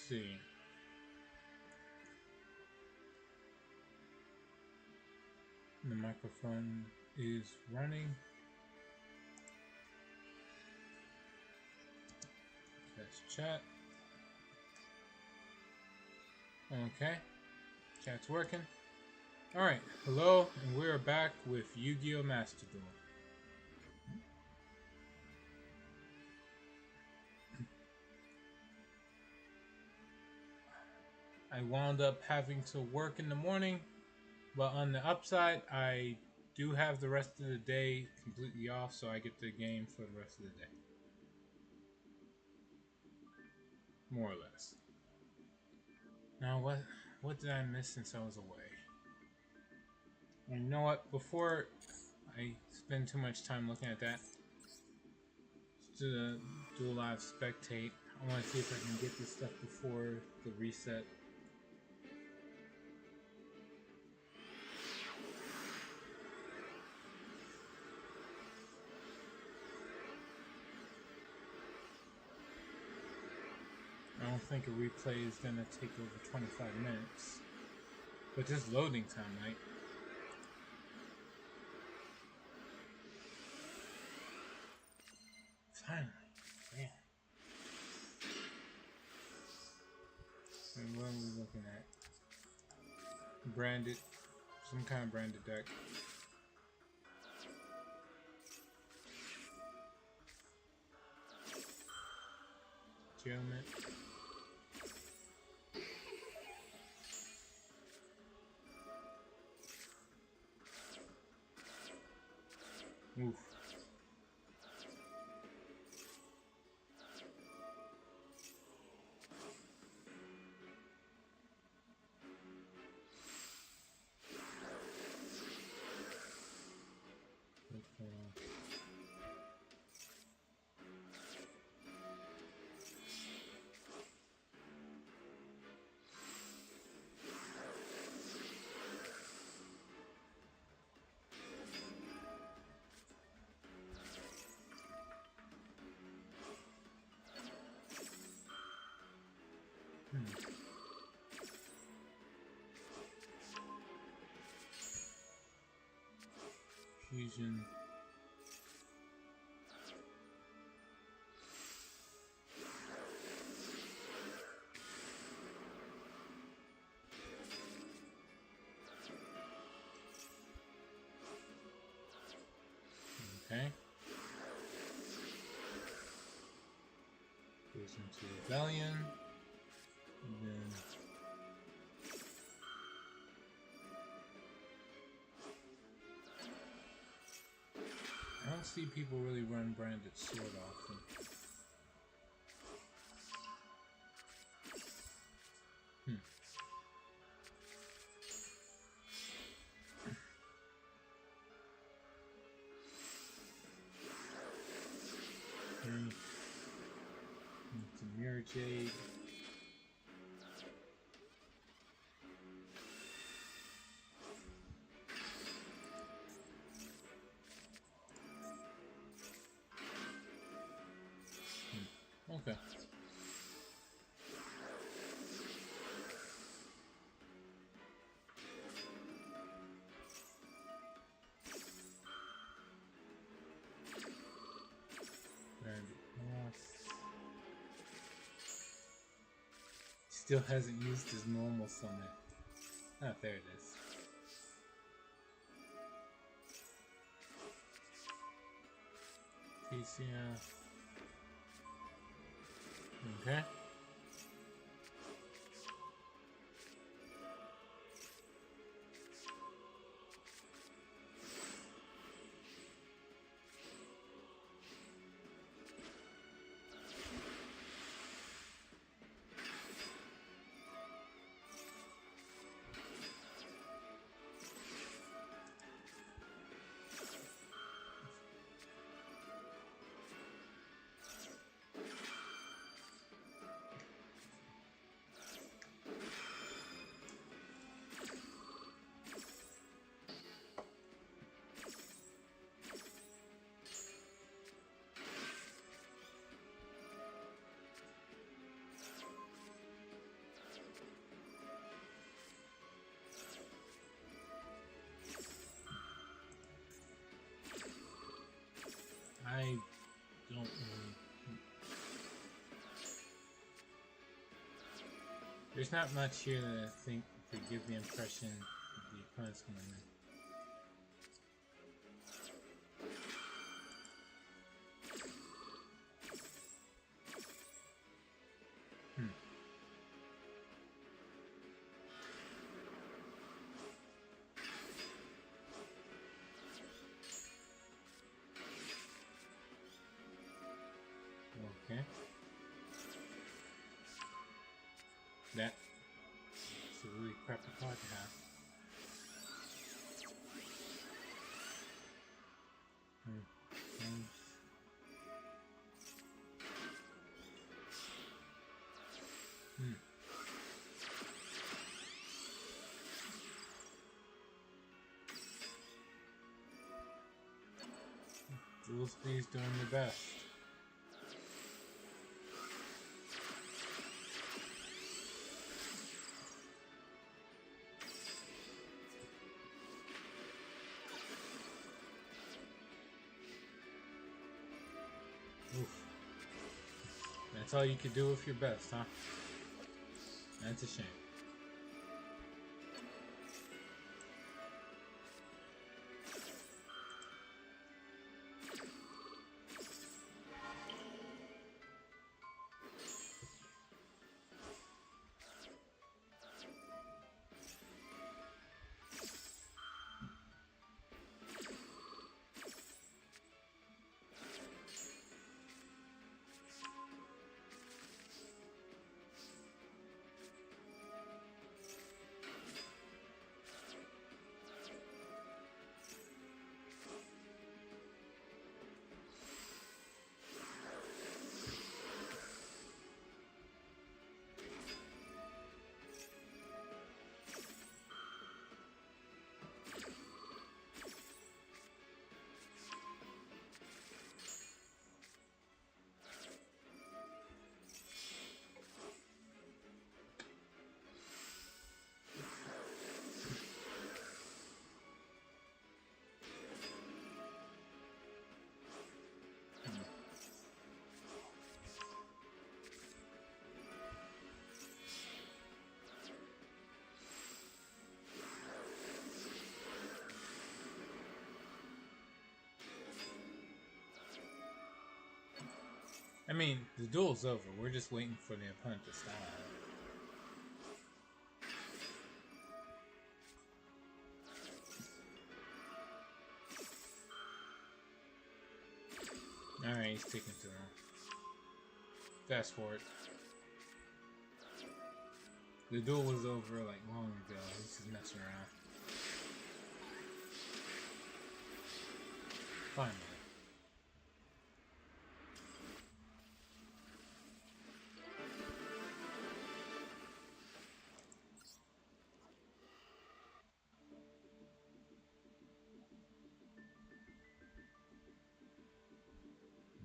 see. The microphone is running. That's chat. Okay. Chat's working. Alright, hello, and we're back with Yu-Gi-Oh! Master Duel. I wound up having to work in the morning, but on the upside, I do have the rest of the day completely off, so I get the game for the rest of the day. More or less. Now, what did I miss since I was away? And you know what? Before I spend too much time looking at that, to do a live spectate, I want to see if I can get this stuff before the reset. I don't think a replay is going to take over 25 minutes. But just loading time, right? Finally. Man. And what are we looking at? Branded. Some kind of branded deck. Geomet. Oof. Fusion. Okay. Goes into Rebellion. And then I don't see people really run branded sword often. It's a Mirror Jade. Okay. Still hasn't used his normal summon. Ah, there it is. TCF. Okay. I don't really... There's not much here that I think to give the impression that the opponent's going to win. Okay. That's a really crappy card to have. Dual Speed's doing the best. Oof. That's all you could do with your best, huh? That's a shame. I mean, the duel's over. We're just waiting for the opponent to stop. Alright, he's taking too long. Fast forward. The duel was over like long ago. He's just messing around. Finally.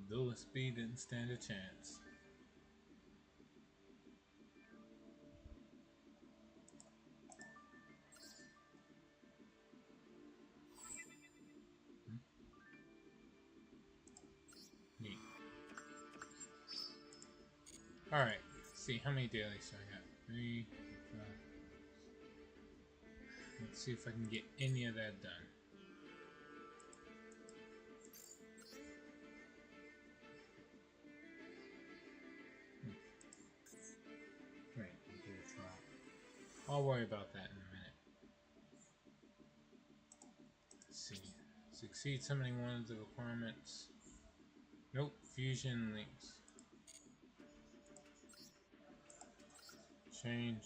Dual Speed didn't stand a chance. Neat. Alright, let's see how many dailies do I got? 3, 5. Let's see if I can get any of that done. I'll worry about that in a minute. Let's see. Succeed summoning one of the requirements. Nope. Fusion links. Change.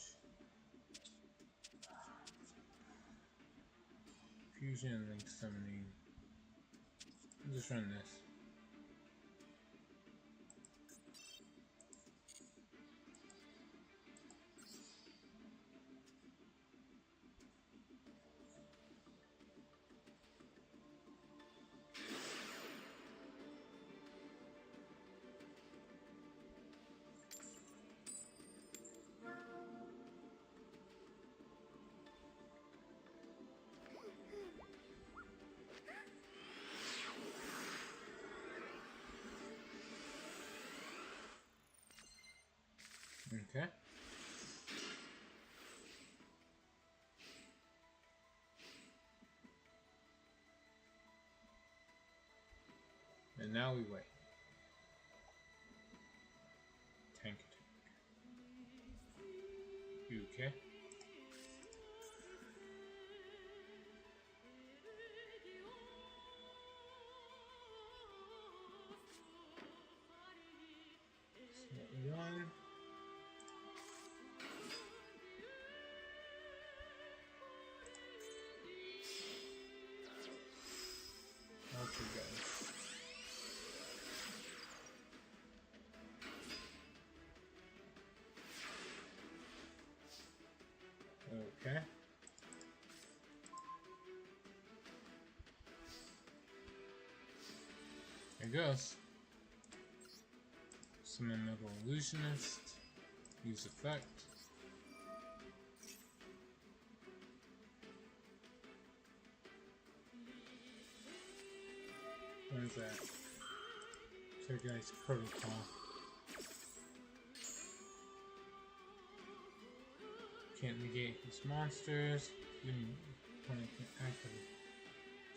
Fusion link summoning. I'll just run this. Okay. And now we wait. Tank attack. You okay? So one. Okay, guys. Okay. There goes. Summon Metal Illusionist. Use effect. What is that? Tergai's Protocol. Can't negate his monsters. When it can activate.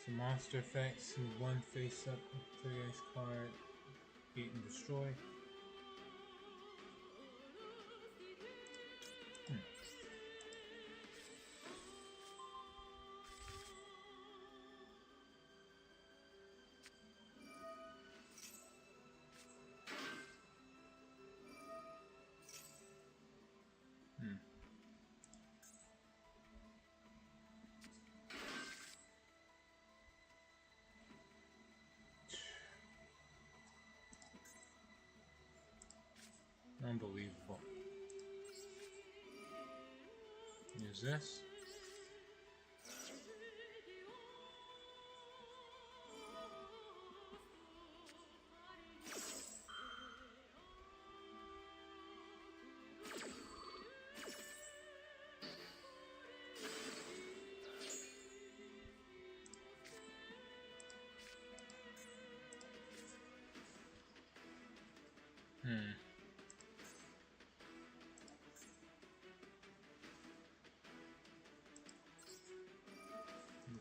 So monster effects, move one face up with Tergai's card. Gate and destroy. Unbelievable. Use this.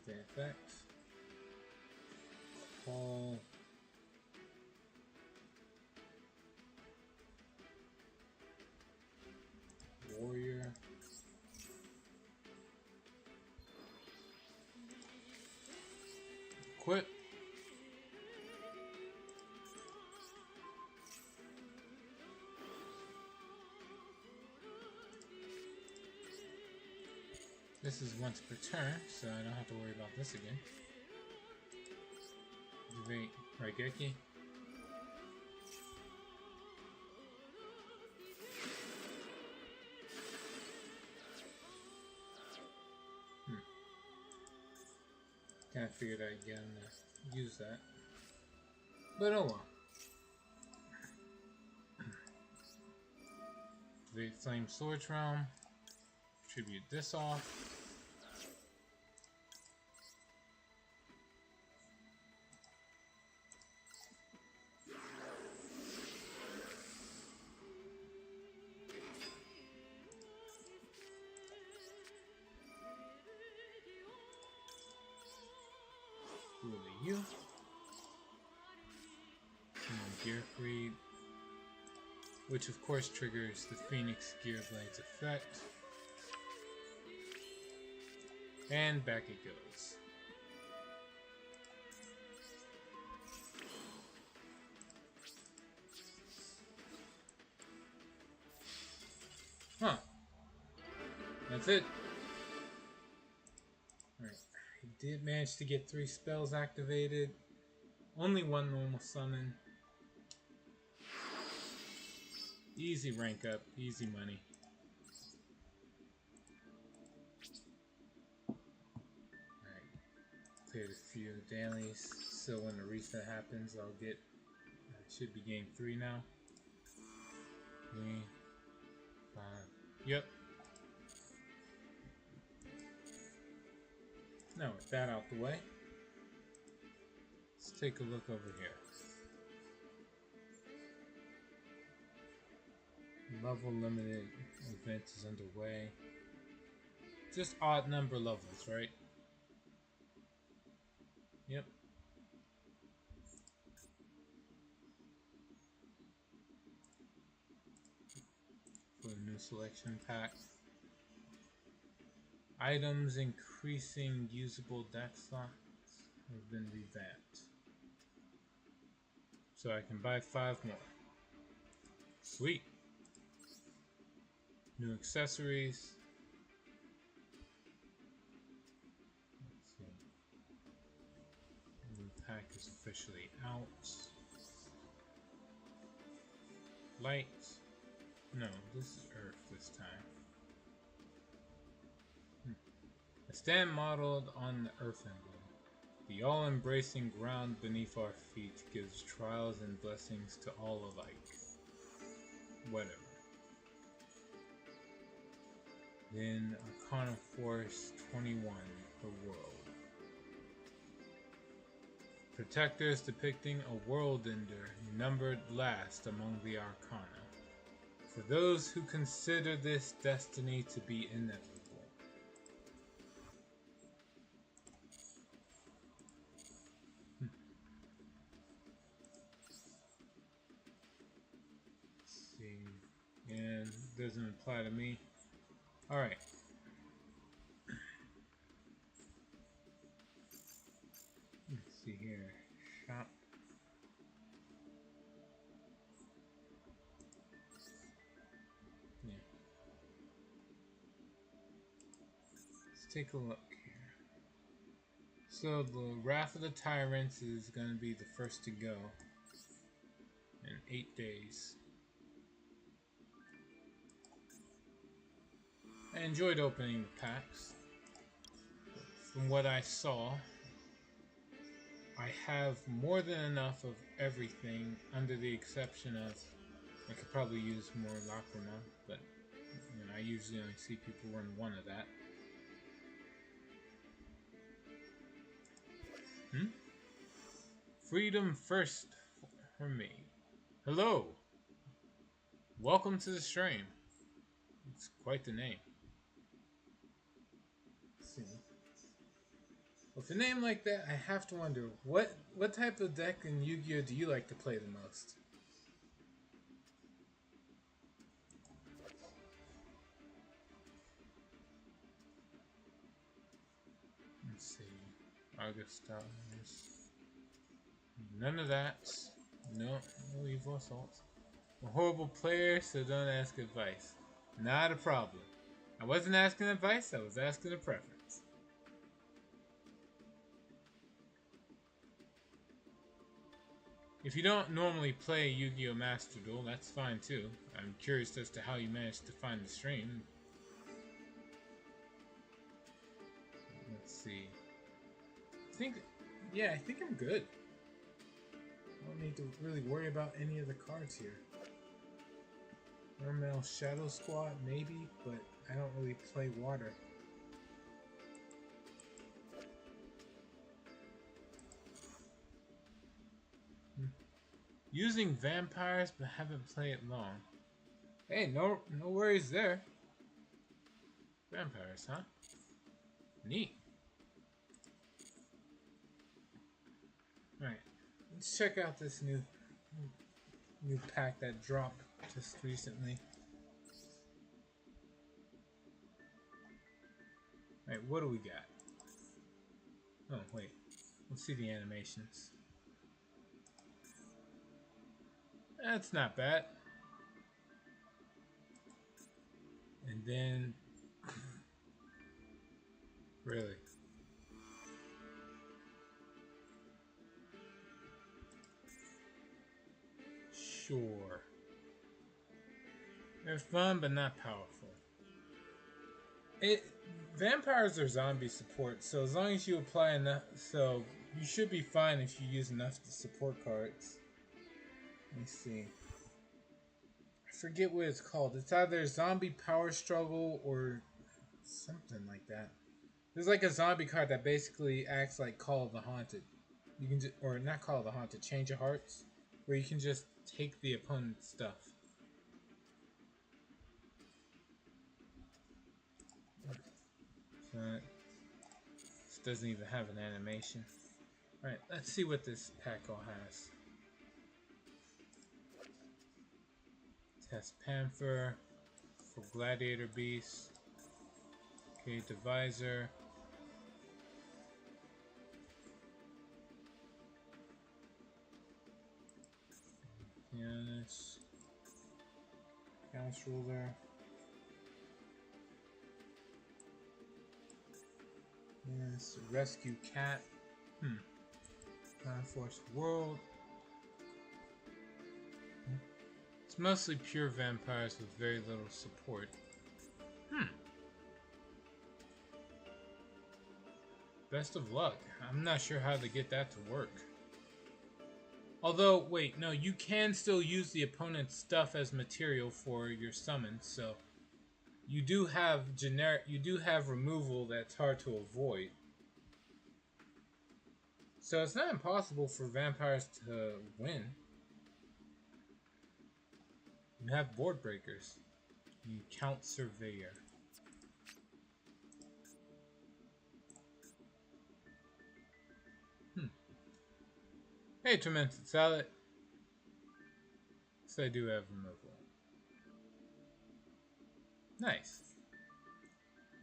Okay, effects. Call. Warrior. Quit. This is once per turn, so I don't have to worry about this again. Activate Raigeki. Kind of figured I'd get him to use that. But oh well. Activate Flame Swords Realm. Tribute this off. Really you. Gear Creep. Which of course triggers the Phoenix Gear Blades effect. And back it goes. Huh. That's it. Alright. I did manage to get 3 spells activated. Only 1 normal summon. Easy rank up, easy money. Cleared a few dailies, so when the reset happens, I'll get. I should be game 3 now. 3, 5. Yep. Now with that out the way, let's take a look over here. level limited event is underway. Just odd number levels, right? Yep. For the new selection pack. Items increasing usable deck slots have been revamped. So I can buy 5 more. Sweet. New accessories. Let's see. New pack is officially out. Light. No, this is Earth this time. A stand modeled on the Earth emblem. The all-embracing ground beneath our feet gives trials and blessings to all alike. Whatever. Then Arcana Force 21, the world. Protectors depicting a world ender numbered last among the Arcana. For those who consider this destiny to be inevitable. Let's see. And doesn't apply to me. Alright. Let's see here. Shop. Yeah. Let's take a look here. So the Wrath of the Tyrants is going to be the first to go in 8 days. I enjoyed opening the packs. From what I saw, I have more than enough of everything, under the exception of I could probably use more Lacrima, but you know, I usually only see people run one of that. Freedom first for me. Hello! Welcome to the stream. It's quite the name. Let's see. With a name like that, I have to wonder, what type of deck in Yu-Gi-Oh! Do you like to play the most? Let's see. Augustus. None of that. No evil assaults. I'm a horrible player, so don't ask advice. Not a problem. I wasn't asking advice, I was asking a preference. If you don't normally play Yu-Gi-Oh! Master Duel, that's fine too. I'm curious as to how you managed to find the stream. Let's see. I think I'm good. I don't need to really worry about any of the cards here. Mermail Shadow Squad, maybe, but I don't really play water. Using vampires, but haven't played it long. Hey, no worries there. Vampires, huh? Neat. Alright, let's check out this new pack that dropped just recently. Alright, what do we got? Oh, wait. Let's see the animations. That's not bad. And then... really? Sure. They're fun, but not powerful. Vampires are zombie support, so as long as you apply enough, so you should be fine if you use enough support cards. Let me see. I forget what it's called. It's either Zombie Power Struggle or something like that. There's like a zombie card that basically acts like Call of the Haunted. You can just, or not Call of the Haunted, Change of Hearts, where you can just take the opponent's stuff. This doesn't even have an animation. Alright, let's see what this pack all has. Test Panther for Gladiator Beast. Okay, Divisor. Yes. Chaos Ruler. Yes. Rescue Cat. Force World. It's mostly pure vampires with very little support. Best of luck. I'm not sure how to get that to work. Although, wait, no, you can still use the opponent's stuff as material for your summons, so you do have removal that's hard to avoid. So it's not impossible for vampires to win. You have board breakers. You count Surveyor. Hey, Tormented Salad. So I do have removal. Nice.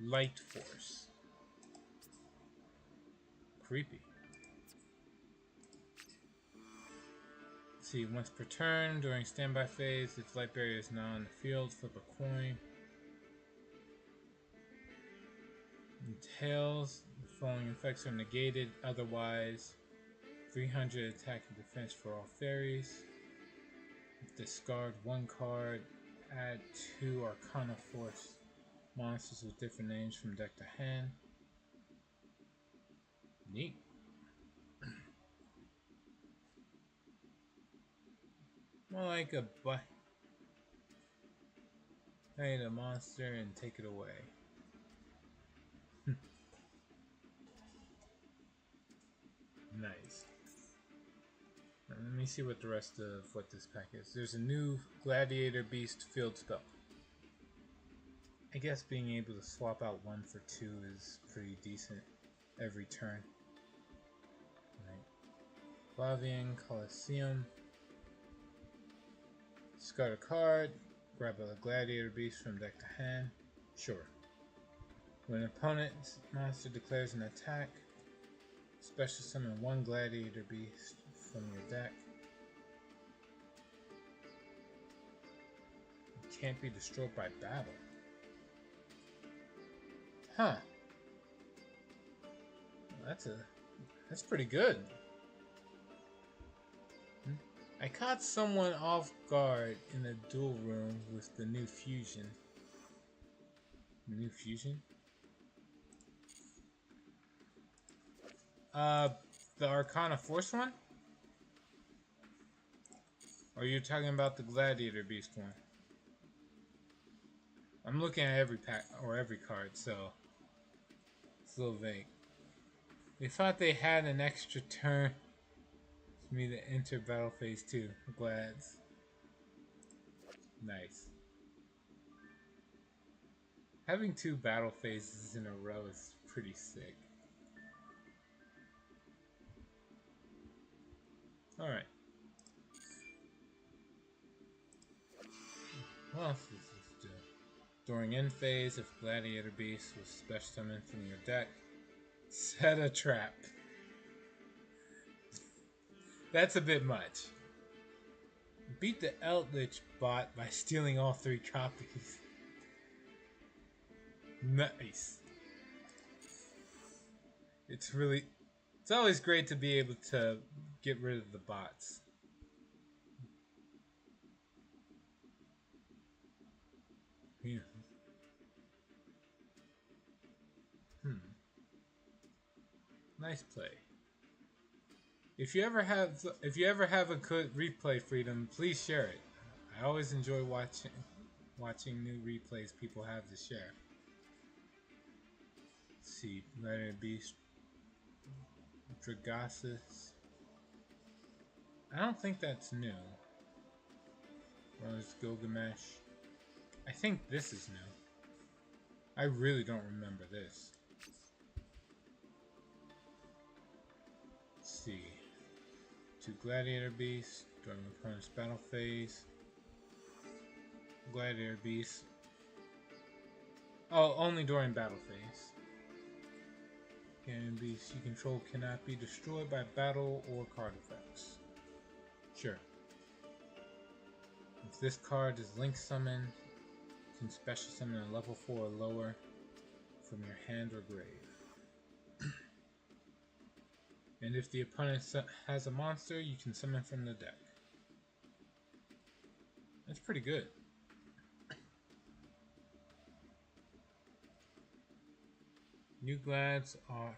Light Force. Creepy. Let's see, once per turn, during standby phase, if light barrier is not on the field, flip a coin. In tails, the following effects are negated, otherwise 300 attack and defense for all fairies. Discard one card, add 2 Arcana Force monsters with different names from deck to hand. Neat. More like a buy a monster and take it away. Nice. Let me see what the rest of what this pack is. There's a new Gladiator Beast field spell. I guess being able to swap out 1 for 2 is pretty decent every turn. Right. Flavian Colosseum. Discard a card. Grab a Gladiator Beast from deck to hand. Sure. When an opponent's monster declares an attack, special summon 1 Gladiator Beast from your deck. It can't be destroyed by battle. Huh. That's pretty good. I caught someone off guard in a duel room with the new fusion. New fusion? The Arcana Force one? Or are you talking about the Gladiator Beast one? I'm looking at every pack or every card, so it's a little vague. They thought they had an extra turn for me to enter battle phase 2. Glads. Nice. Having 2 battle phases in a row is pretty sick. Alright. What else does this do? During end phase, if Gladiator Beast was special summoned from your deck, set a trap. That's a bit much. Beat the Eldritch bot by stealing all 3 copies. Nice. It's always great to be able to get rid of the bots. Yeah. Nice play. If you ever have a good replay freedom, please share it. I always enjoy watching new replays people have to share. Let's see, let it be Dragasis. I don't think that's new. Rose Gilgamesh. I think this is new. I really don't remember this. see. 2 Gladiator Beasts during the opponent's battle phase. Gladiator Beasts. Oh, only during battle phase. And beasts you control cannot be destroyed by battle or card effects. Sure. If this card is link summoned, you can special summon a level 4 or lower from your hand or grave. And if the opponent has a monster, you can summon from the deck. That's pretty good. New Glads are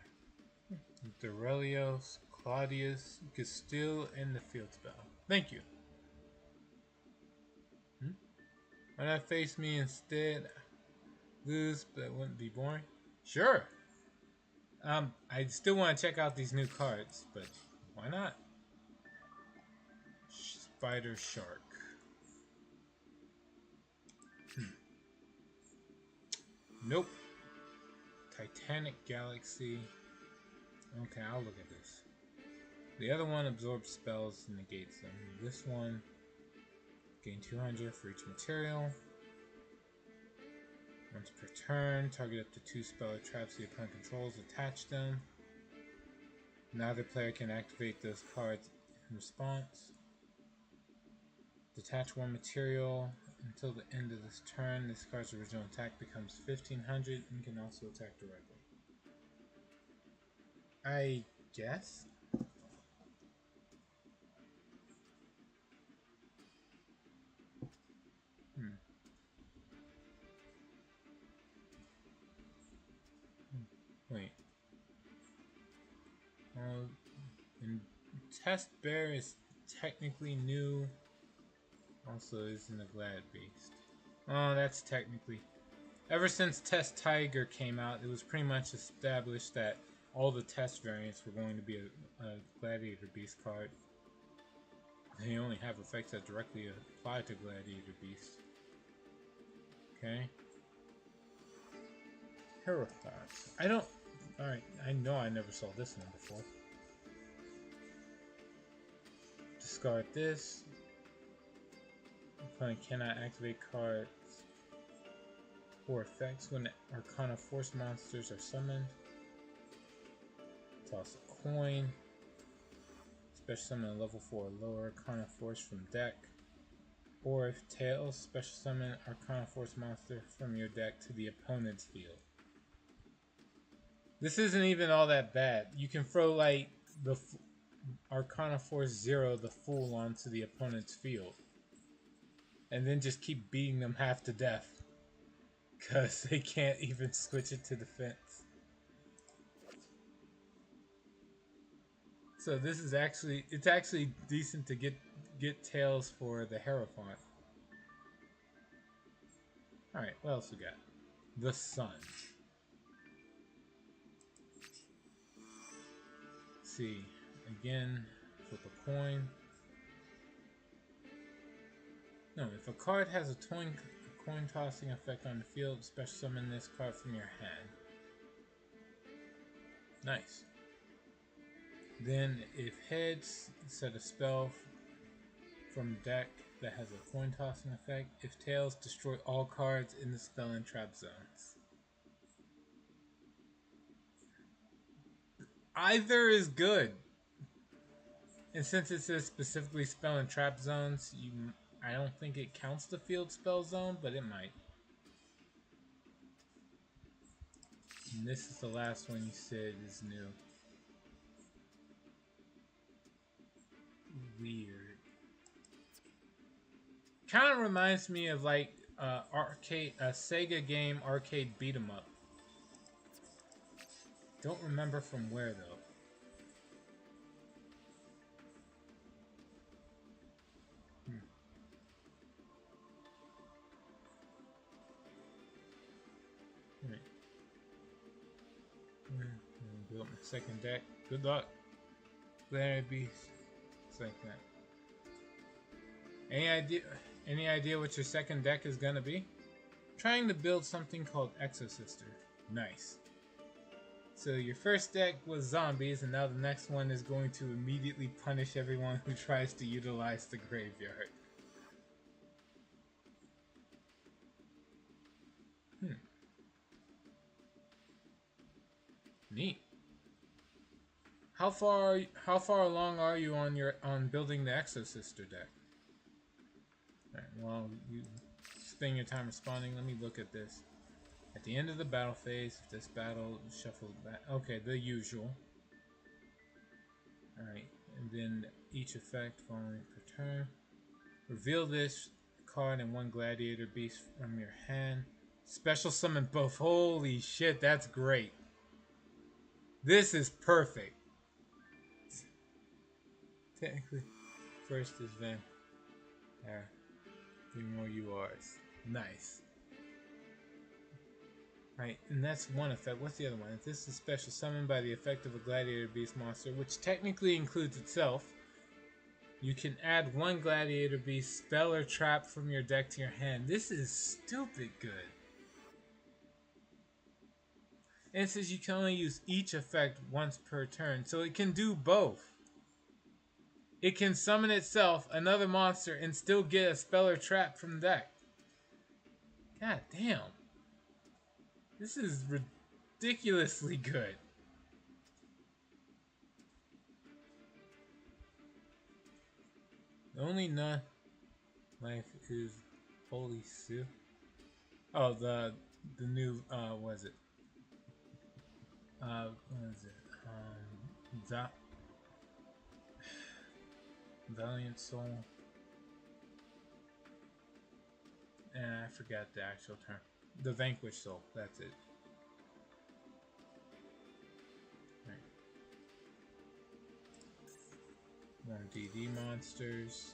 Dorelios, Claudius, Gastille, and the Field Spell. Thank you. Why not face me instead? Lose, but it wouldn't be boring. Sure. I still want to check out these new cards, but why not? Spider Shark. Nope. Titanic Galaxy. Okay, I'll look at this. The other one absorbs spells and negates them. This one, gain 200 for each material. Once per turn, target up to 2 spell or traps the opponent controls, attach them. Neither player can activate those cards in response. Detach 1 material. Until the end of this turn, this card's original attack becomes 1500 and can also attack directly. I guess? Wait. And Test Bear is technically new. Also isn't a Glad Beast. Oh, that's technically. Ever since Test Tiger came out, it was pretty much established that all the test variants were going to be a Gladiator Beast card. They only have effects that directly apply to Gladiator Beast. Okay. Hero Thoughts. Alright, I know I never saw this one before. Discard this. Opponent cannot activate cards or effects when Arcana Force monsters are summoned. Toss a coin. Special summon a level 4 or lower Arcana Force from deck. Or if Tails, special summon Arcana Force monster from your deck to the opponent's field. This isn't even all that bad. You can throw like the Arcana Force 0, the Fool, onto the opponent's field. And then just keep beating them half to death. Because they can't even switch it to defense. So this is actually, it's actually decent to get Tails for the Hierophant. Alright, what else we got? The Sun. Let's see, again, flip a coin. No, if a card has a coin tossing effect on the field, special summon this card from your hand. Nice. Then, if heads, set a spell from deck that has a coin tossing effect. If tails, destroy all cards in the spell and trap zones. Either is good. And since it says specifically spell and trap zones, I don't think it counts the field spell zone, but it might. And this is the last one you said is new. Weird. Kind of reminds me of like a Sega game arcade beat 'em up. Don't remember from where though. Build my second deck. Good luck. Gladiator Beast. It's like that. Any idea what your second deck is gonna be? Trying to build something called Exosister. Nice. So your first deck was zombies, and now the next one is going to immediately punish everyone who tries to utilize the graveyard. Neat. How far along are you on building the Exosister deck? Alright, well, you spend your time responding. Let me look at this. At the end of the battle phase, if this battle shuffled back. Okay, the usual. Alright, and then each effect following per turn. Reveal this card and one gladiator beast from your hand. Special summon both. Holy shit, that's great. This is perfect. Technically, first is Van. There. 3 more URs. Nice. Right, and that's one effect. What's the other one? If this is special summoned by the effect of a gladiator beast monster, which technically includes itself, you can add one gladiator beast spell or trap from your deck to your hand. This is stupid good. And it says you can only use each effect once per turn, so it can do both. It can summon itself, another monster, and still get a spell or trap from the deck. God damn. This is ridiculously good. The only non-life is Holy Sue. Oh, the new, what is it? What is it? Valiant Soul. And I forgot the actual term. The Vanquished Soul, that's it. Right. More DD monsters.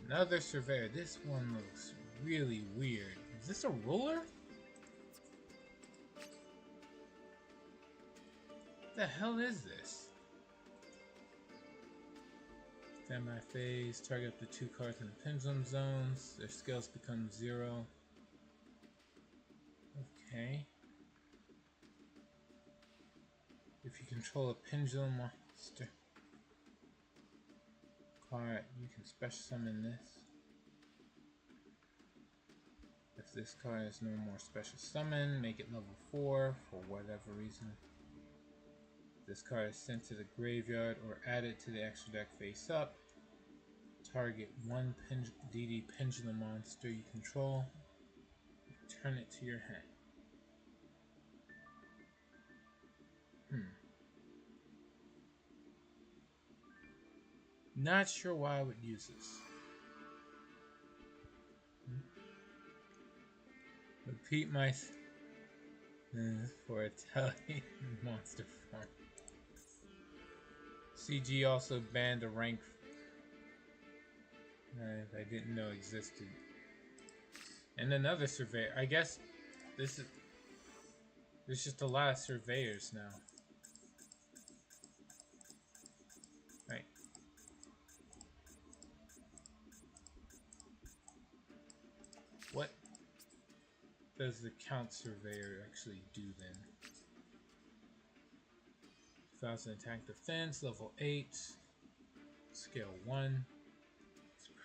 Another Surveyor. This one looks really weird. Is this a ruler? What the hell is this? Standby phase. Target up to 2 cards in the pendulum zones. Their scales become 0. Okay. If you control a pendulum monster card, you can special summon this. If this card has no more special summon, make it level 4 for whatever reason. This card is sent to the graveyard or added to the extra deck face up. Target one DD pendulum monster you control. Return it to your hand. Not sure why I would use this. Repeat my for Italian monster form. CG also banned a rank I didn't know existed. And another surveyor. I guess there's just a lot of surveyors now. Right. What does the Count Surveyor actually do then? 1000 attack defense, level 8, scale 1.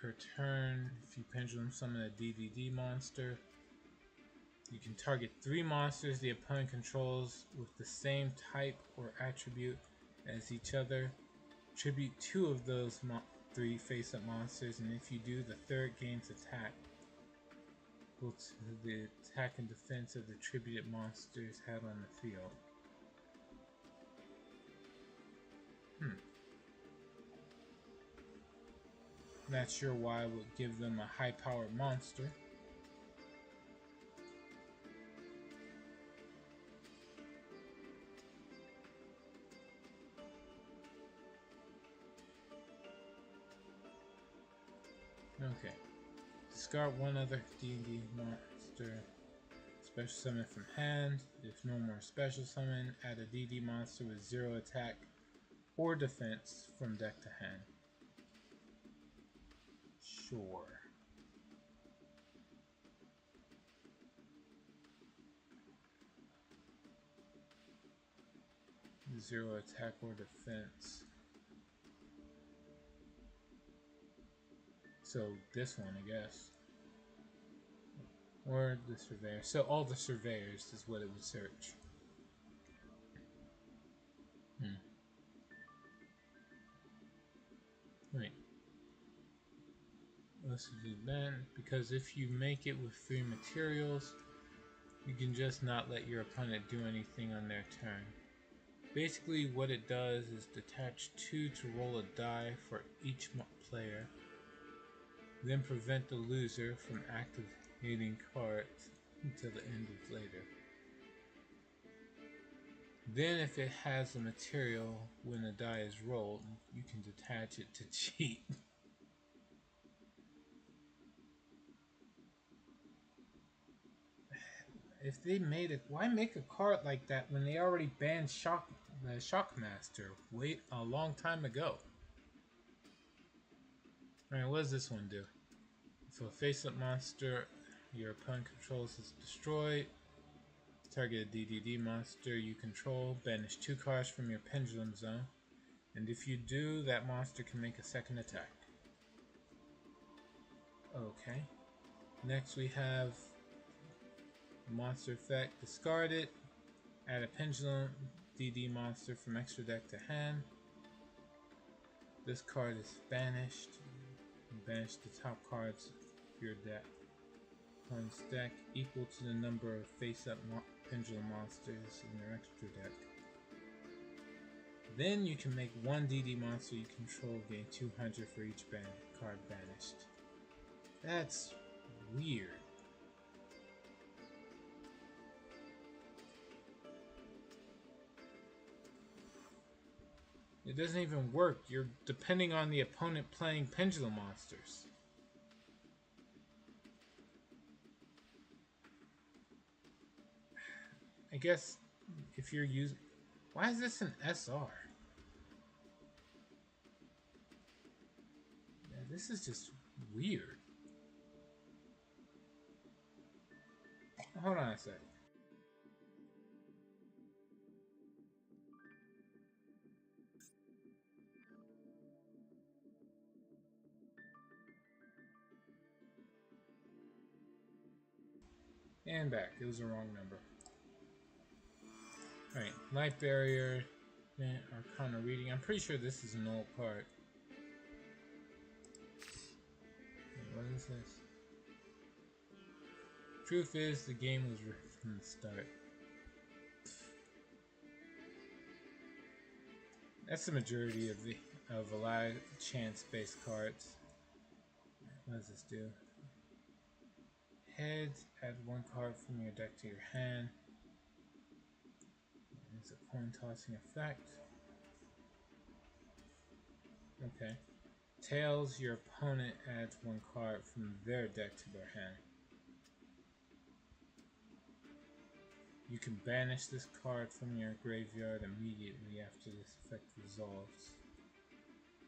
Per turn, if you pendulum summon a DDD monster, you can target 3 monsters the opponent controls with the same type or attribute as each other. Tribute 2 of those 3 face-up monsters, and if you do, the third gains attack. Equal to the attack and defense of the tributed monsters had on the field. Not sure why I would give them a high-powered monster. Okay. Discard one other D&D monster. Special summon from hand. If no more special summon, add a DD monster with 0 attack or defense from deck to hand. Sure. 0 attack or defense. So this one, I guess. Or the surveyor. So all the surveyors is what it would search. Wait. Let's do that, because if you make it with 3 materials, you can just not let your opponent do anything on their turn. Basically what it does is detach 2 to roll a die for each player, then prevent the loser from activating cards until the end of later. Then if it has a material when the die is rolled, you can detach it to cheat. If they made it, why make a card like that when they already banned the Shockmaster a long time ago? Alright, what does this one do? If a face-up monster your opponent controls is destroyed, target a DDD monster you control, banish 2 cards from your Pendulum Zone, and if you do, that monster can make a second attack. Okay. Next we have monster effect, discard it, add a Pendulum DD monster from extra deck to hand. This card is banished. Banish the top cards of your deck. Opponent's deck equal to the number of face-up Pendulum monsters in their extra deck. Then you can make 1 DD monster you control gain 200 for each card banished. That's weird. It doesn't even work. You're depending on the opponent playing Pendulum monsters. I guess if you're using... Why is this an SR? Yeah, this is just weird. Hold on a sec. And back. It was the wrong number. Alright, Light Barrier, Arcana Reading. I'm pretty sure this is an old card. Wait, what is this? Truth is, the game was rigged from the start. That's the majority of a lot of chance-based cards. What does this do? Heads, add 1 card from your deck to your hand. It's a coin tossing effect. Okay. Tails, your opponent adds 1 card from their deck to their hand. You can banish this card from your graveyard immediately after this effect resolves.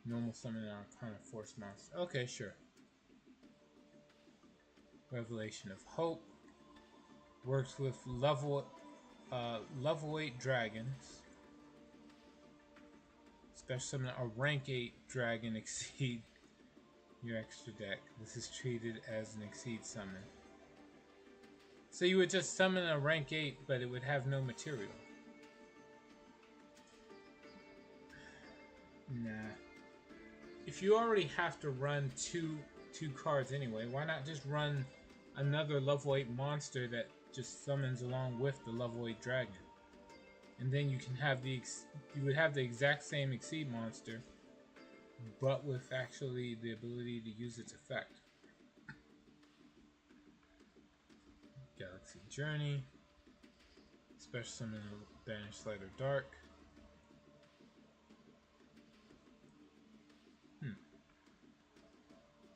Normal summon an Arcana Force monster. Okay, sure. Revelation of Hope. Works with level 8 dragons. Special summon a rank 8 dragon exceed your extra deck. This is treated as an exceed summon. So you would just summon a rank 8, but it would have no material. Nah. If you already have to run two cards anyway, why not just run another level 8 monster that just summons along with the level 8 dragon? And then you can have you would have the exact same exceed monster, but with actually the ability to use its effect. Galaxy Journey. Special summon Banish Light or Dark.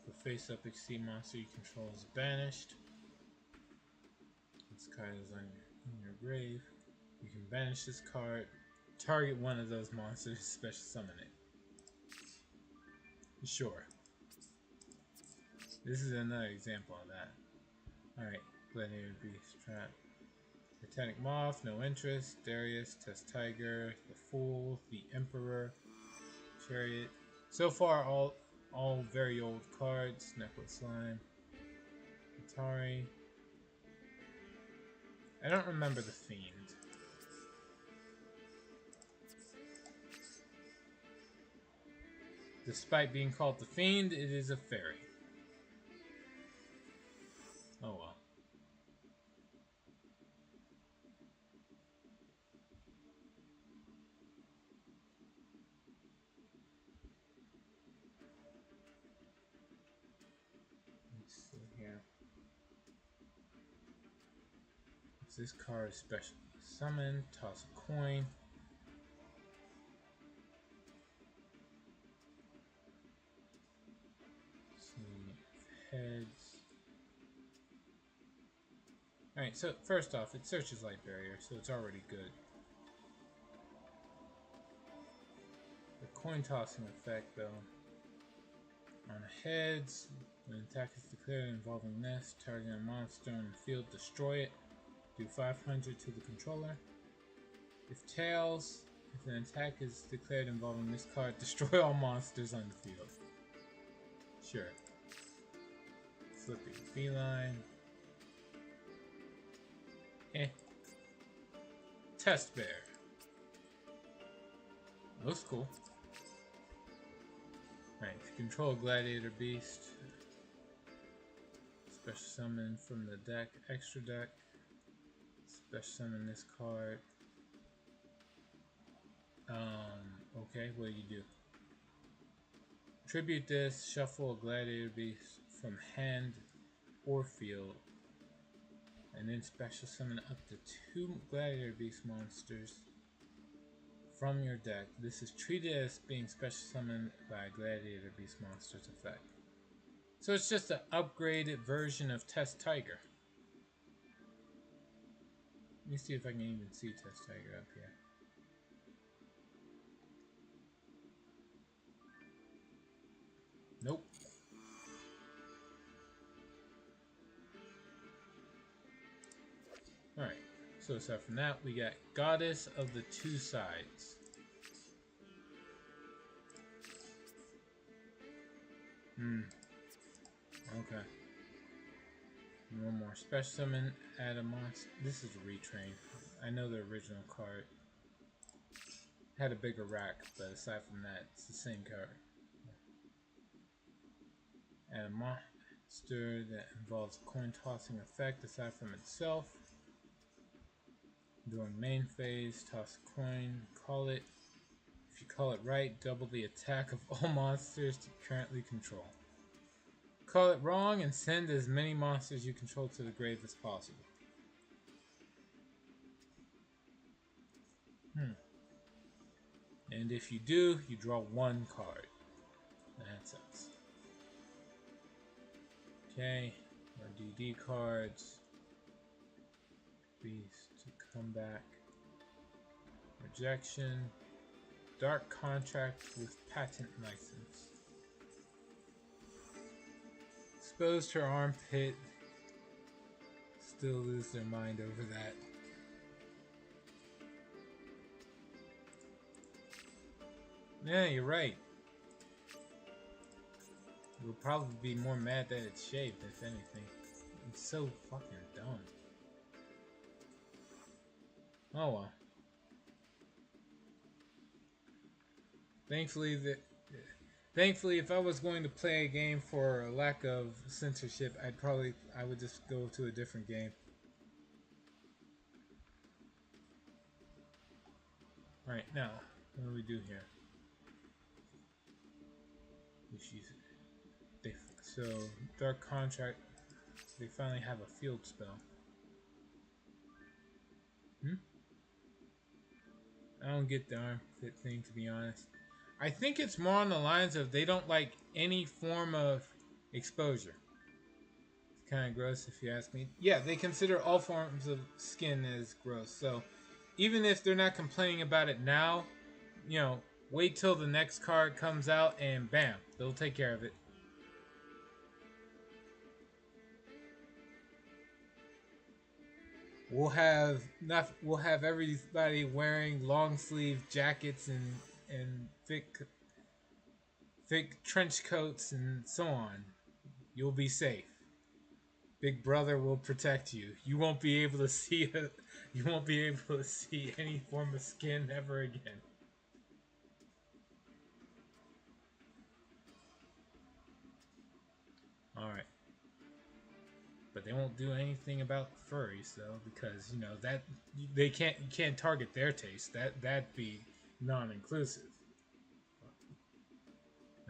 The face-up exceed monster you control is banished. This card is on your grave. You can banish this card. Target one of those monsters, special summon it. Sure. This is another example of that. Alright, Gladiator Beast Trap. Titanic Moth, no interest. Darius, Test Tiger, the Fool, the Emperor, Chariot. So far, all very old cards. Necklace Slime, Atari. I don't remember the Fiend. Despite being called the Fiend, it is a fairy. Oh well. Let's see here. If this card is special summon, toss a coin. See heads. Alright, so first off, it searches Light Barrier, so it's already good. The coin tossing effect, though. On heads, when an attack is declared involving nest, target a monster on the field, destroy it. Do 500 to the controller. If tails, if an attack is declared involving this card, destroy all monsters on the field. Sure. Flipping feline. Test bear. Looks cool. Alright, if you control a gladiator beast, special summon from the deck, extra deck. Special summon this card. Okay, what do? Tribute this, shuffle a gladiator beast from hand or field, and then special summon up to 2 gladiator beast monsters from your deck. This is treated as being special summoned by gladiator beast monsters effect. So it's just an upgraded version of Test Tiger. Let me see if I can even see Test Tiger up here. Nope. Alright, so aside from that, we got Goddess of the Two Sides. Okay. One more special summon, add a monster. This is a retrain. I know the original card had a bigger rack, but aside from that, it's the same card. Add a monster that involves a coin tossing effect aside from itself. During main phase, toss a coin, call it. If you call it right, double the attack of all monsters you currently control. Call it wrong and send as many monsters you control to the grave as possible. And if you do, you draw 1 card. That sucks. Okay, our DD cards. Beast, comeback. Rejection. Dark contract with patent license. Exposed her armpit. Still lose their mind over that. Yeah, you're right. We'll probably be more mad that it's shaved, if anything. It's so fucking dumb. Oh well. Thankfully, if I was going to play a game for a lack of censorship, I would just go to a different game. Alright, now, what do we do here? So, Dark Contract, they finally have a field spell. I don't get the armpit thing, to be honest. I think it's more on the lines of they don't like any form of exposure. It's kind of gross if you ask me. Yeah, they consider all forms of skin as gross. So even if they're not complaining about it now, you know, wait till the next card comes out and bam, they'll take care of it. we'll have everybody wearing long sleeve jackets and thick trench coats and so on. You'll be safe. Big Brother will protect you. You won't be able to see you won't be able to see any form of skin ever again. All right. But they won't do anything about furries though, because you know that you can't target their taste. That'd be non-inclusive.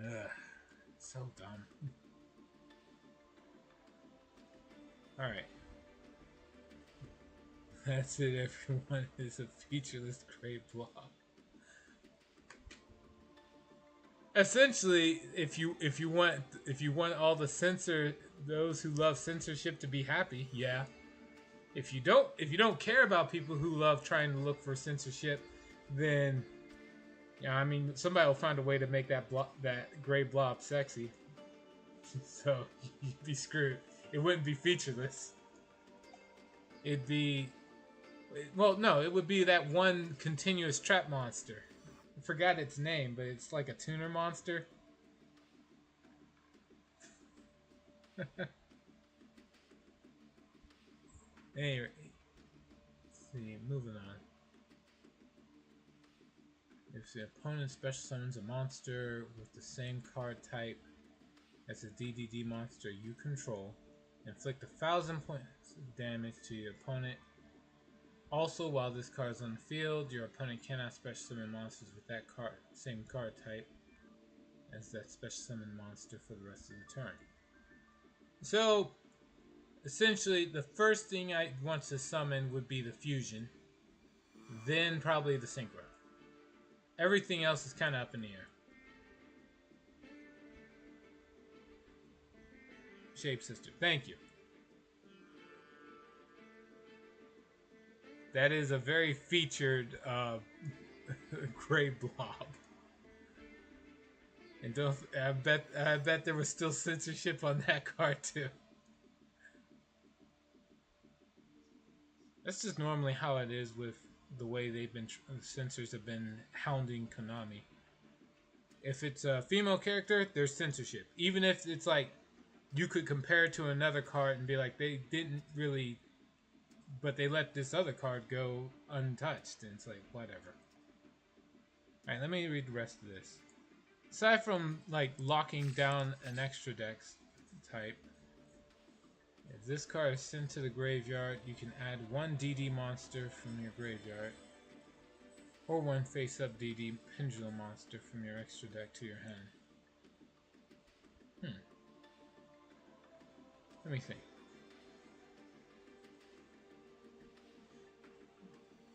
Ugh, so dumb. All right, that's it. Everyone is a featureless gray blob. Essentially, if you want all the censor those who love censorship to be happy, yeah. If you don't care about people who love trying to look for censorship, then yeah, I mean somebody will find a way to make that gray blob sexy. So you'd be screwed. It wouldn't be featureless. It'd be well, no, it would be that one continuous trap monster. I forgot its name, but it's like a tuner monster. Anyway, let's see, moving on. If the opponent special summons a monster with the same card type as a DDD monster you control, inflict 1,000 points of damage to your opponent. Also, while this card is on the field, your opponent cannot special summon monsters with that same card type as that special summon monster for the rest of the turn. So, essentially, the first thing I want to summon would be the fusion, then probably the synchro. Everything else is kind of up in the air. Shapeshifter, thank you. That is a very featured gray blob. And don't I bet there was still censorship on that card too. That's just normally how it is with the way censors have been hounding Konami. If it's a female character, there's censorship. Even if it's like you could compare it to another card and be like they didn't really, but they let this other card go untouched, and it's like whatever. All right, let me read the rest of this. Aside from like locking down an extra dex type, if this card is sent to the graveyard, you can add one DD monster from your graveyard, or one face-up DD pendulum monster from your extra deck to your hand. Let me think.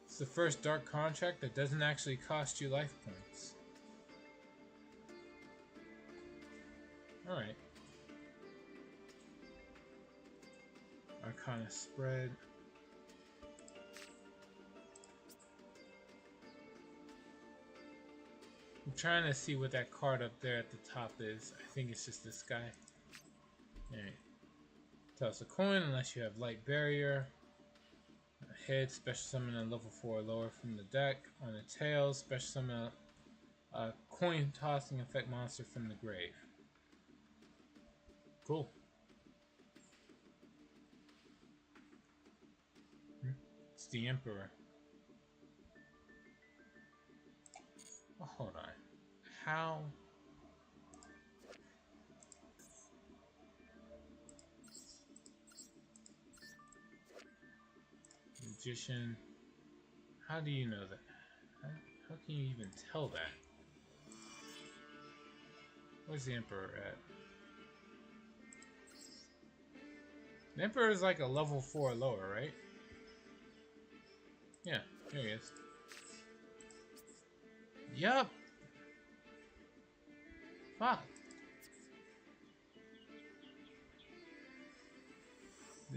It's the first dark contract that doesn't actually cost you life points. Alright. Arcana spread. I'm trying to see what that card up there at the top is. I think it's just this guy. Alright. Toss a coin unless you have light barrier. A head, special summon a level 4 or lower from the deck. On the tail, special summon a coin tossing effect monster from the grave. Cool. It's the Emperor. Oh, hold on. How? Magician. How do you know that? How can you even tell that? Where's the Emperor at? The Emperor is like a level 4 lower, right? Yeah, here he is. Yup! Fuck!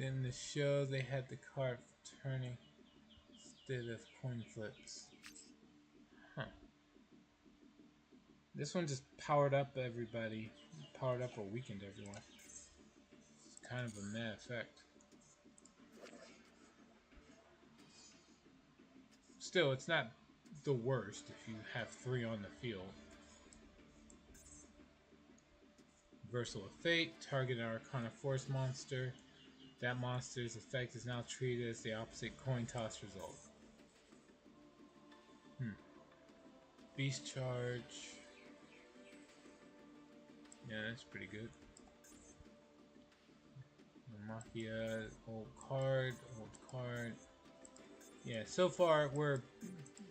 In the show, they had the card for turning instead of coin flips. Huh. This one just powered up everybody. Powered up or weakened everyone. It's kind of a meh effect. still, it's not the worst if you have 3 on the field. Reversal of Fate. Target an Arcana Force monster. That monster's effect is now treated as the opposite coin toss result. Beast Charge. Yeah, that's pretty good. Mafia, old card. Yeah, so far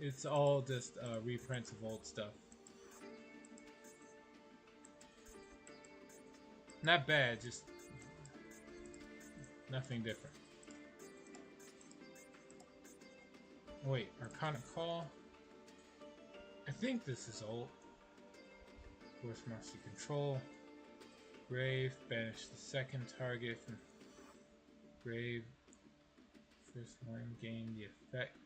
it's all just reprints of old stuff. Not bad, just nothing different. Wait, Arcana Call? I think this is old. Force Monster Control. Grave, banish the second target from grave. First one, gain the effect.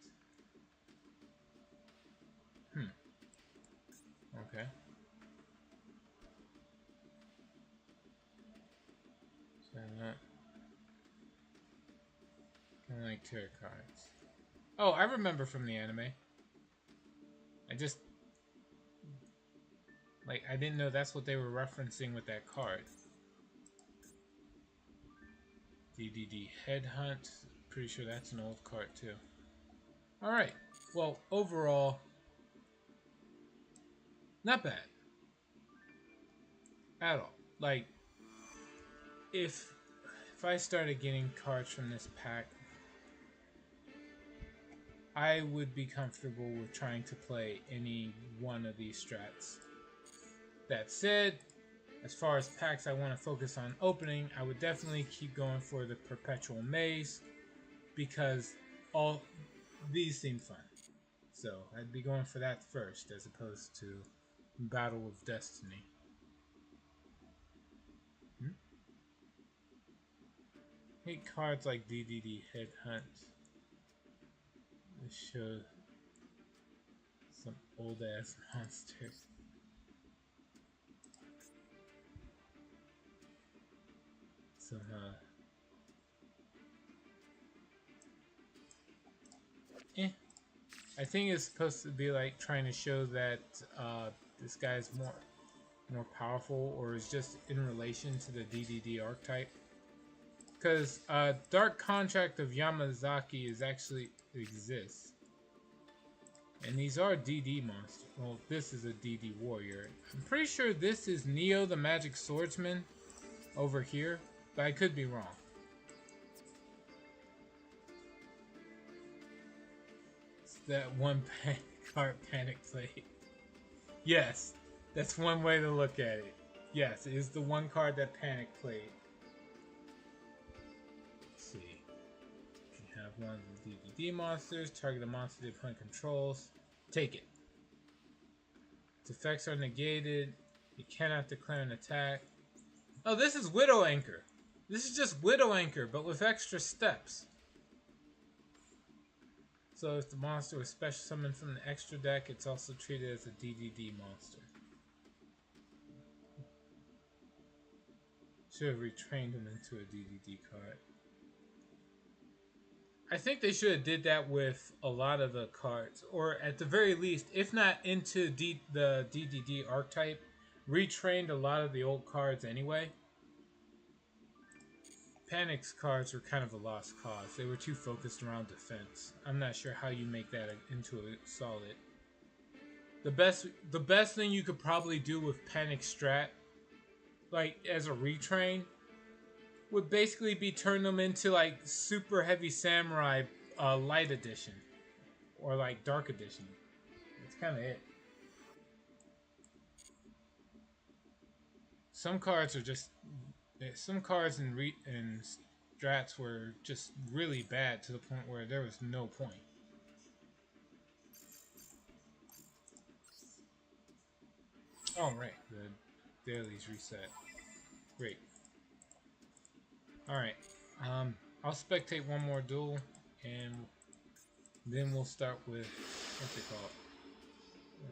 Okay. So not kind of like tarot cards. Oh, I remember from the anime. I didn't know that's what they were referencing with that card. DDD Headhunt. Pretty sure that's an old card too. Alright. Well, overall, not bad. At all. Like, if I started getting cards from this pack, I would be comfortable with trying to play any one of these strats. That said, as far as packs I want to focus on opening, I would definitely keep going for the Perpetual Maze because all these seem fun. So I'd be going for that first as opposed to Battle of Destiny. I hate cards like DDD Headhunt. This shows some old ass monsters. Some I think it's supposed to be like trying to show that this guy's more powerful, or is just in relation to the DDD archetype. Because Dark Contract of Yamazaki actually exists, and these are DD monsters. Well, this is a DD warrior. I'm pretty sure this is Neo the Magic Swordsman over here, but I could be wrong. It's that one card Panic played. Yes, that's one way to look at it. Yes, it is the one card that Panic played. Let's see. You have one of the DDD monsters. Target a monster the opponent controls. Take it. Its effects are negated. You cannot declare an attack. Oh, this is Widow Anchor. This is just Widow Anchor, but with extra steps. So if the monster was special summoned from the extra deck, it's also treated as a DDD monster. Should have retrained him into a DDD card. I think they should have did that with a lot of the cards, or at the very least, if not into the DDD archetype, retrained a lot of the old cards anyway. Panic's cards were kind of a lost cause. They were too focused around defense. I'm not sure how you make that into a solid. The best thing you could probably do with Panic Strat, like as a retrain, would basically be turn them into like Super Heavy Samurai Light Edition, or like Dark Edition. That's kind of it. Some cards are just some cards in strats were just really bad to the point where there was no point. Oh right, the dailies reset. Great. All right. I'll spectate one more duel, and then we'll start with what's it called?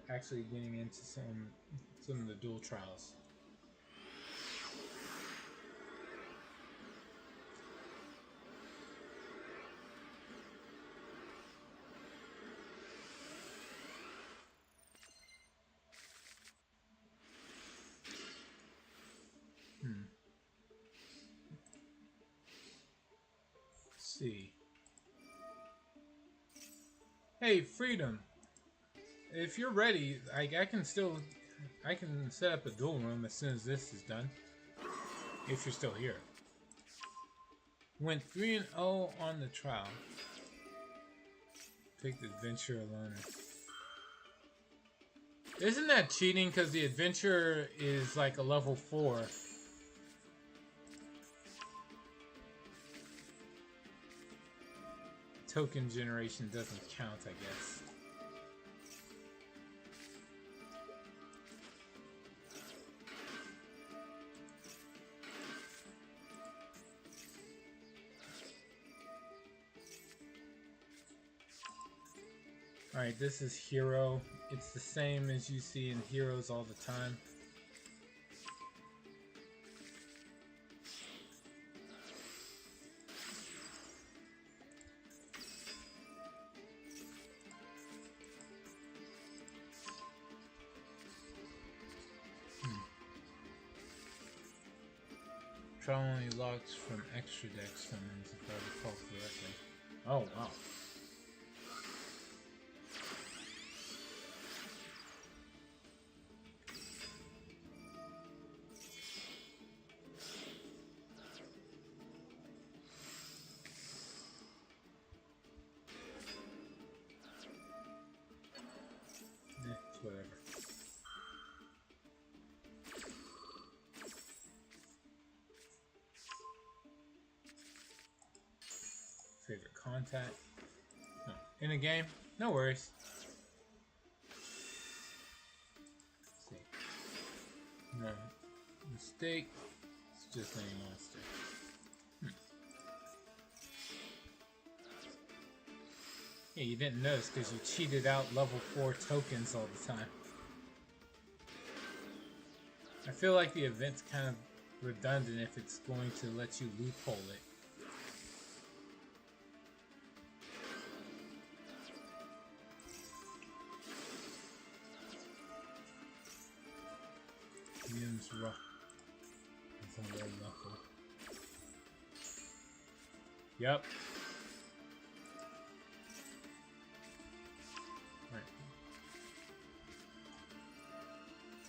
Actually getting into some of the duel trials. Hey, Freedom. If you're ready, I can set up a duel room as soon as this is done. If you're still here. Went 3-0 on the trial. Take the adventure alone. Isn't that cheating? Because the adventure is like a level 4. Token generation doesn't count, I guess. Alright, this is Hero. It's the same as you see in Heroes all the time. Trial only locks from extra deck summons if I recall correctly. Oh, wow. Whatever. Favorite contact? No. In a game? No worries. Let's see. No. Mistake. It's just any monster. Yeah, you didn't notice because you cheated out level 4 tokens all the time. I feel like the event's kind of redundant if it's going to let you loophole it. Williams rough. That's a little knuckle. Yep.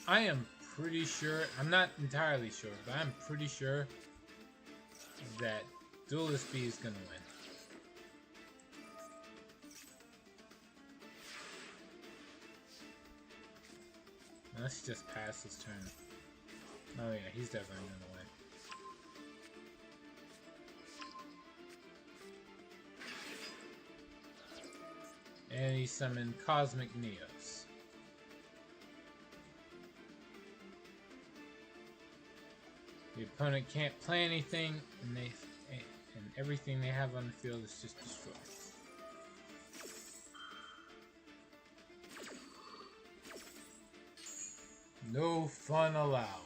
I am pretty sure, I'm not entirely sure, but I'm pretty sure that Duelist B is gonna win. Let's just pass his turn. Oh yeah, he's definitely gonna win. And he summoned Cosmic Neos. The opponent can't play anything, and everything they have on the field is just destroyed. No fun allowed.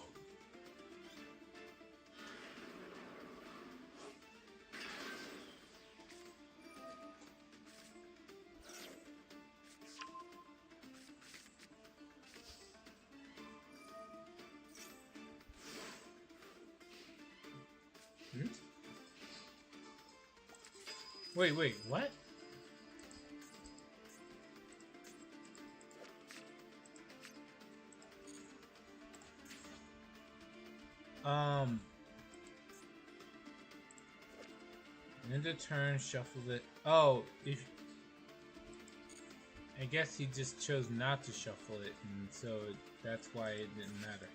Wait, what? End of turn, shuffled it. Oh, I guess he just chose not to shuffle it, and so that's why it didn't matter.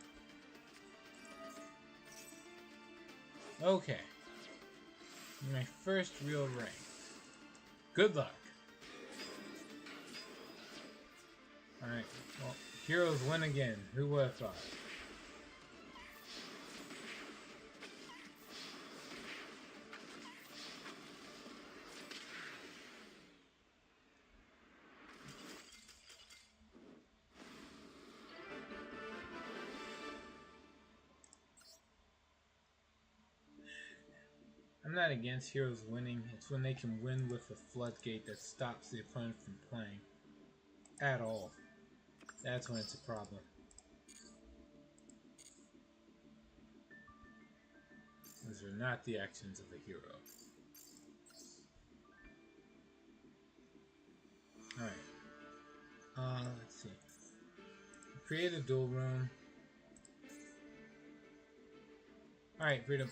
Okay. My first real rank. Good luck. Alright, well, heroes win again. Who would have thought? I'm not against heroes winning. It's when they can win with a floodgate that stops the opponent from playing. At all. That's when it's a problem. Those are not the actions of a hero. Alright. Let's see. Create a duel room. Alright, Freedom.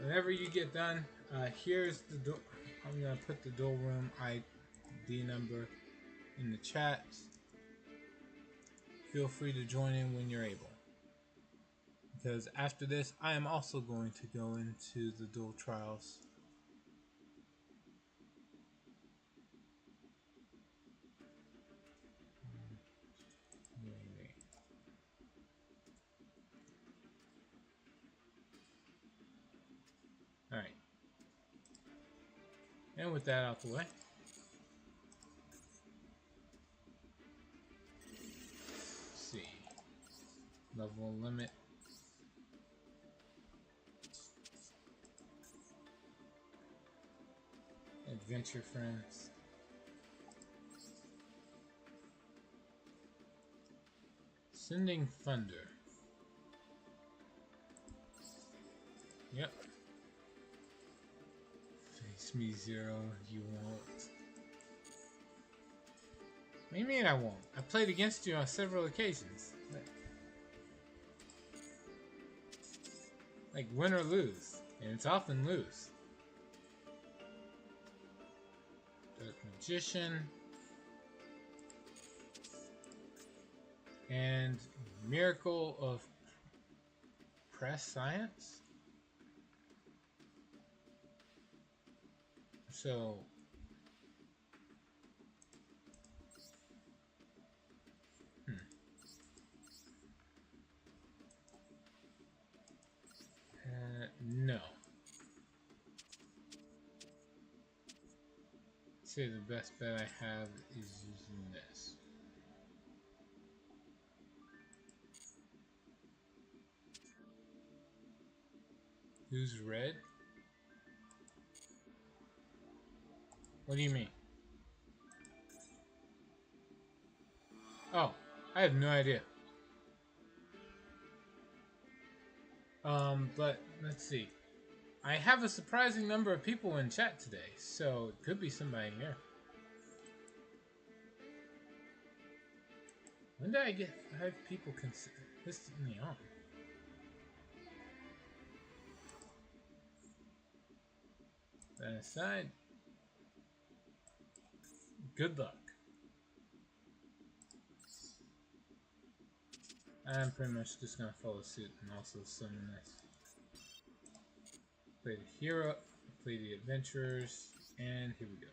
Whenever you get done, here's the duel. I'm gonna put the duel room ID number in the chat. Feel free to join in when you're able. Because after this, I am also going to go into the duel trials. Alright. And with that out the way, let's see. Level limit. Adventure friends. Sending thunder. Yep. Face me, Zero. You won't. What do you mean I won't? I played against you on several occasions. Like win or lose. And it's often lose. Dark Magician. And Miracle of Prescience. So no. I'd say the best bet I have is using this. Who's red? What do you mean? Oh, I have no idea. But let's see. I have a surprising number of people in chat today, so it could be somebody here. When did I get 5 people consistently on? That aside, good luck. I'm pretty much just gonna follow suit and also summon this. Play the hero, play the adventurers, and here we go.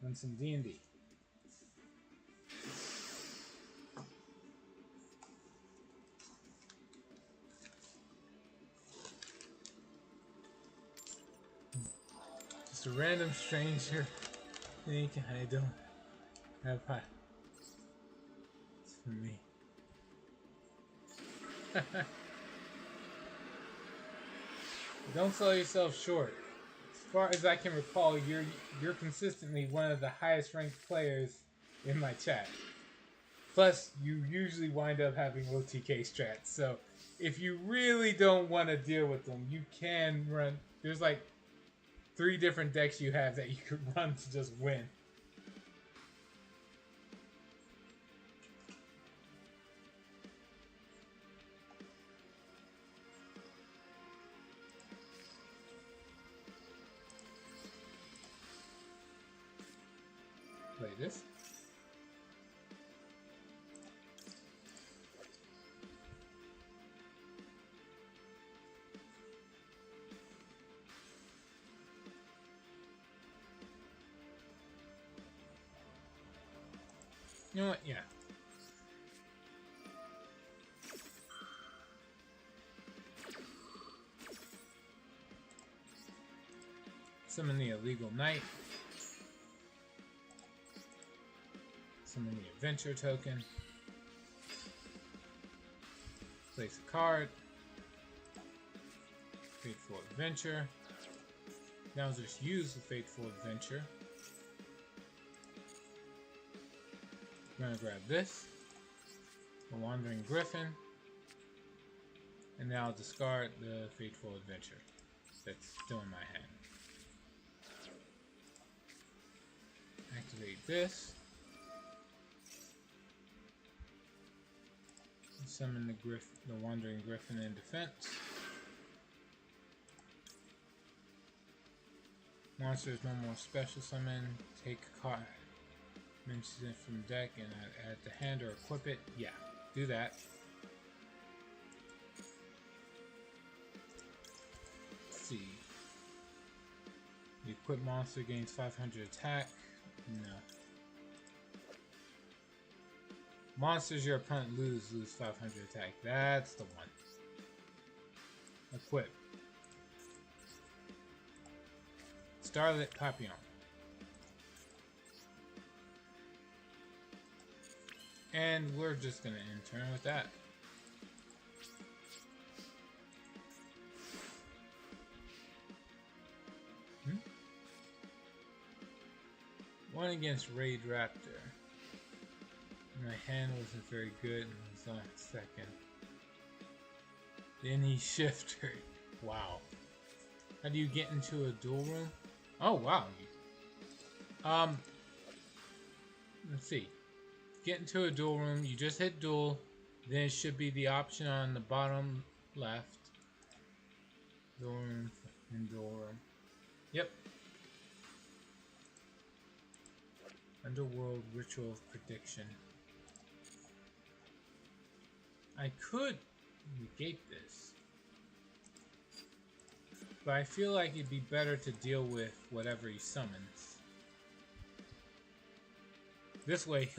Run some D&D. Just a random stranger thinking I don't have pie. It's for me. Don't sell yourself short. As far as I can recall, you're consistently one of the highest ranked players in my chat. Plus, you usually wind up having low TK strats. So, if you really don't want to deal with them, you can run. There's like 3 different decks you have that you could run to just win. Play this. You know what? Yeah. Summon the illegal knight. Summon the adventure token. Place a card. Fateful Adventure. Now just use the Fateful Adventure. I'm gonna grab this. The Wandering Griffin. And now I'll discard the Fateful Adventure that's still in my hand. Activate this. Summon the Wandering Griffin in defense. Monsters no more special summon. Take a card. Mentions it from the deck and add to hand or equip it. Yeah, do that. Let's see. The equipped monster gains 500 attack. No. Monsters your opponent lose 500 attack. That's the one. Equip. Starlit Papillon. And we're just gonna end turn with that. One against Raid Raptor. My hand wasn't very good in his last second. Then he shifted. Wow. How do you get into a duel room? Oh wow. Let's see. Get into a duel room, you just hit duel, then it should be the option on the bottom left. Duel room and duel room. Yep. Underworld Ritual of Prediction. I could negate this, but I feel like it'd be better to deal with whatever he summons. This way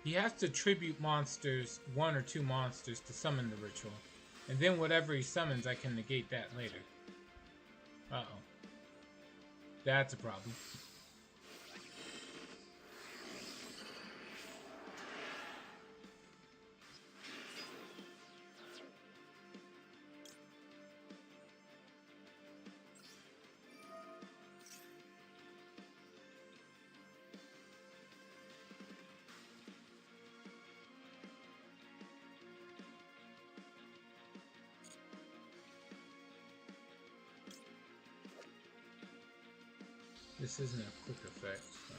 he has to tribute monsters, 1 or 2 monsters to summon the ritual. And then whatever he summons, I can negate that later. Uh-oh. That's a problem. This isn't a quick effect, so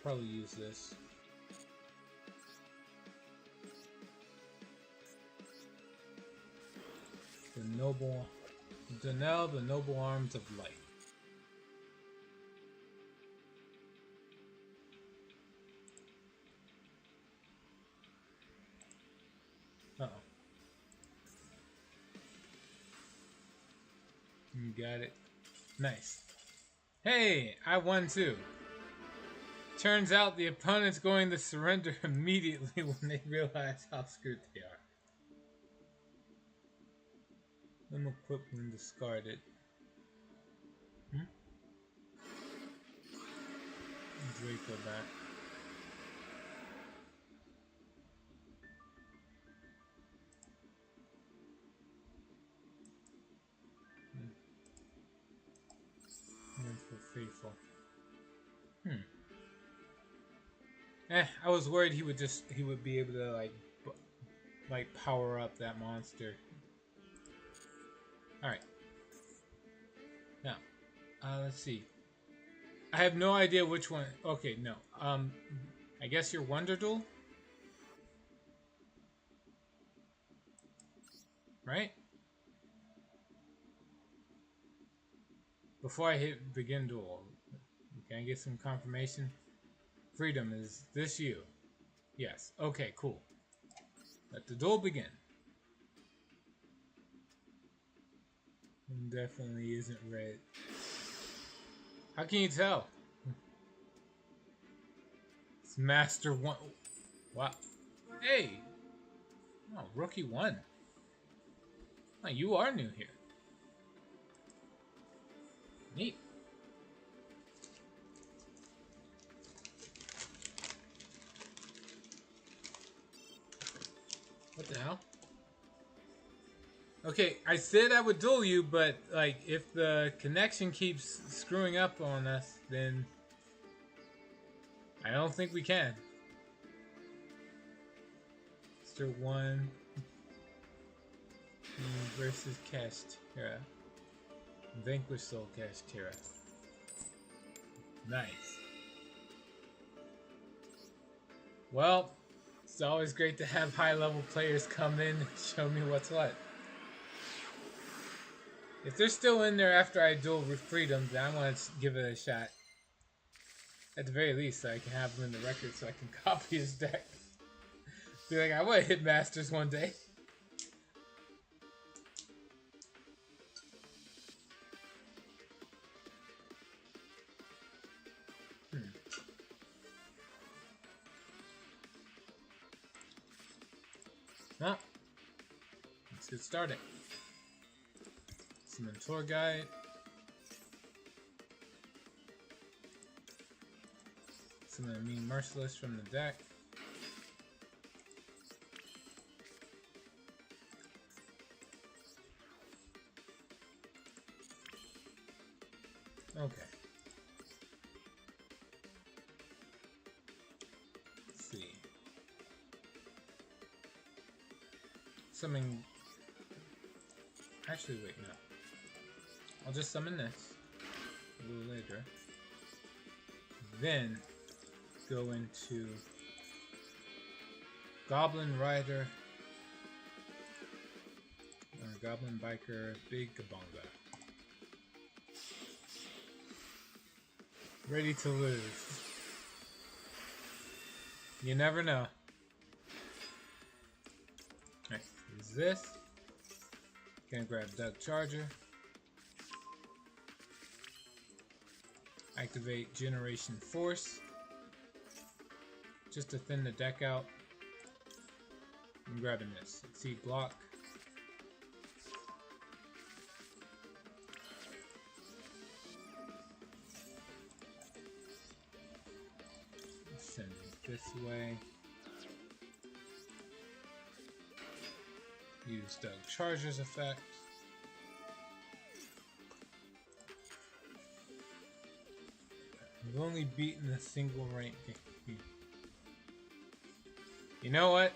probably use this. Donnell, the Noble Arms of Light. Uh-oh. You got it. Nice. Hey, I won too. Turns out the opponent's going to surrender immediately when they realize how screwed they are. Them equipped and discarded. Draco back. Faithful. I was worried he would be able to like power up that monster. Alright. Now, let's see. I have no idea which one. Okay, no. I guess you're Wonder Duel? Right? Before I hit begin duel, can I get some confirmation? Freedom, is this you? Yes. Okay, cool. Let the duel begin. Definitely isn't red. How can you tell? It's Master 1. Wow. Hey! Oh, Rookie 1. Oh, you are new here. Neat. What the hell? Okay, I said I would duel you, but like if the connection keeps screwing up on us, then I don't think we can. Mr. 1. versus Kashtira. Vanquish Soul Kashtira. Nice. Well, it's always great to have high-level players come in and show me what's what. If they're still in there after I duel with Freedom, then I want to give it a shot. At the very least, so I can have him in the record so I can copy his deck. Be like, I want to hit Masters one day. Well, let's get started. Some tour guide. Some of the mean merciless from the deck. Okay. Let's see. Summon. Actually, wait, no. I'll just summon this a little later. Then go into Goblin Rider, Goblin Biker, Big Kabonga. Ready to lose. You never know. Alright, use this. Gonna grab Doug Charger. Activate Generation Force. Just to thin the deck out. I'm grabbing this. Exceed block. Send it this way. Use Doug Charger's effect. I've only beaten a single rank game. You know what?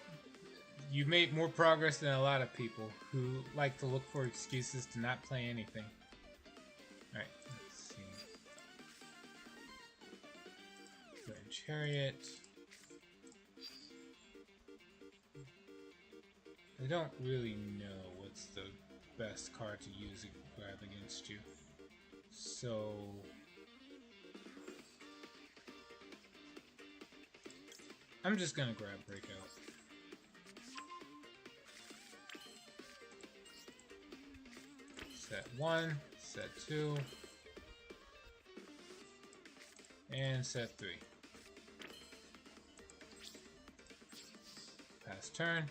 You made more progress than a lot of people who like to look for excuses to not play anything. Alright, let's see. Grand Chariot. I don't really know what's the best card to use to grab against you. So I'm just gonna grab Breakout. Set 1, set 2, and set 3. Pass turn.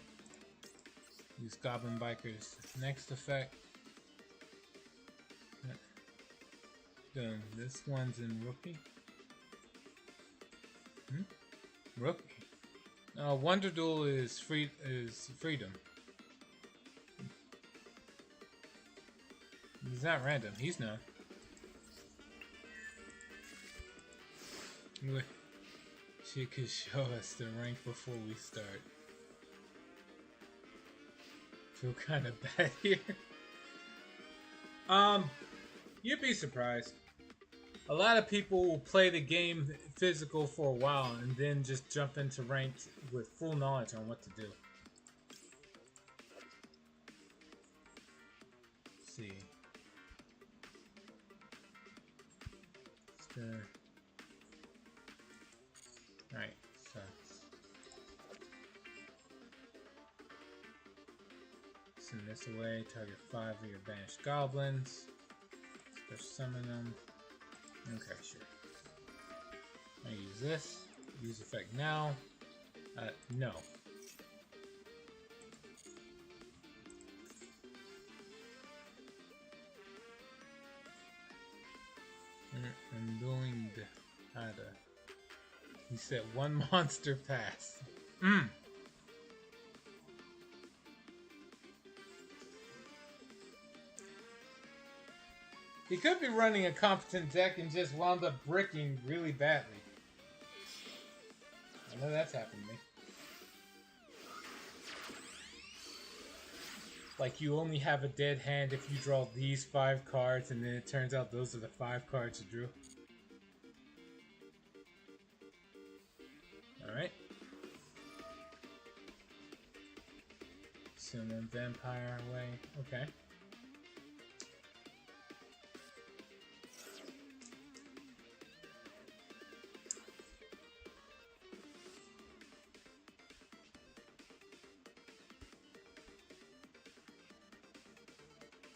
Use Goblin Biker's next effect. Done. This one's in Rookie. Rookie. Wonder Duel is Freedom. He's not random. He's not. She could show us the rank before we start. Feel kind of bad here. You'd be surprised. A lot of people will play the game physical for a while and then just jump into ranked with full knowledge on what to do. Let's see. Alright, so send this away, target 5 of your banished goblins. Special summon them. Okay, sure. I use this. Use effect now. No. I'm doing the He said 1 monster pass. He could be running a competent deck and just wound up bricking really badly. I know that's happened to me. Like you only have a dead hand if you draw these 5 cards, and then it turns out those are the 5 cards you drew. Alright. Summon vampire away. Okay.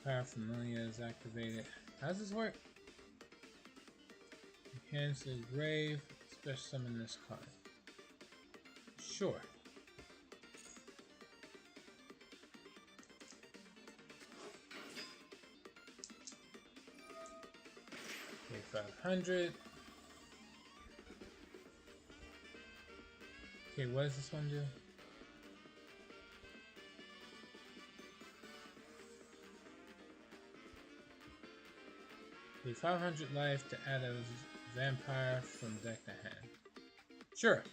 Paraphernalia is activated. How does this work? Enhance the grave. Special summon this card. Sure. Okay, 500. Okay, what does this one do? Okay, 500 life to add a vampire from deck to hand. Sure.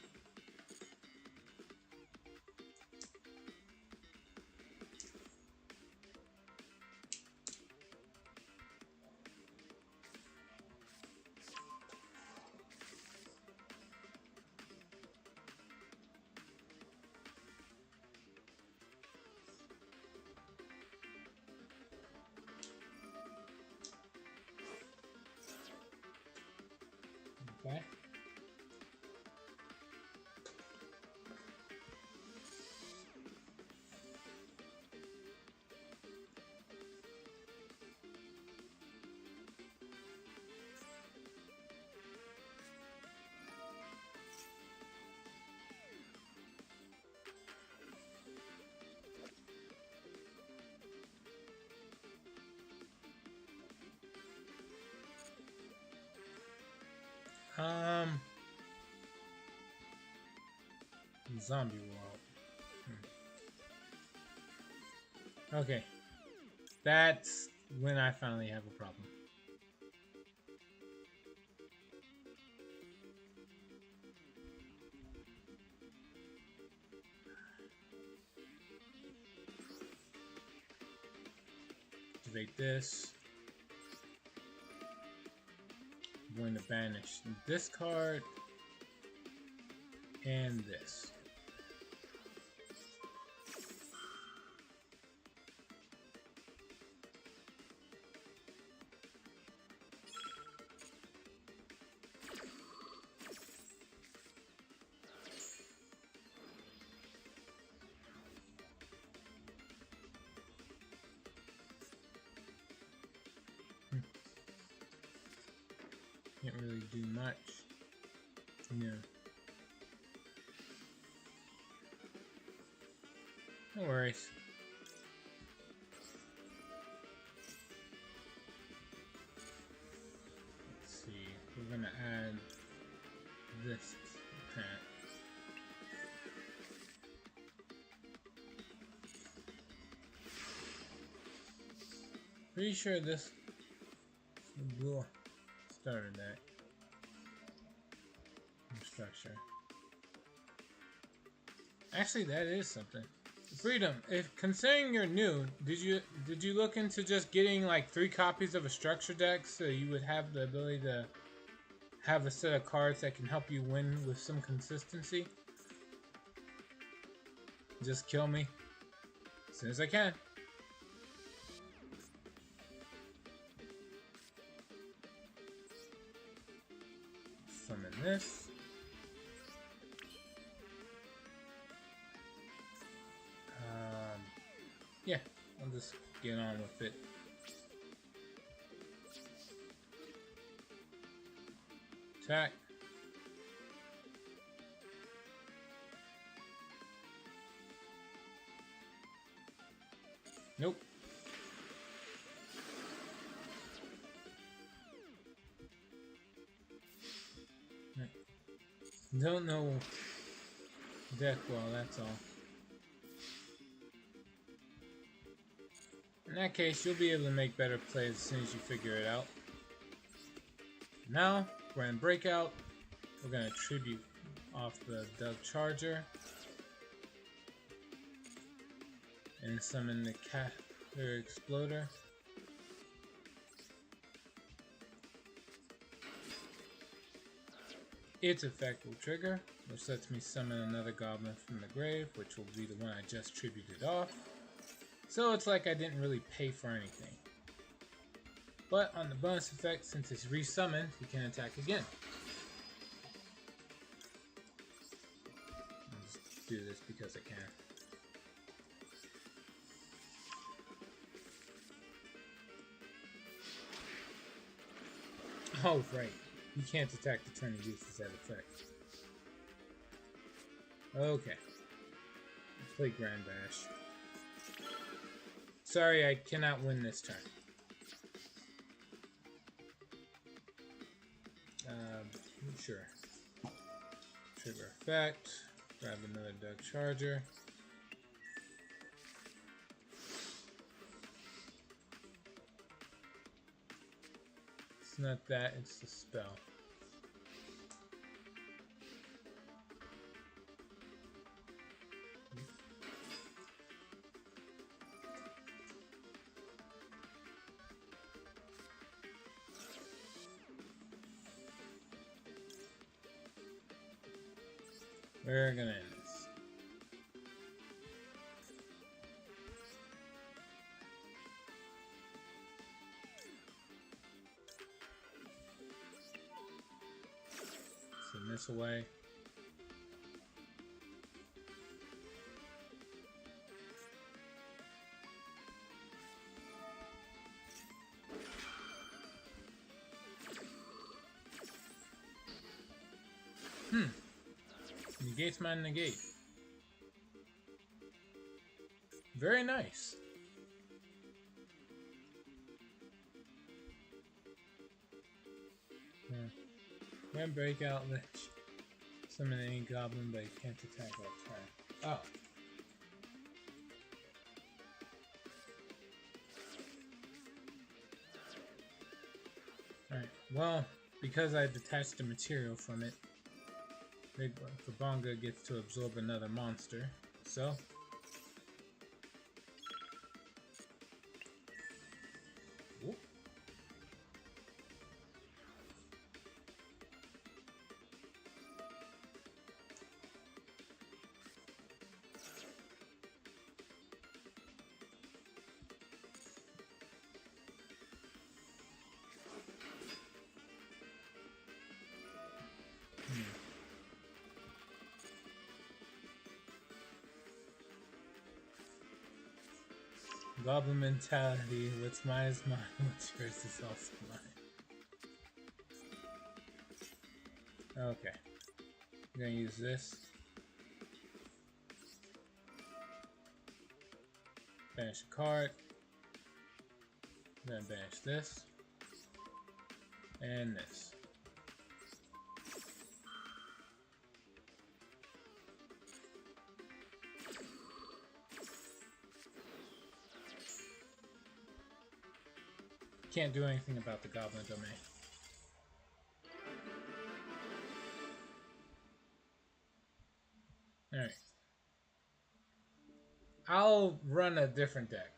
Okay. Zombie world. Okay. That's when I finally have a problem. Activate this. I'm going to banish this card and this. Can't really do much. No. No worries. Let's see. We're gonna add this hat. Pretty sure this blue starter deck structure. Actually, that is something. Freedom, if considering you're new, did you look into just getting like 3 copies of a structure deck so you would have the ability to have a set of cards that can help you win with some consistency? Just kill me as soon as I can. Summon this. Yeah, I'll just get on with it. Attack. Nope. Don't know deck well, that's all. In that case, you'll be able to make better plays as soon as you figure it out. Now, Grand Breakout. We're going to tribute off the Doug Charger. and summon the Caterpillar Exploder. Its effect will trigger, which lets me summon another goblin from the grave, which will be the one I just tributed off. So it's like I didn't really pay for anything. But on the bonus effect, since it's resummoned, he can attack again. I'll just do this because I can. Oh, right. You can't attack the turn he uses that effect. Okay. Let's play Grand Bash. Sorry, I cannot win this turn. Sure. Trigger effect. Grab another Duck Charger. It's not that, it's the spell. We're gonna end this. Send this away. Negates my negate. Very nice. Yeah. Breakout Lich. Summon any goblin, but he can't attack that turn. Oh. Alright, well, because I detached the material from it, Kabanga gets to absorb another monster, so whoop. Goblin mentality, what's mine is mine, what's yours is also mine. Okay. I'm gonna use this. Banish a card. Then banish this. And this. Can't do anything about the Goblin Domain. Alright. I'll run a different deck.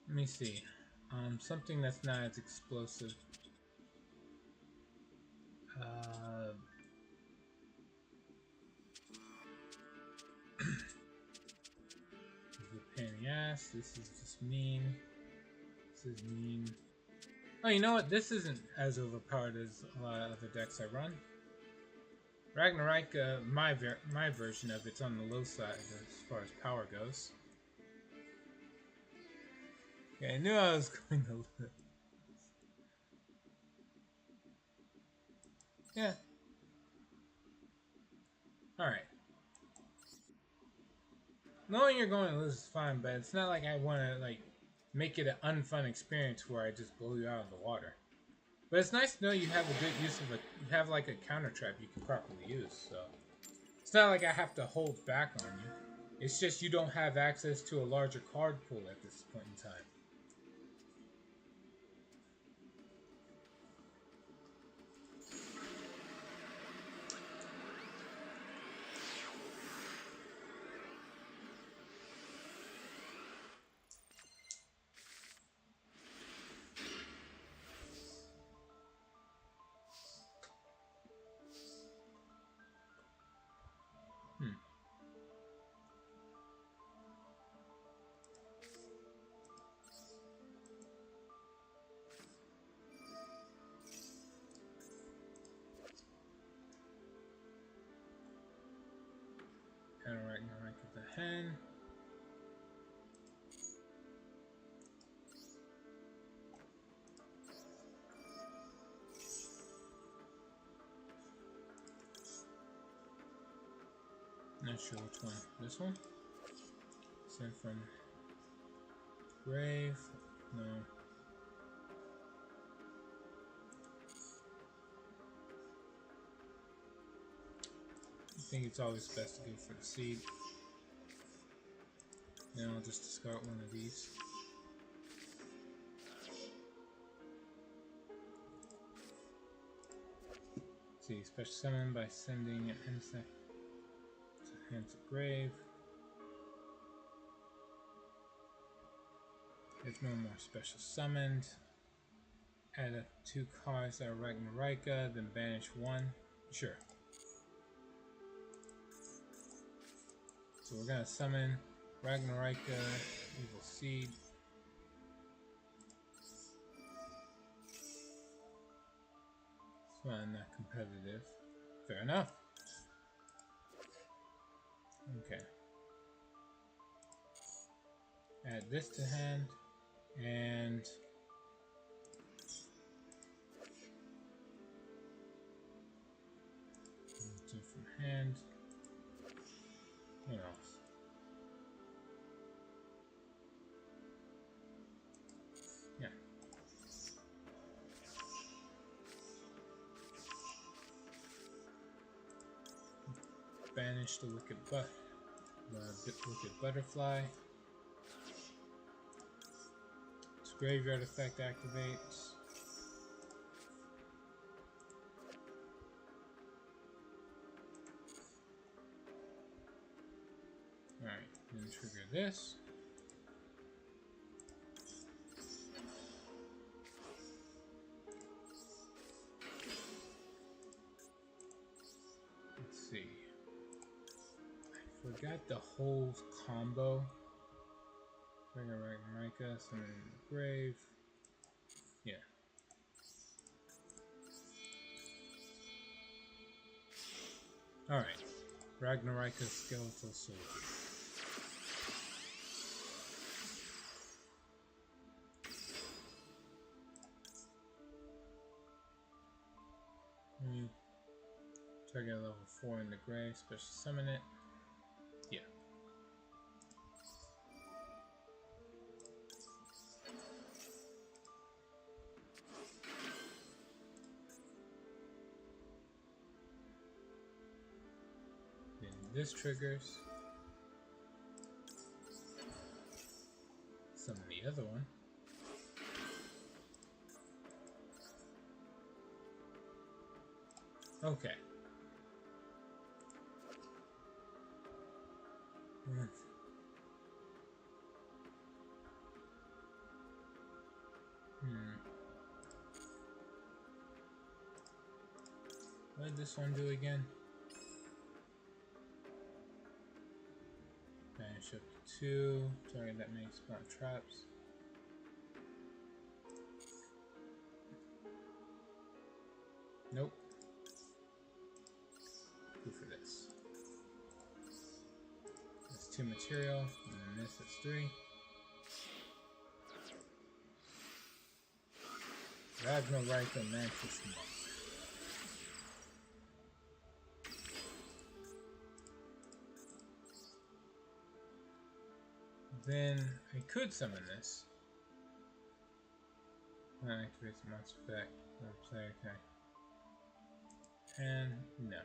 Let me see. Something that's not as explosive. This is a pain in the ass. This is just mean. This is mean. Oh, you know what? This isn't as overpowered as a lot of other decks I run. Ragnarok, my version of it's on the low side as far as power goes. Okay, I knew I was going to lose. Yeah. Alright. Knowing you're going to lose is fine, but it's not like I want to, like, make it an unfun experience where I just blow you out of the water. But it's nice to know you have a good use of you have like a counter trap you can properly use, so. It's not like I have to hold back on you. It's just you don't have access to a larger card pool at this point in time. the hen. Not sure which one. This one? Sent from grave. No. I think it's always best to go for the seed. Then I'll just discard one of these. See, special summon by sending an insect to hand to grave. If no more special summoned, add up 2 cards that are Ragnarika, then banish 1. Sure. So we're gonna summon Ragnarika, Evil Seed. It's not competitive. Fair enough. Okay. Add this to hand, and do from hand. What else? Yeah. Banish the wicked butterfly. Its graveyard effect activates. Alright, then trigger this. Let's see. I forgot the whole combo. Trigger Ragnarika, summon in the grave. Yeah. Alright. Ragnarika Skeletal Soldier. Target level 4 in the grave, special summon it. Yeah. Then this triggers. Summon the other one. Okay. What did this one do again? Banish up to 2. Target that may spawn traps. Nope. Go for this. That's 2 material, and then this is 3. Ragnarika Mantis Monk. Then I could summon this. That activates the monster effect. Play, okay. And no.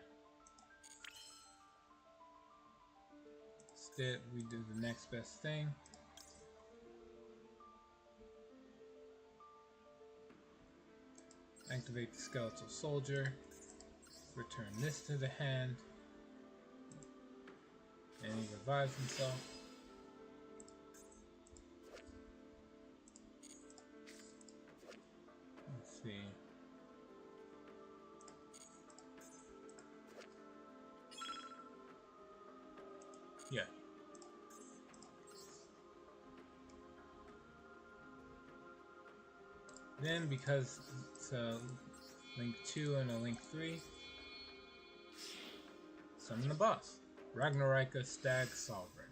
Instead, we do the next best thing. Activate the Skeletal Soldier. Return this to the hand. And he revives himself. Let's see. Yeah. Then, because it's a link 2 and a link 3, summon the boss, Ragnarika Stag Sovereign.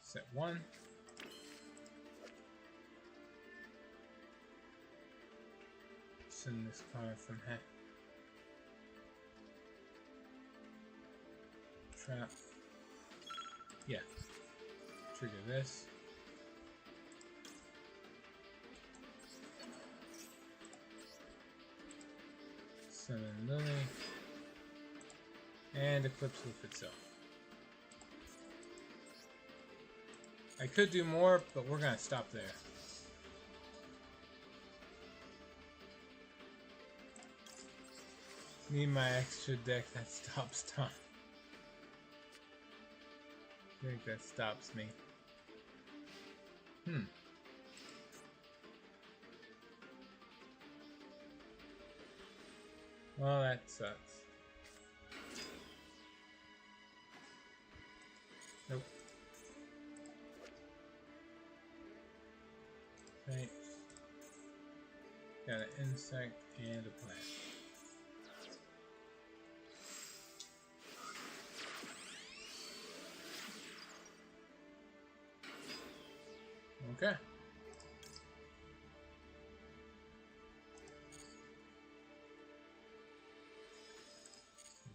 Set 1. Send this card from head. Trap. Yeah. Trigger this. Summon Lily. And Eclipse with itself. I could do more, but we're gonna stop there. Need my extra deck that stops time. I think that stops me. Well, that sucks. Nope. Right. Got an insect and a plant. Okay.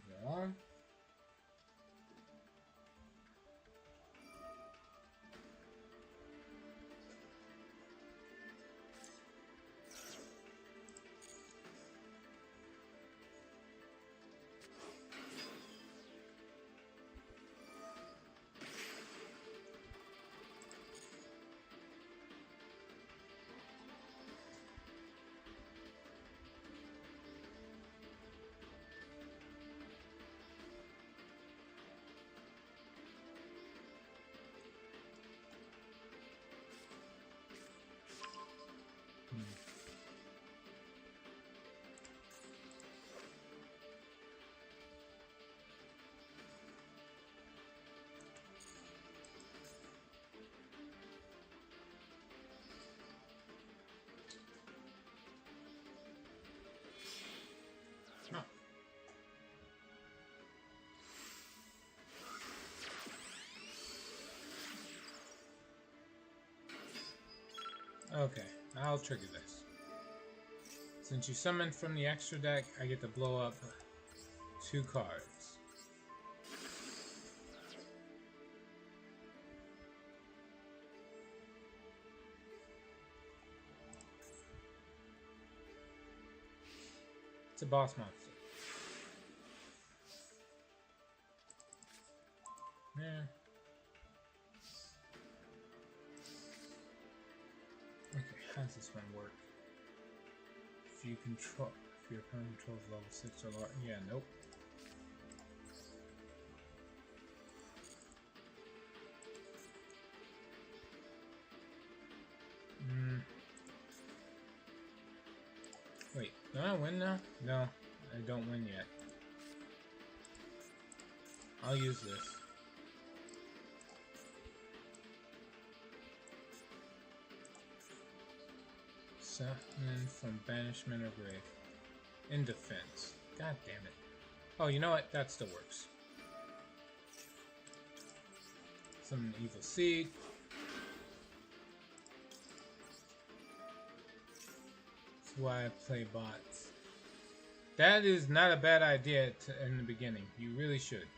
Go on. Okay, I'll trigger this. Since you summoned from the extra deck, I get to blow up 2 cards. It's a boss monster. Yeah. Okay, how does this one work? If your opponent controls level 6 or lower, yeah, nope. Wait, don't I win now? No, I don't win yet. I'll use this. Summon from banishment or grave. In defense. God damn it. Oh, you know what? That still works. Summon Evil Seed. That's why I play bots. That is not a bad idea in the beginning. You really should.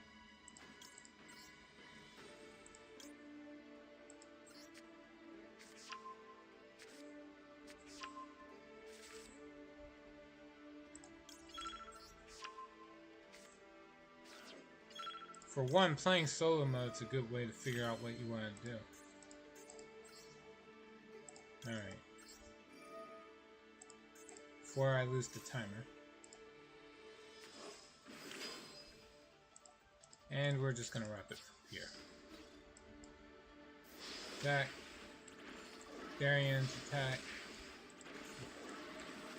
For one, playing solo mode is a good way to figure out what you want to do. Alright. Before I lose the timer. And we're just going to wrap it here. Attack. Darian's attack.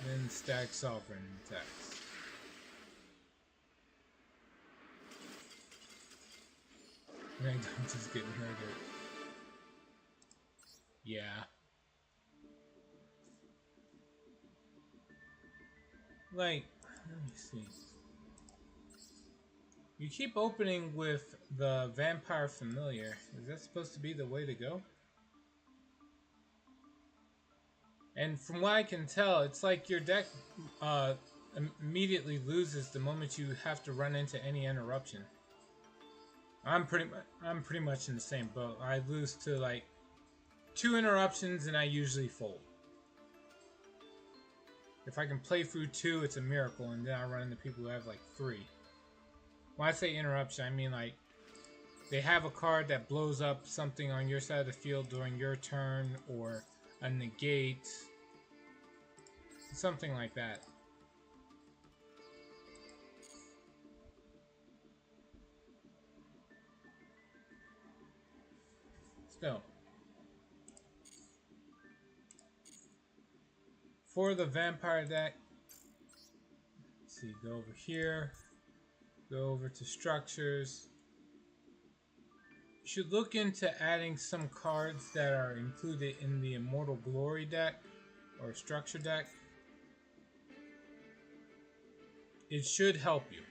Then Stag Sovereign attacks. Random just getting murdered. Yeah. Like, let me see. You keep opening with the Vampire Familiar. Is that supposed to be the way to go? And from what I can tell, it's like your deck immediately loses the moment you have to run into any interruption. I'm pretty much in the same boat. I lose to like 2 interruptions and I usually fold. If I can play through 2, it's a miracle, and then I run into people who have like 3. When I say interruption, I mean like they have a card that blows up something on your side of the field during your turn, or a negate, something like that. Still, for the vampire deck, let's see, go over here, go over to structures. You should look into adding some cards that are included in the Immortal Glory deck or structure deck. It should help you,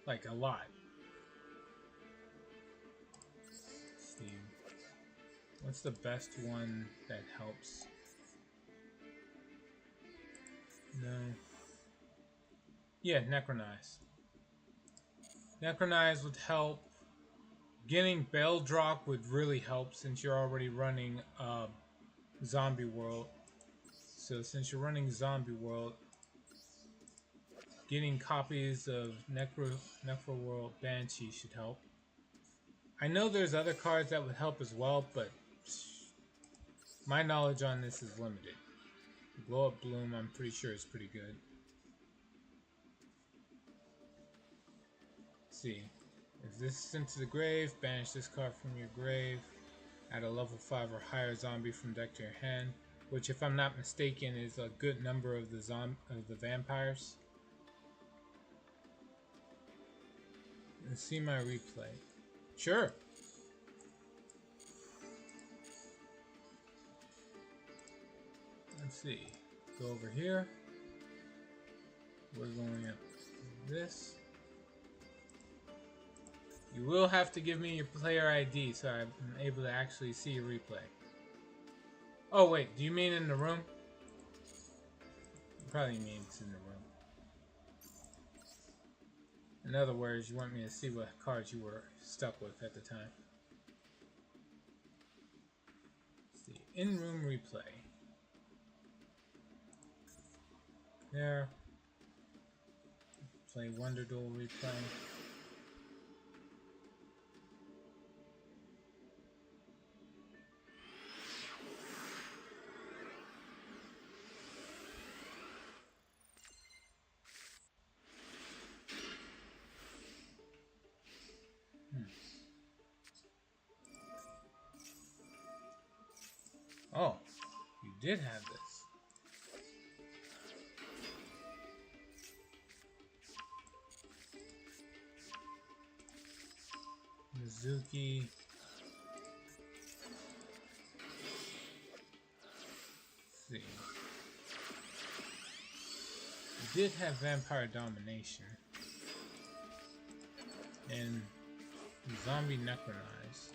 like a lot. Let's see, what's the best one that helps? No. Yeah, Necronize. Necronize would help. Getting Beldrock would really help since you're already running Zombie World. So since you're running Zombie World, getting copies of Necro World Banshee should help. I know there's other cards that would help as well, but my knowledge on this is limited. Blow Up Bloom, I'm pretty sure is pretty good. Let's see. If this is sent to the grave, banish this card from your grave. Add a level 5 or higher zombie from deck to your hand, which, if I'm not mistaken, is a good number of the vampires. Let's see my replay. Sure. Let's see. Go over here. We're going up this. You will have to give me your player ID so I'm able to actually see your replay. Oh wait, do you mean in the room? You probably mean it's in the room. In other words, you want me to see what cards you were stuck with at the time. Let's see, in-room replay. There. Play Wonder Duel replay. Oh, you did have this. Mizuki. Let's see. You did have Vampire Domination. And Zombie Necronize.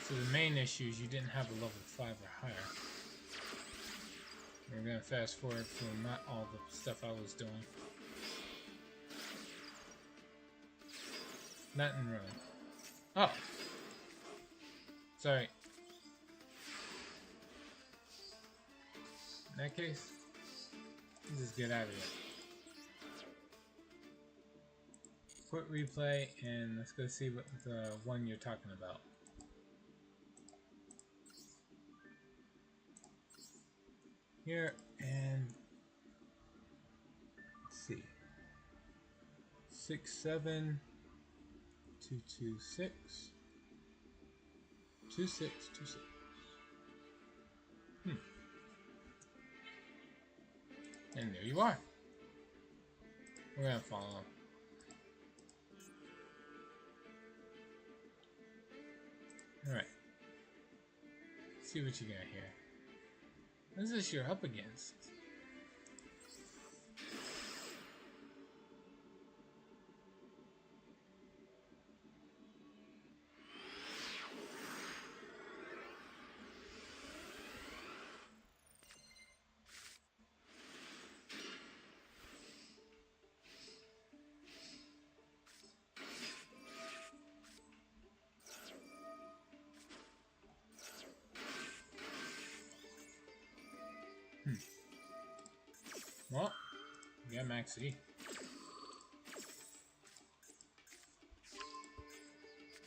So the main issue is you didn't have a level 5 or higher. We're gonna fast forward through not all the stuff I was doing. Not in room. Oh! Sorry. In that case, let's just get out of here. Quit replay and let's go see what the one you're talking about. Here, and let's see. 6-7 226 2626. And there you are. We're gonna follow. Alright. See what you got here. What is this you're up against? Well, we got Max E.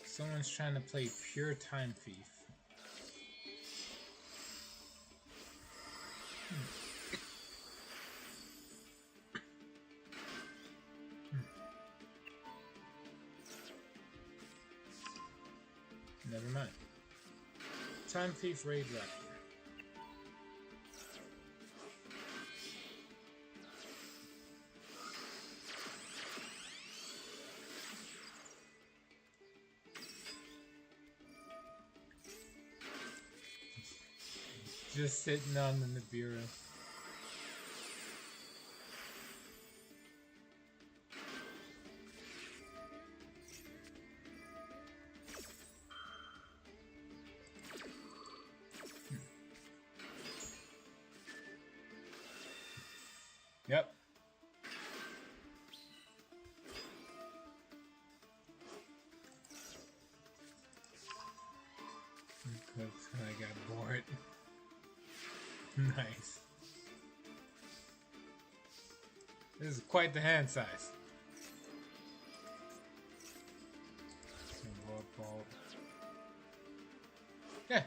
Someone's trying to play pure Time Thief. Never mind. Time Thief Raid Raptor. Just sitting on the Nibiru. Yep. I got bored. Nice. This is quite the hand size. Yeah.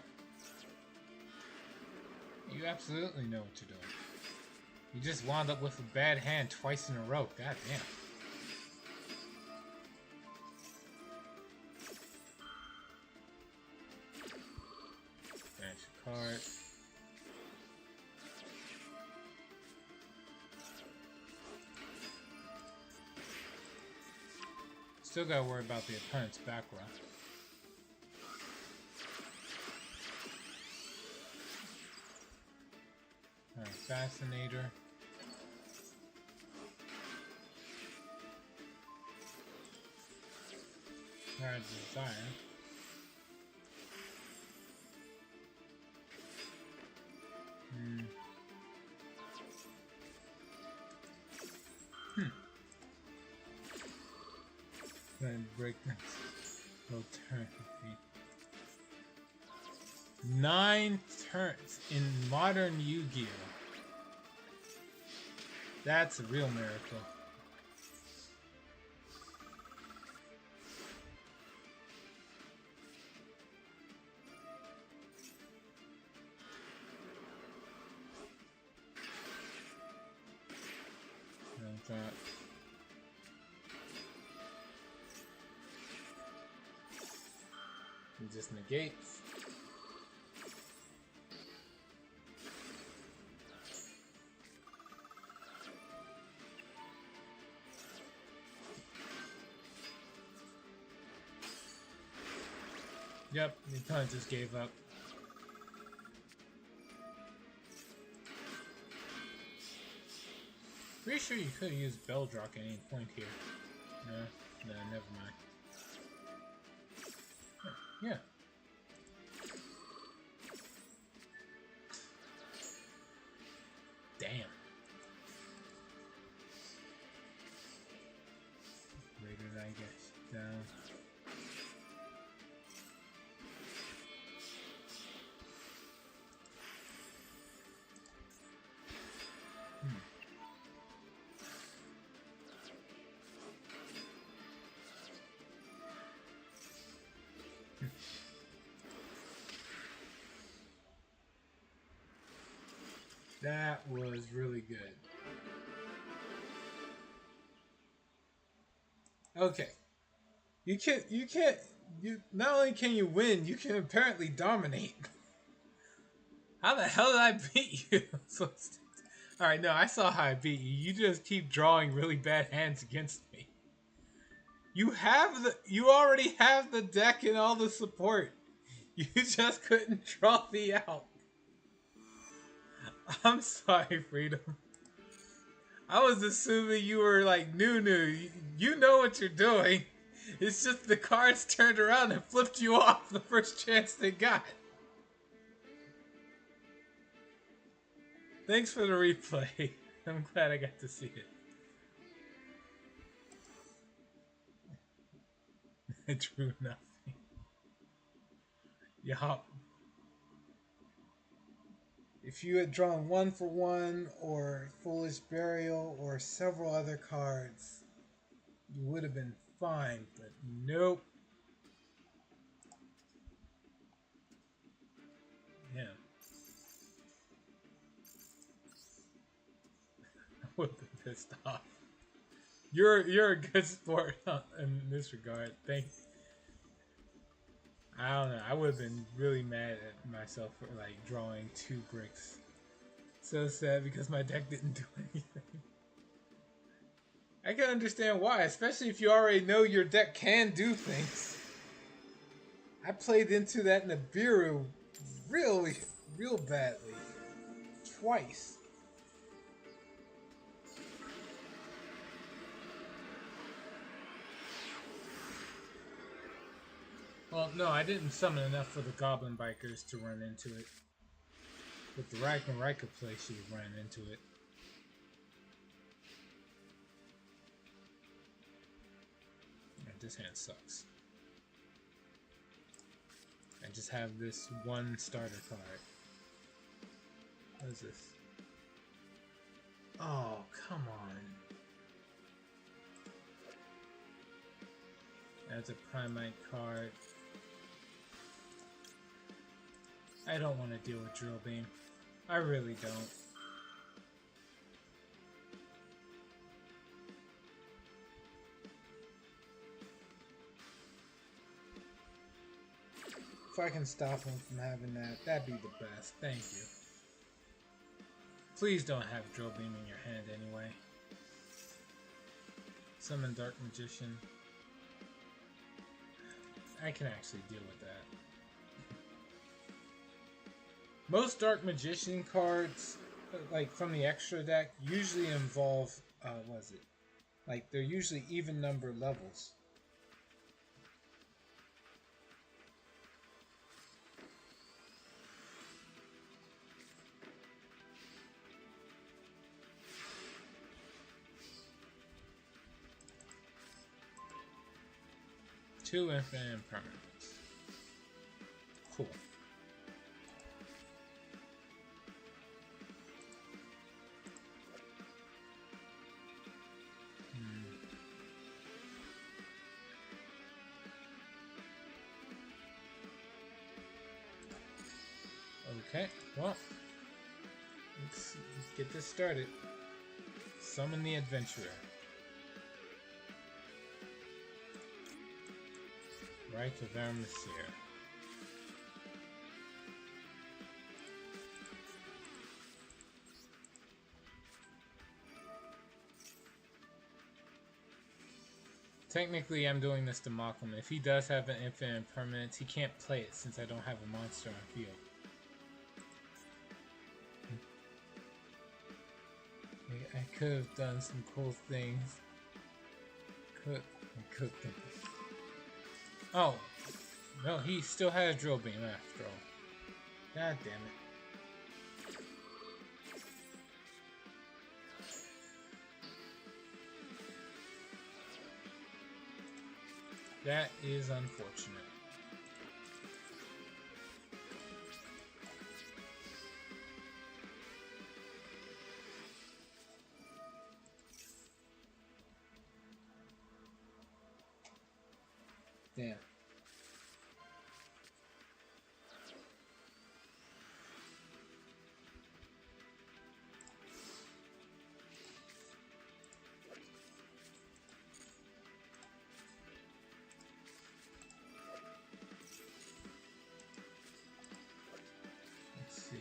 You absolutely know what you're doing. You just wound up with a bad hand twice in a row. God damn. Finish a card. Still gotta worry about the opponent's back row. Fascinator. Hard Desire. Then break this. Turn. 9 turns in modern Yu-Gi-Oh! That's a real miracle. It just negates. Yep, the opponent just gave up. Pretty sure you could have used Beldrock at any point here. No, never mind. Yeah. Damn. Rated, I guess. Down. That was really good. Okay. You not only can you win, you can apparently dominate. How the hell did I beat you? Alright, no, I saw how I beat you. You just keep drawing really bad hands against me. You already have the deck and all the support. You just couldn't draw me out. I'm sorry, Freedom. I was assuming you were like new. You know what you're doing. It's just the cards turned around and flipped you off the first chance they got. Thanks for the replay. I'm glad I got to see it. I drew nothing. Yup. If you had drawn One for One or Foolish Burial or several other cards, you would have been fine, but nope. Yeah. I would have been pissed off. You're a good sport in this regard. Thank you. I don't know. I would have been really mad at myself for like drawing 2 bricks. So sad because my deck didn't do anything. I can understand why, especially if you already know your deck can do things. I played into that Nibiru really, real badly. Twice. Well, no, I didn't summon enough for the Goblin Bikers to run into it. With the Ragnar play, she ran into it. Yeah, this hand sucks. I just have this one starter card. What is this? Oh, come on. That's a Primite card. I don't want to deal with Drill Beam. I really don't. If I can stop him from having that, that'd be the best. Thank you. Please don't have Drill Beam in your hand anyway. Summon Dark Magician. I can actually deal with that. Most Dark Magician cards, like from the extra deck, usually involve, what is it? Like, they're usually even number levels. Two infinite impermanents. Cool. Okay, well, let's get this started. Summon the Adventurer. Rite of Armistice. Technically, I'm doing this to mock him. If he does have an infinite impermanence, he can't play it since I don't have a monster on field. I could have done some cool things. Could them. Oh, no, he still has Drill Beam after all. God damn it. That is unfortunate. Damn. Let's see.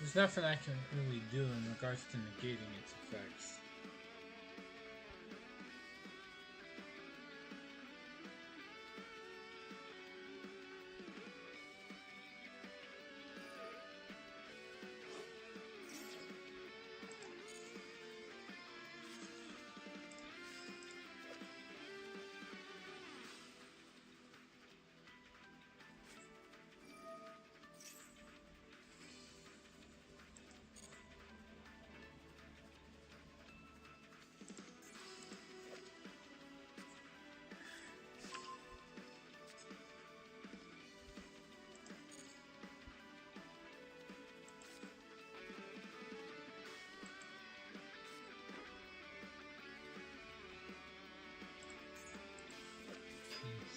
There's nothing I can really do in regards to negating its effects.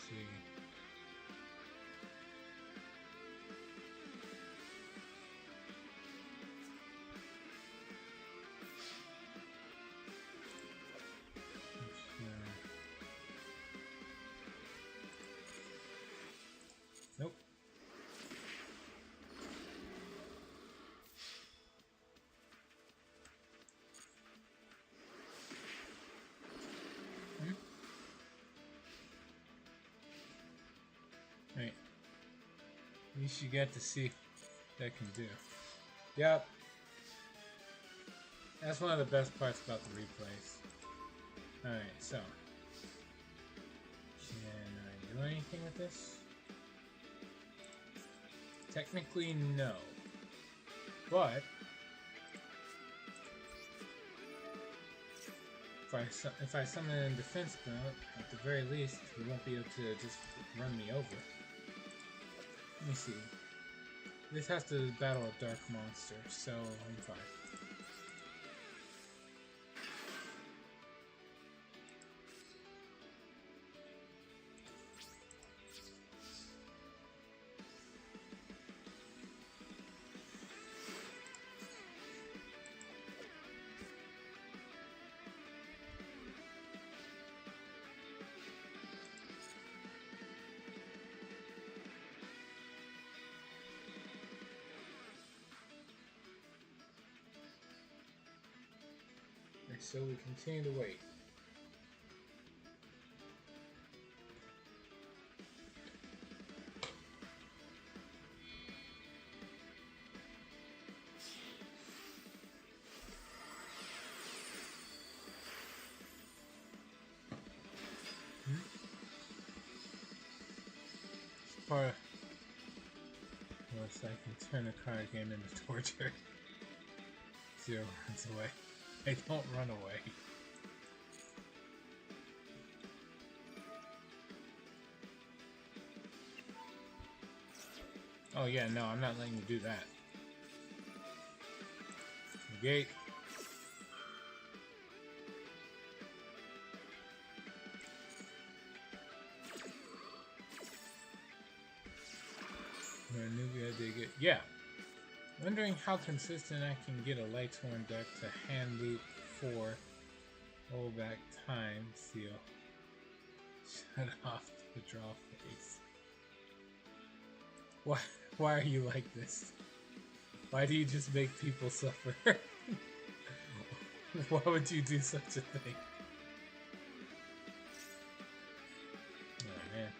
see. Nope. Right. At least you get to see what that can do. Yep. That's one of the best parts about the replays. Alright, so. Can I do anything with this? Technically, no. But if I summon in defense mode, at the very least, he won't be able to just run me over. Let me see. This has to battle a dark monster, so I'm fine. So we continue to wait. It's part of unless I can turn a card game into torture. Zero runs away. I don't run away. Oh yeah, no, I'm not letting you do that. Negate. Yeah. Wondering how consistent I can get a Lightsworn deck to hand loop for rollback time seal. Shut off the draw phase. Why are you like this? Why do you just make people suffer? Why would you do such a thing? Oh man.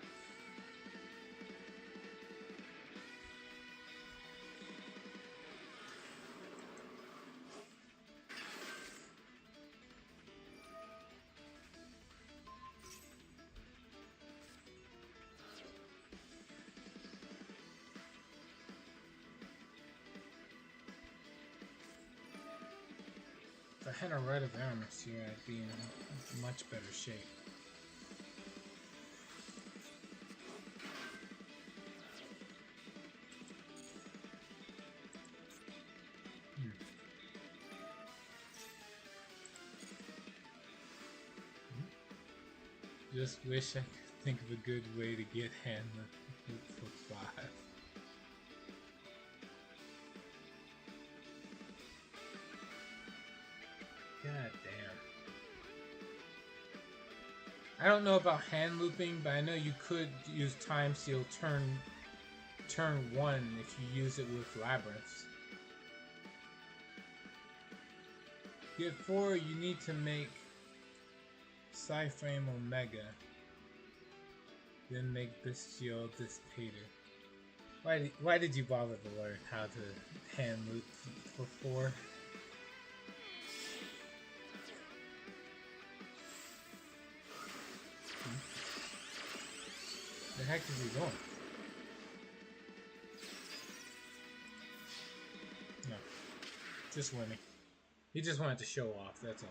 If I had a Rite of Aramis here, I'd be in much better shape. Just wish I could think of a good way to get hand loop for 5. God damn. I don't know about hand looping, but I know you could use Time Seal turn 1 if you use it with Labyrinths. To get 4, you need to make Psyframe Omega, then make Bestial Dissipator. Why did you bother to learn how to hand loop for 4? The heck is he doing? No. Just winning. He just wanted to show off, that's all.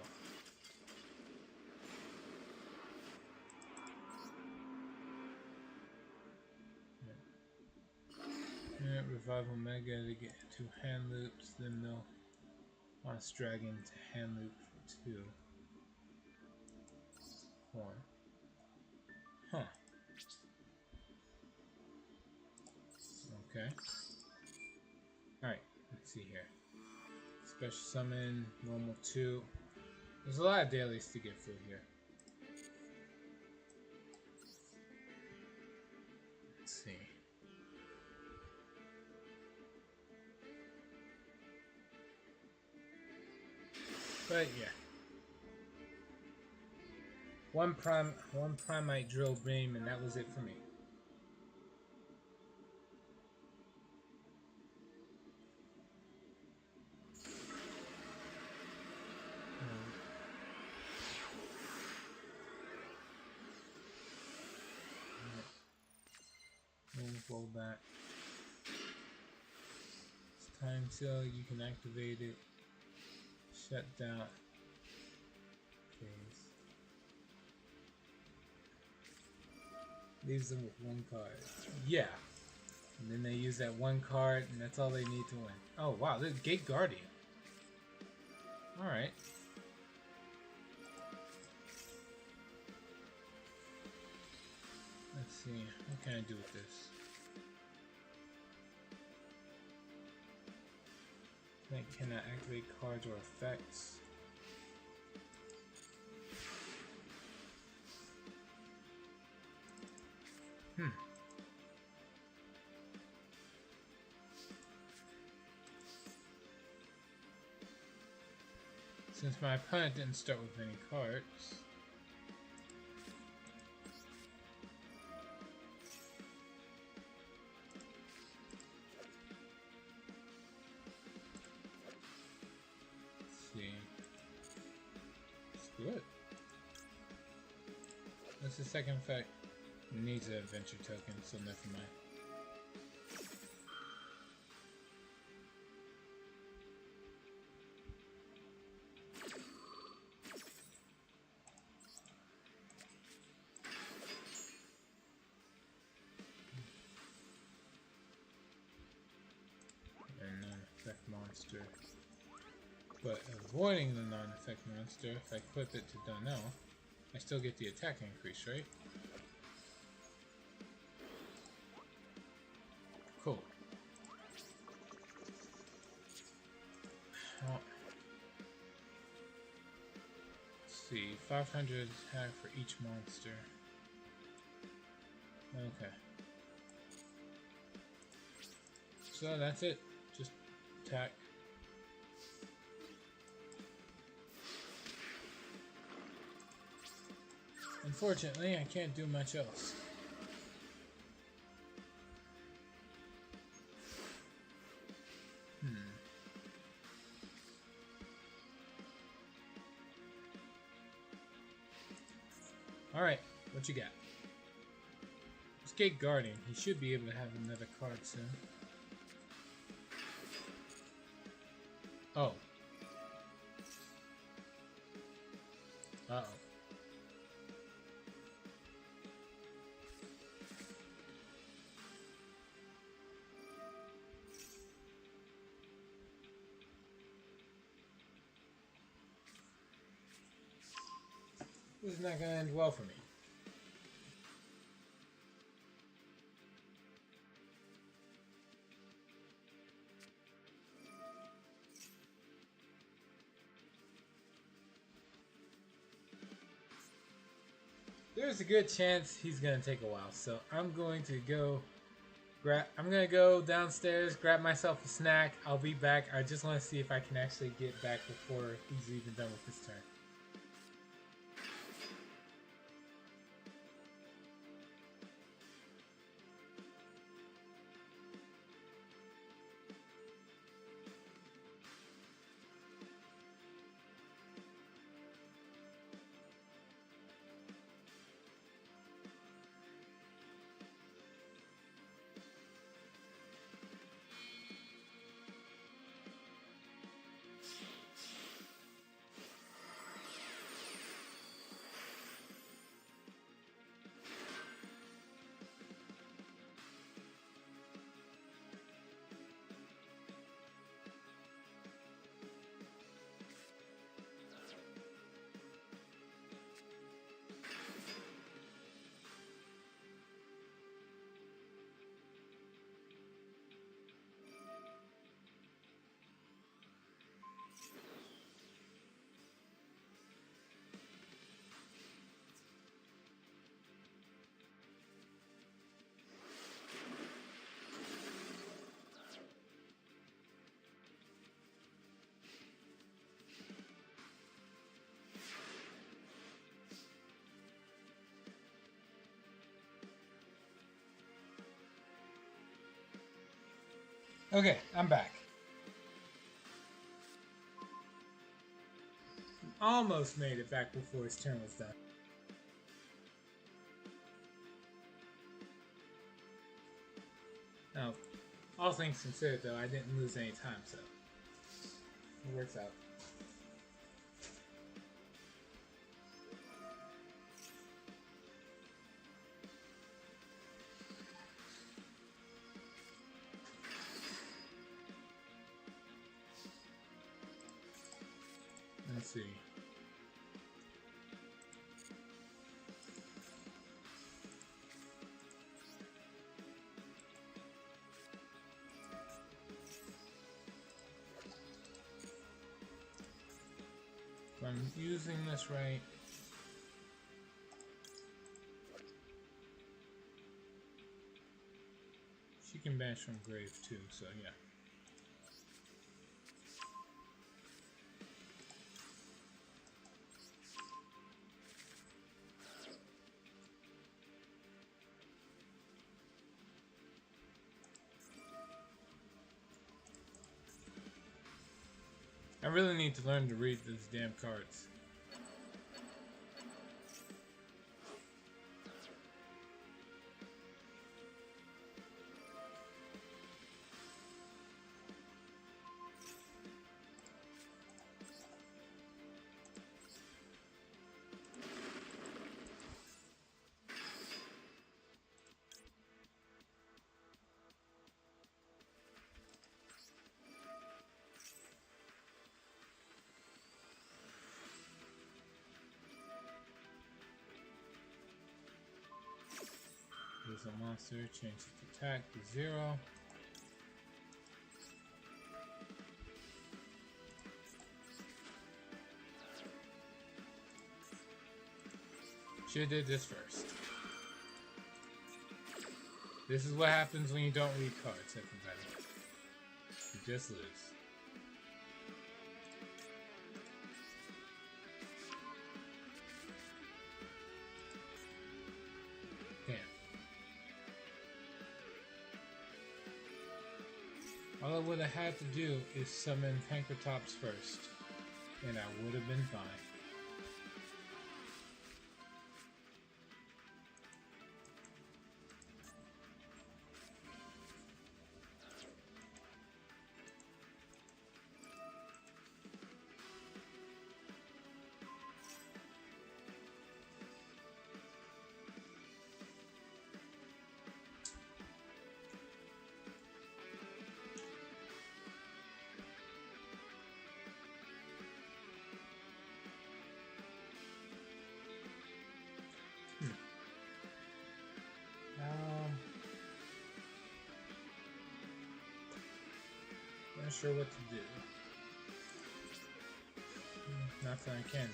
Yeah, revive Omega to get 2 hand loops, then they'll Lost Dragon to hand loop for 2. 1. Huh. Okay. Alright, let's see here. Special summon, normal 2. There's a lot of dailies to get through here. Let's see. But yeah. One Primite Drill Beam, and that was it for me. Roll back. It's time till you can activate it. Shut down. Phase. Leaves them with 1 card. Yeah. And then they use that 1 card, and that's all they need to win. Oh wow, this Gate Guardian. Alright. Let's see, what can I do with this? I cannot activate cards or effects. Since my opponent didn't start with any cards, let's see. Let's do it. What's the second effect? It needs an adventure token, so never mind. Monster. But avoiding the non-effect monster, if I equip it to Donnell, I still get the attack increase, right? Cool. Let's see, 500 attack for each monster. Okay. So that's it. Just attack. Unfortunately, I can't do much else. Alright, what you got? This Gate Guardian, he should be able to have another card soon. Oh. Uh-oh. This is not going to end well for me. There's a good chance he's going to take a while, so I'm going to go downstairs, grab myself a snack. I'll be back. I just want to see if I can actually get back before he's even done with his turn. Okay, I'm back. Almost made it back before his turn was done. Now, all things considered, though, I didn't lose any time, so it works out. Let's see. If I'm using this right, she can banish from grave too, so yeah. I really need to learn to read these damn cards. There's a monster, change its attack to 0. Should've did this first. This is what happens when you don't read cards, everybody. You just lose. Damn. All I would have had to do is summon Pankratops first, and I would have been fine. Not sure what to do. Nothing I can do.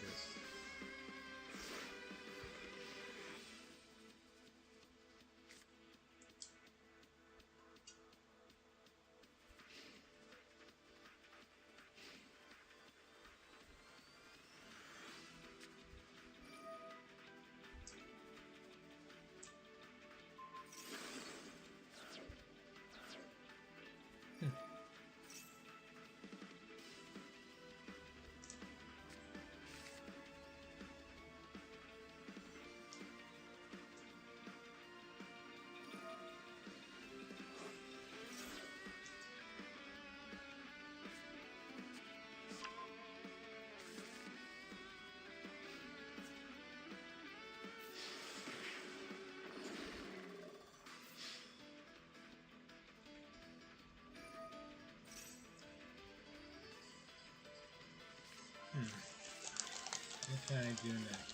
What can I do next?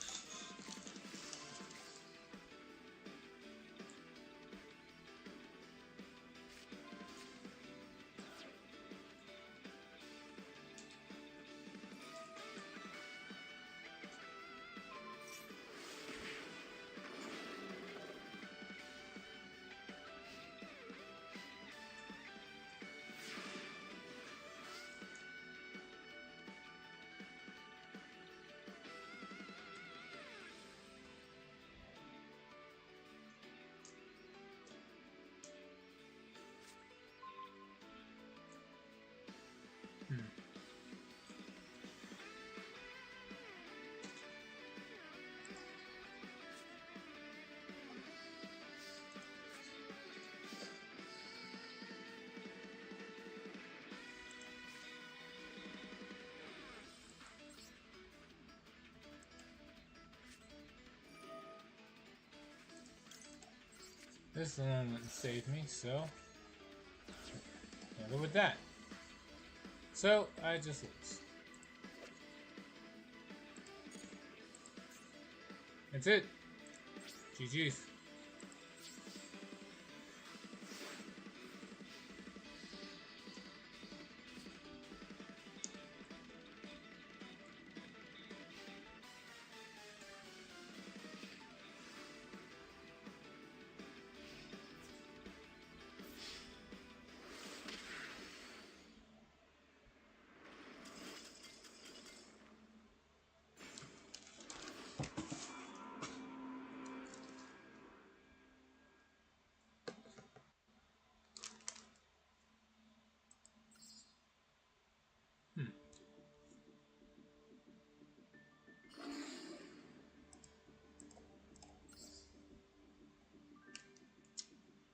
This one wouldn't save me, so I'll go with that. So I just lose. That's it. GG's.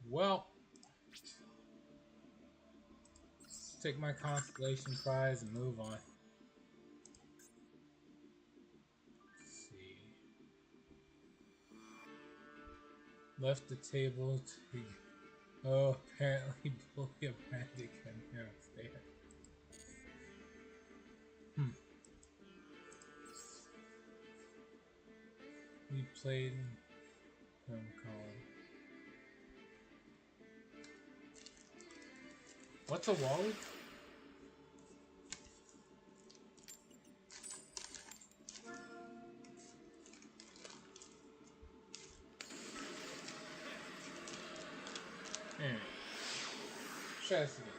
Well, take my constellation prize and move on. Let's see. Left the table to... Oh, apparently Bully Brandy can hear us there. We played from column. What's a Wally? Anyway. Try this again.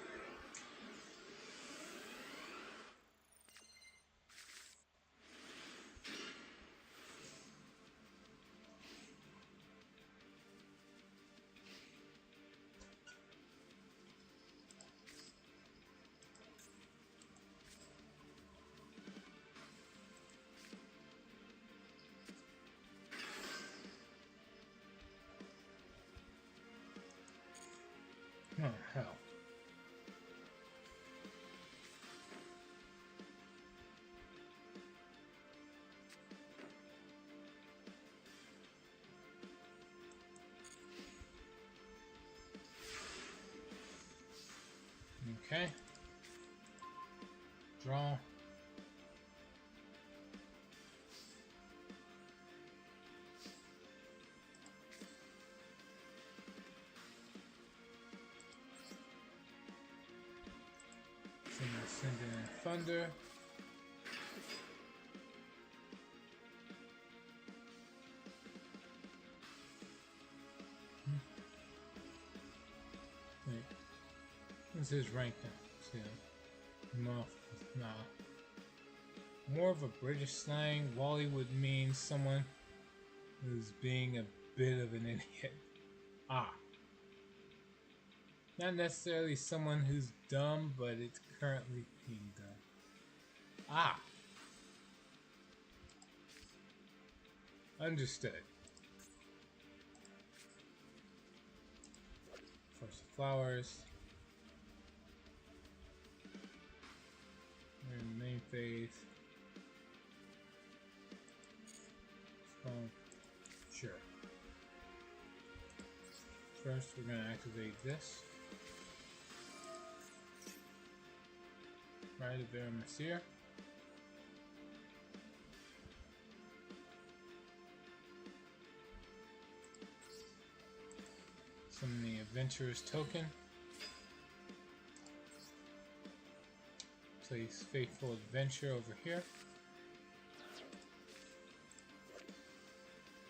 Oh, hell. Okay. Draw. Send in Thunder. Wait. What's his rank now? Nah. More of a British slang, Wally would mean someone who's being a bit of an idiot. Ah. Not necessarily someone who's dumb, but it's currently being done. Ah. Understood. Force of Flowers. We're in the main phase. Sure. First, we're going to activate this. Rite of Aramasir. Summon the Adventurer's Token. Place Faithful Adventure over here.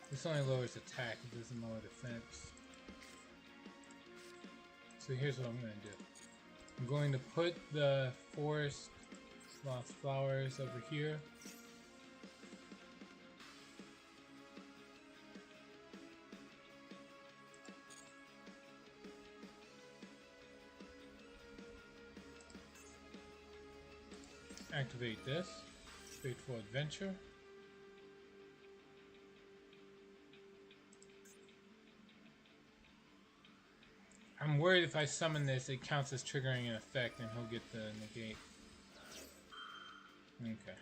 This only lowers attack, it doesn't lower defense. So here's what I'm going to do. I'm going to put the Forest Lost Flowers over here. Activate this. Faithful Adventure. I'm worried if I summon this, it counts as triggering an effect and he'll get the negate. Okay.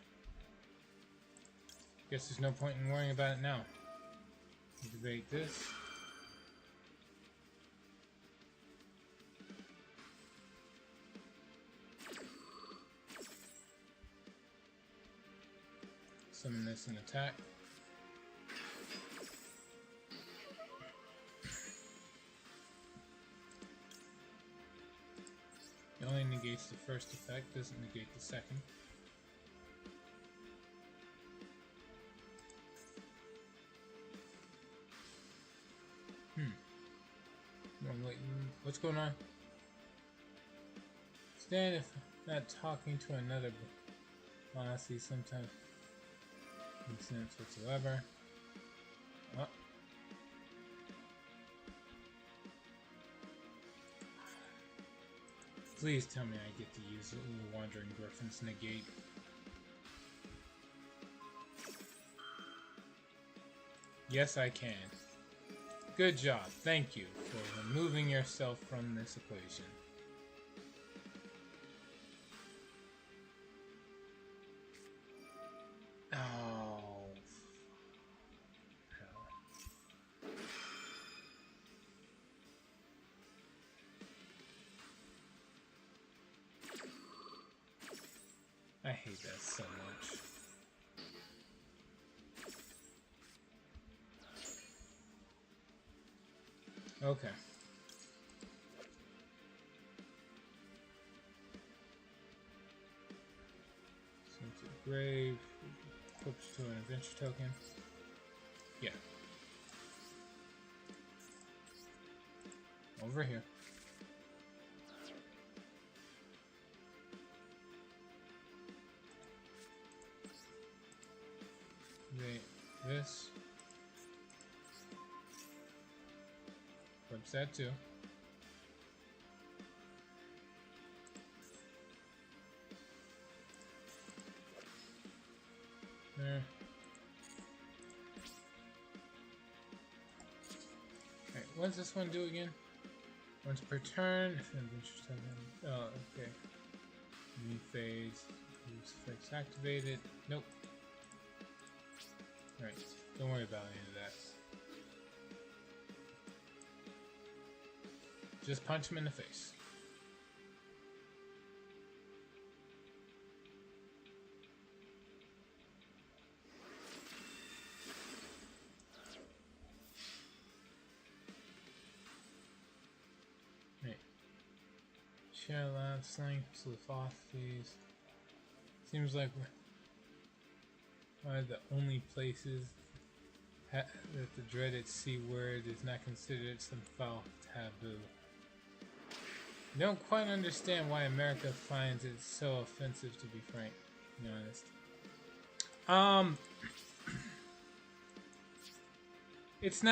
Guess there's no point in worrying about it now. Activate this. summon this and attack. It only negates the first effect, doesn't negate the second. Wait, what's going on? Stand if not talking to another honestly sometimes makes sense whatsoever. Oh. Please tell me I get to use the Wandering Griffin's negate. Yes, I can. Good job. Thank you for removing yourself from this equation. Oh. Hell. I hate that so much. Okay. Send to grave. Equips to an adventure token. Yeah. Over here. Wait, this. Equips that too. There. Alright, what does this one do again? Once per turn. Oh, okay. New phase. Use effects activated. Nope. Alright, don't worry about any of that. Just punch him in the face. Right. Share lab, slang, philosophies. Seems like we're one of the only places that the dreaded C word is not considered some foul taboo. I don't quite understand why America finds it so offensive, to be frank, to be honest. It's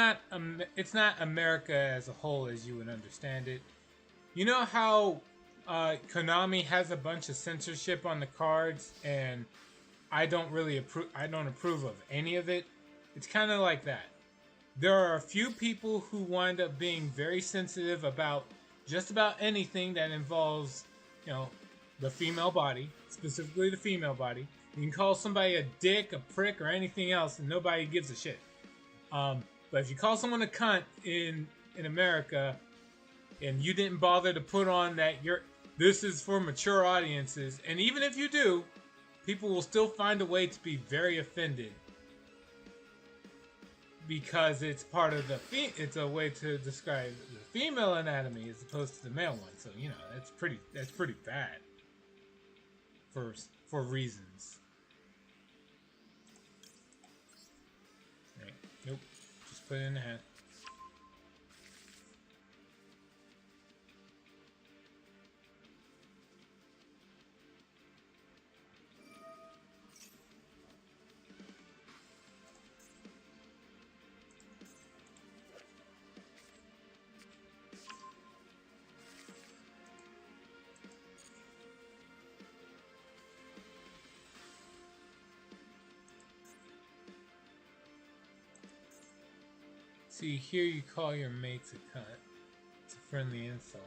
not America as a whole as you would understand it. You know how Konami has a bunch of censorship on the cards, and I don't approve of any of it. It's kind of like that. There are a few people who wind up being very sensitive about just about anything that involves, you know, the female body, specifically the female body. You can call somebody a dick, a prick, or anything else, and nobody gives a shit. But if you call someone a cunt in America, and you didn't bother to put on that this is for mature audiences, and even if you do, people will still find a way to be very offended. Because it's part of it's a way to describe the female anatomy as opposed to the male one. So, you know, that's pretty bad. For reasons. Right. Nope. Just put it in the hat. See, here you call your mates a cunt. It's a friendly insult.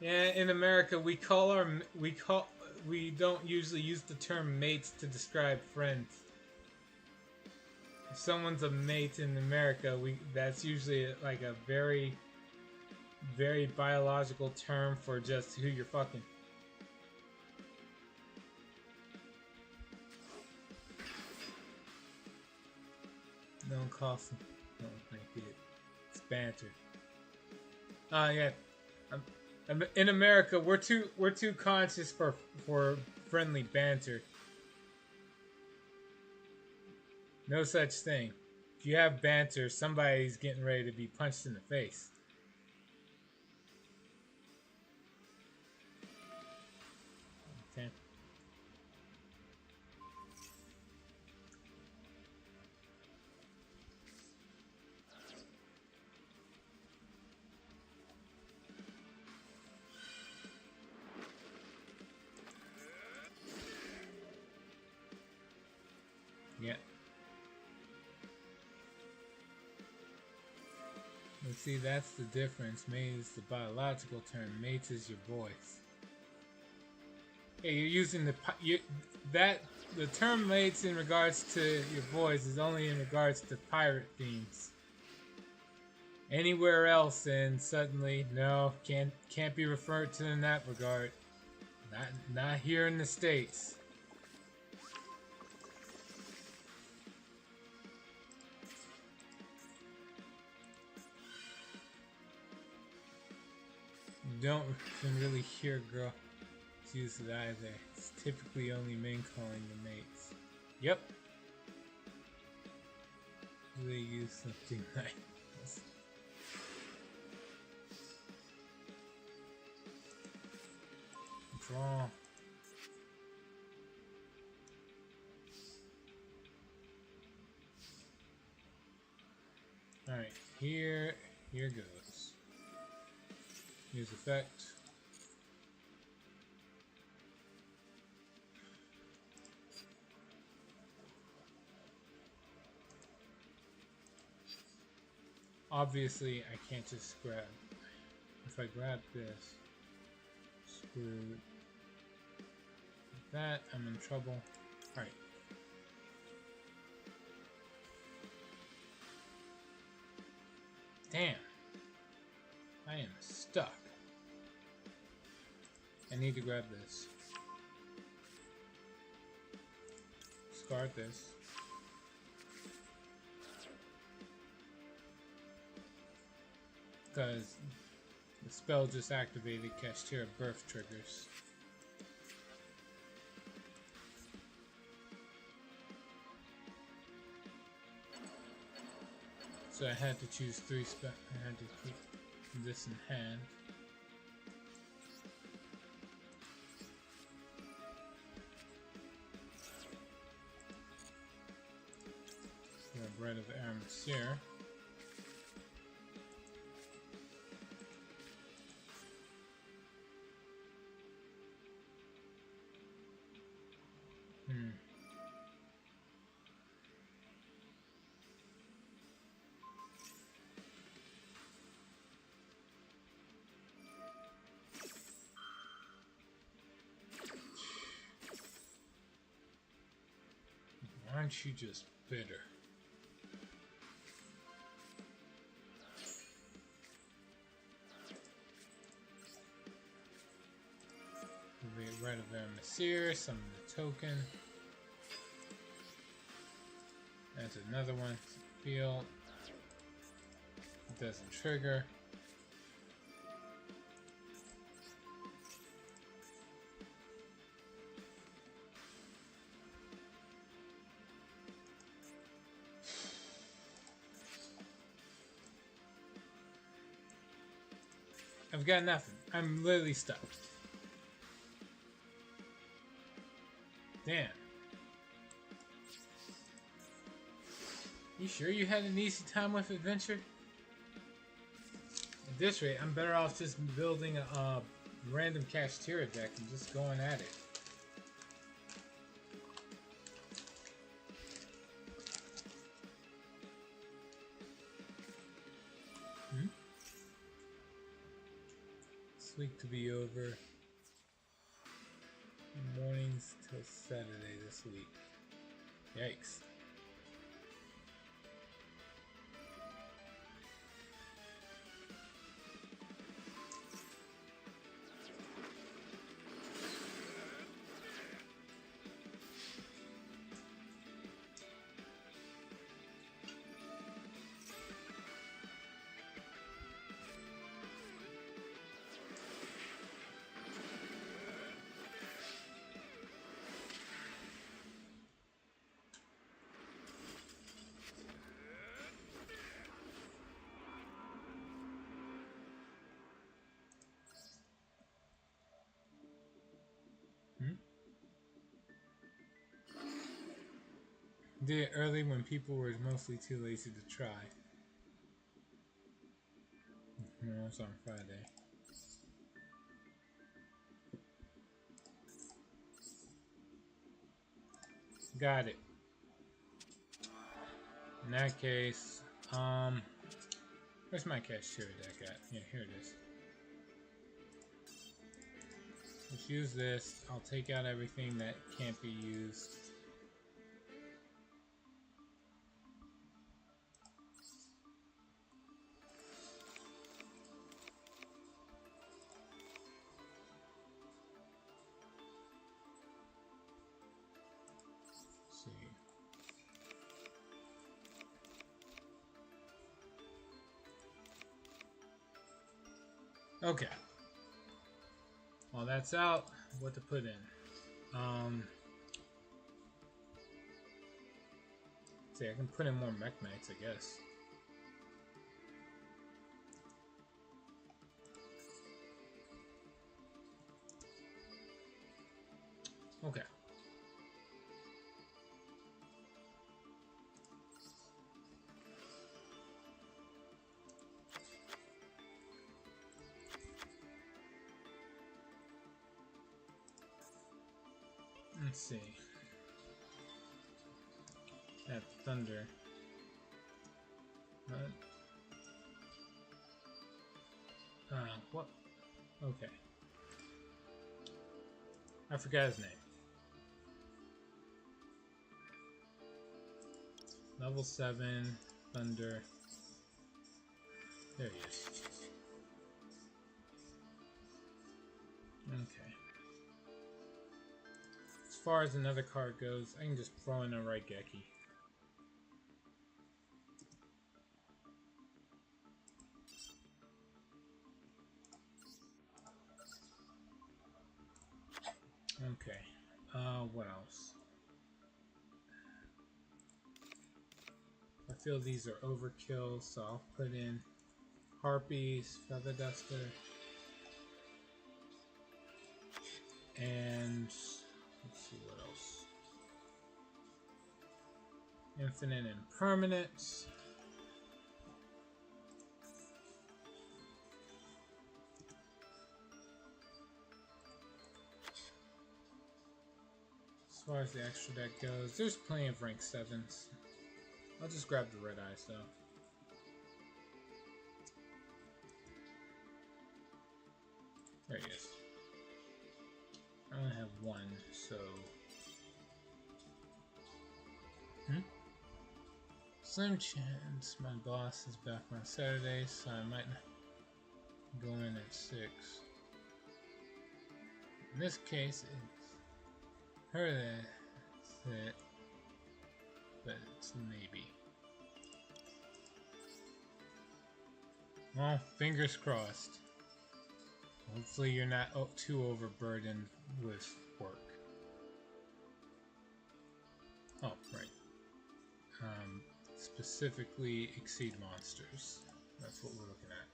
Yeah, in America, we don't usually use the term mates to describe friends. If someone's a mate in America, that's usually like a very, very biological term for just who you're fucking. Someone calls some. Oh, thank you. It's banter. Yeah. In America, we're too conscious for friendly banter. No such thing. If you have banter, somebody's getting ready to be punched in the face. Okay. Yeah. And see, that's the difference. Mate is the biological term. Mates is your voice. Hey, you're using the term mates in regards to your voice is only in regards to pirate themes. Anywhere else, and suddenly, no, can't be referred to in that regard. Not here in the States. You don't really hear girls use it either. It's typically only men calling them mates. Yep. They use something like this. Draw. Alright, here goes. Use effect. Obviously, I can't just grab. If I grab this, screw that, I'm in trouble. Alright. Damn. I am stuck. I need to grab this. Discard this. Because the spell just activated Kashtira Birth triggers. So I had to choose 3 spells. I had to keep this in hand. Grab Bread of Aramesir. Aren't you just bitter? Right of Aramesir, summon the token. That's another one. Field. It doesn't trigger. I've got nothing. I'm literally stuck. Damn. You sure you had an easy time with adventure? At this rate, I'm better off just building a random Kashtira deck and just going at it. This week to be over. Mornings till Saturday this week. Yikes. Did it early when people were mostly too lazy to try. No, it's on Friday. Got it. In that case, where's my cashier deck at? Yeah, here it is. Let's use this. I'll take out everything that can't be used. Let's see. Okay. While that's out, what to put in? See, I can put in more Mech Knights, I guess. Okay. Let's see. That thunder. What? Okay. I forgot his name. Level 7, Thunder. There he is. Okay. As far as another card goes, I can just throw in a Raigeki. Okay. What else? I feel these are overkill, so I'll put in Harpies, Feather Duster, and let's see what else. Infinite Impermanence. As far as the extra deck goes, there's plenty of rank 7s. I'll just grab the Red Eyes though. There he is. I only have one, so... Slim chance my boss is back on Saturday, so I might go in at 6. In this case, it's her that's it, but it's maybe. Well, fingers crossed. Hopefully you're not too overburdened with work. Oh, right. Specifically Exceed Monsters. That's what we're looking at.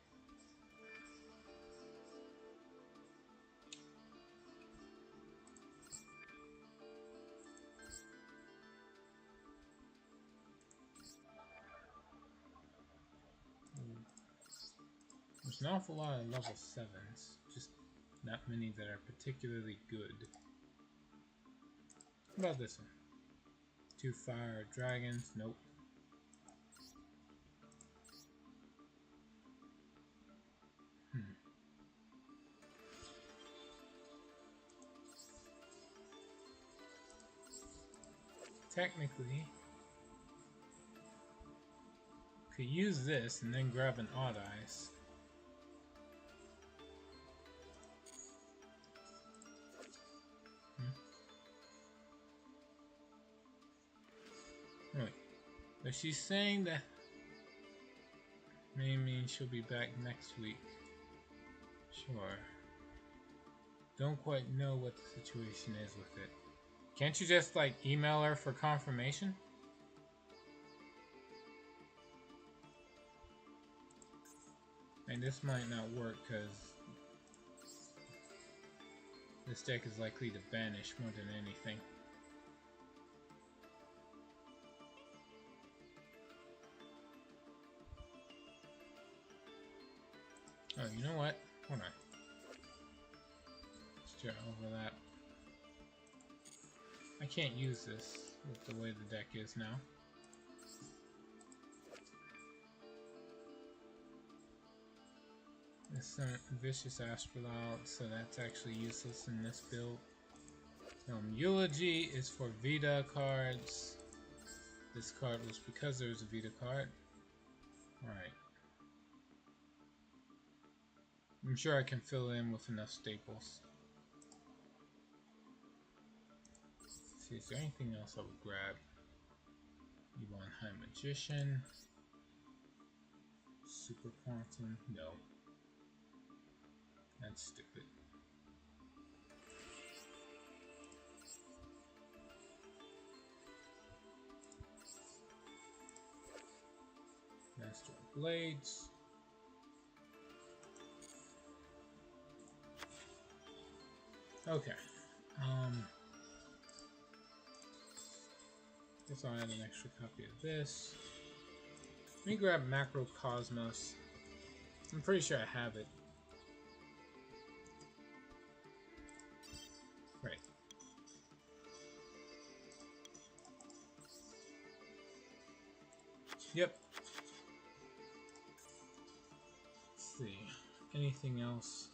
There's an awful lot of level 7s, just not many that are particularly good. What about this one? 2 fire dragons? Nope. Technically, could use this and then grab an Odd Eyes. Wait, but she's saying that may mean she'll be back next week. Sure. Don't quite know what the situation is with it. Can't you just, like, email her for confirmation? And this might not work, because this deck is likely to banish more than anything. Oh, you know what? Hold on. Let's overlap. I can't use this with the way the deck is now. This Vicious Astrolabe, so that's actually useless in this build. Eulogy is for Vita cards. This card was because there's a Vita card. Alright. I'm sure I can fill in with enough staples. Let's see, is there anything else I would grab? Yvonne High Magician. Super Quantum. No. That's stupid. Master of Blades. Okay. Guess I'll add an extra copy of this. Let me grab Macrocosmos. I'm pretty sure I have it. Right. Yep. Let's see. Anything else?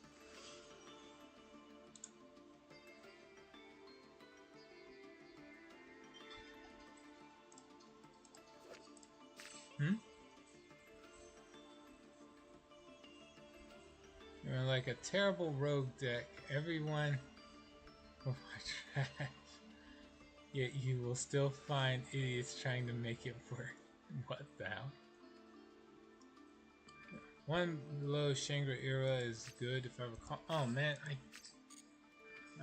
You're like a terrible rogue deck. Everyone will trash. Yet you will still find idiots trying to make it work. What the hell? One below Shangri-La is good if I recall. Oh man, I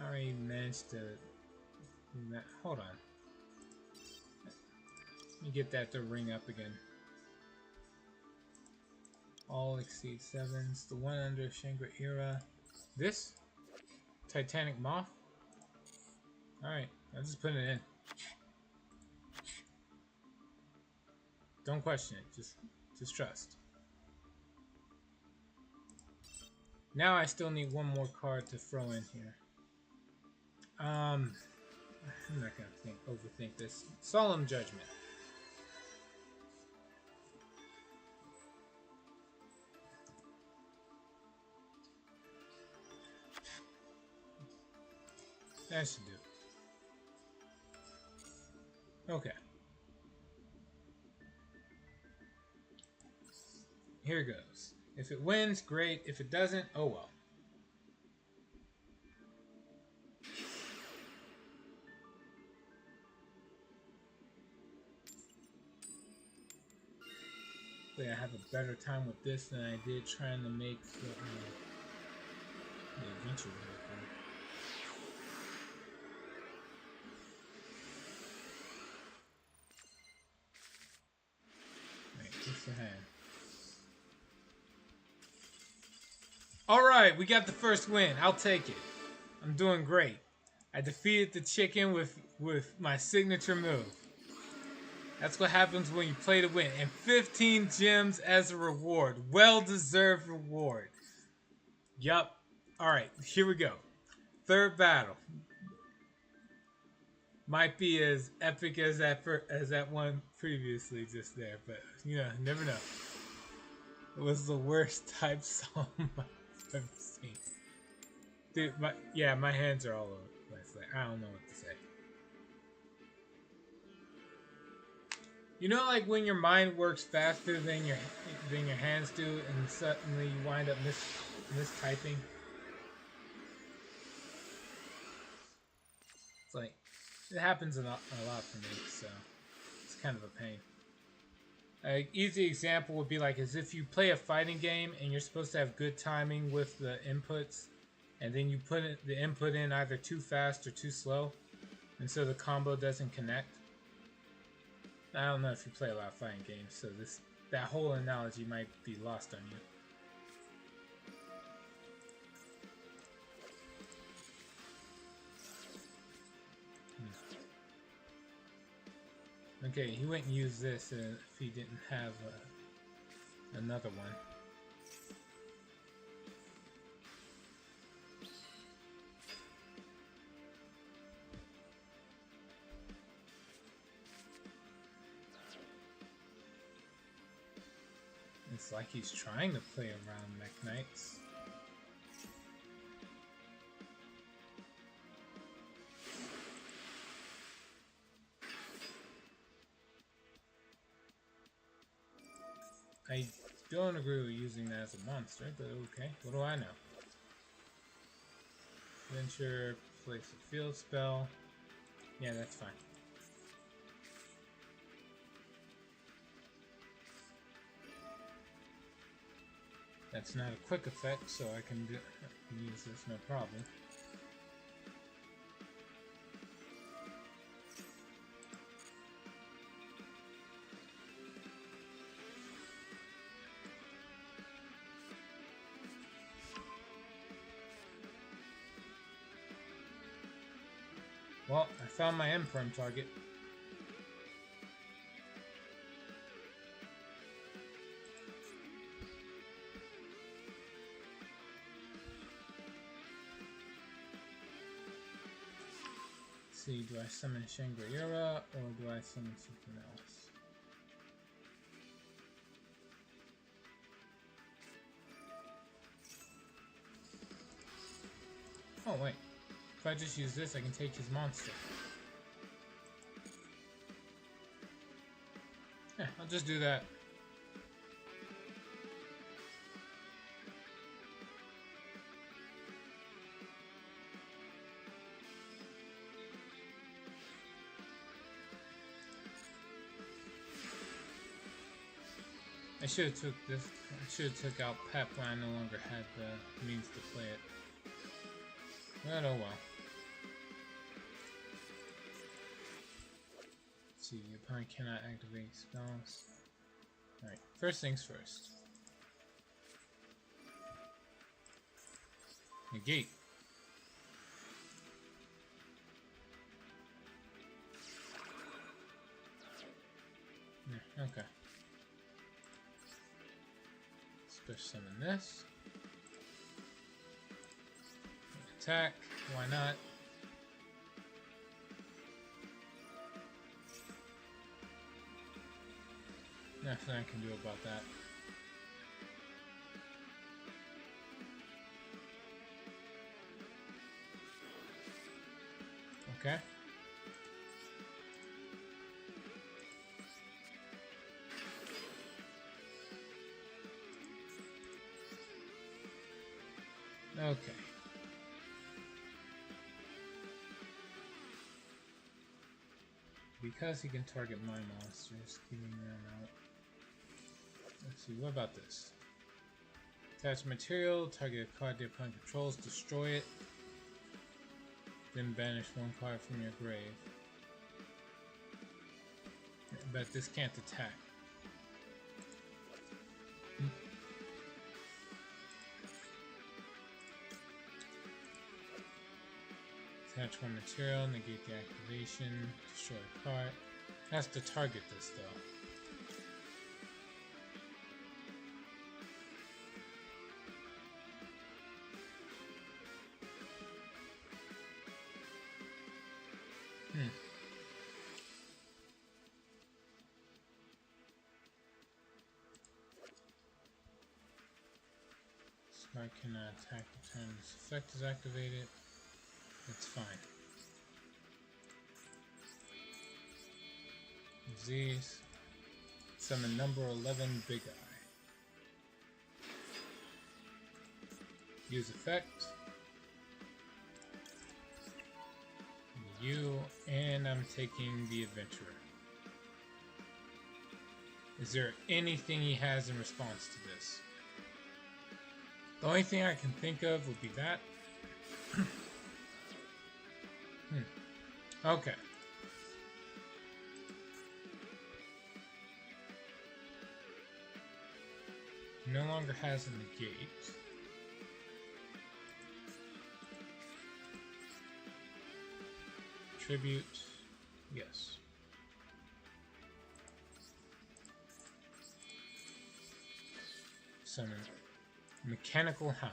already managed to do that. Hold on. Let me get that to ring up again. All exceed 7s. The one under Shangri-La. This? Titanic Moth? Alright, I'll just put it in. Don't question it, just trust. Now I still need one more card to throw in here. I'm not gonna overthink this. Solemn Judgment. That should do it. Okay. Here it goes. If it wins, great. If it doesn't, oh well. Hopefully I have a better time with this than I did trying to make the adventure vehicle. Right, what's the hand? Alright, we got the first win. I'll take it. I'm doing great. I defeated the chicken with my signature move. That's what happens when you play to win. And 15 gems as a reward. Well-deserved reward. Yup. Alright, here we go. Third battle. Might be as epic as that one previously just there, but you know, never know. It was the worst type song I've ever seen. Dude, my hands are all over the place. Like, I don't know what to say. You know, like when your mind works faster than your hands do, and suddenly you wind up mistyping. It's like it happens a lot for me, so it's kind of a pain. An easy example would be like as if you play a fighting game and you're supposed to have good timing with the inputs, and then you put the input in either too fast or too slow, and so the combo doesn't connect. I don't know if you play a lot of fighting games, so that whole analogy might be lost on you. Okay, he wouldn't use this if he didn't have another one. It's like he's trying to play around Mech Knights. I don't agree with using that as a monster, but okay. What do I know? Venture, place a field spell. Yeah, that's fine. That's not a quick effect, so I can use this no problem. Well, I found my M-Perm target. Let's see, do I summon Shangri-La or do I summon something else? Oh wait, if I just use this I can take his monster. Yeah, I'll just do that. I should have took this. I should have took out Pep when I no longer had the means to play it. But oh well. Let's see, the opponent cannot activate spells. Alright, first things first. Negate. Yeah, okay. Special summon this. Attack, why not? Nothing I can do about that. Okay. Okay. Because he can target my monsters, keeping them out. Let's see, what about this? Attach material, target a card the opponent controls, destroy it, then banish one card from your grave. But this can't attack. Attach one material, negate the activation, destroy a card. It has to target this though. So I cannot attack the turn this effect is activated. It's fine. These summon number 11 Big Eye. Use effect. You and I'm taking the Adventurer. Is there anything he has in response to this? The only thing I can think of would be that. Okay. No longer has a negate. Tribute. Yes. Summon Mechanical Hound.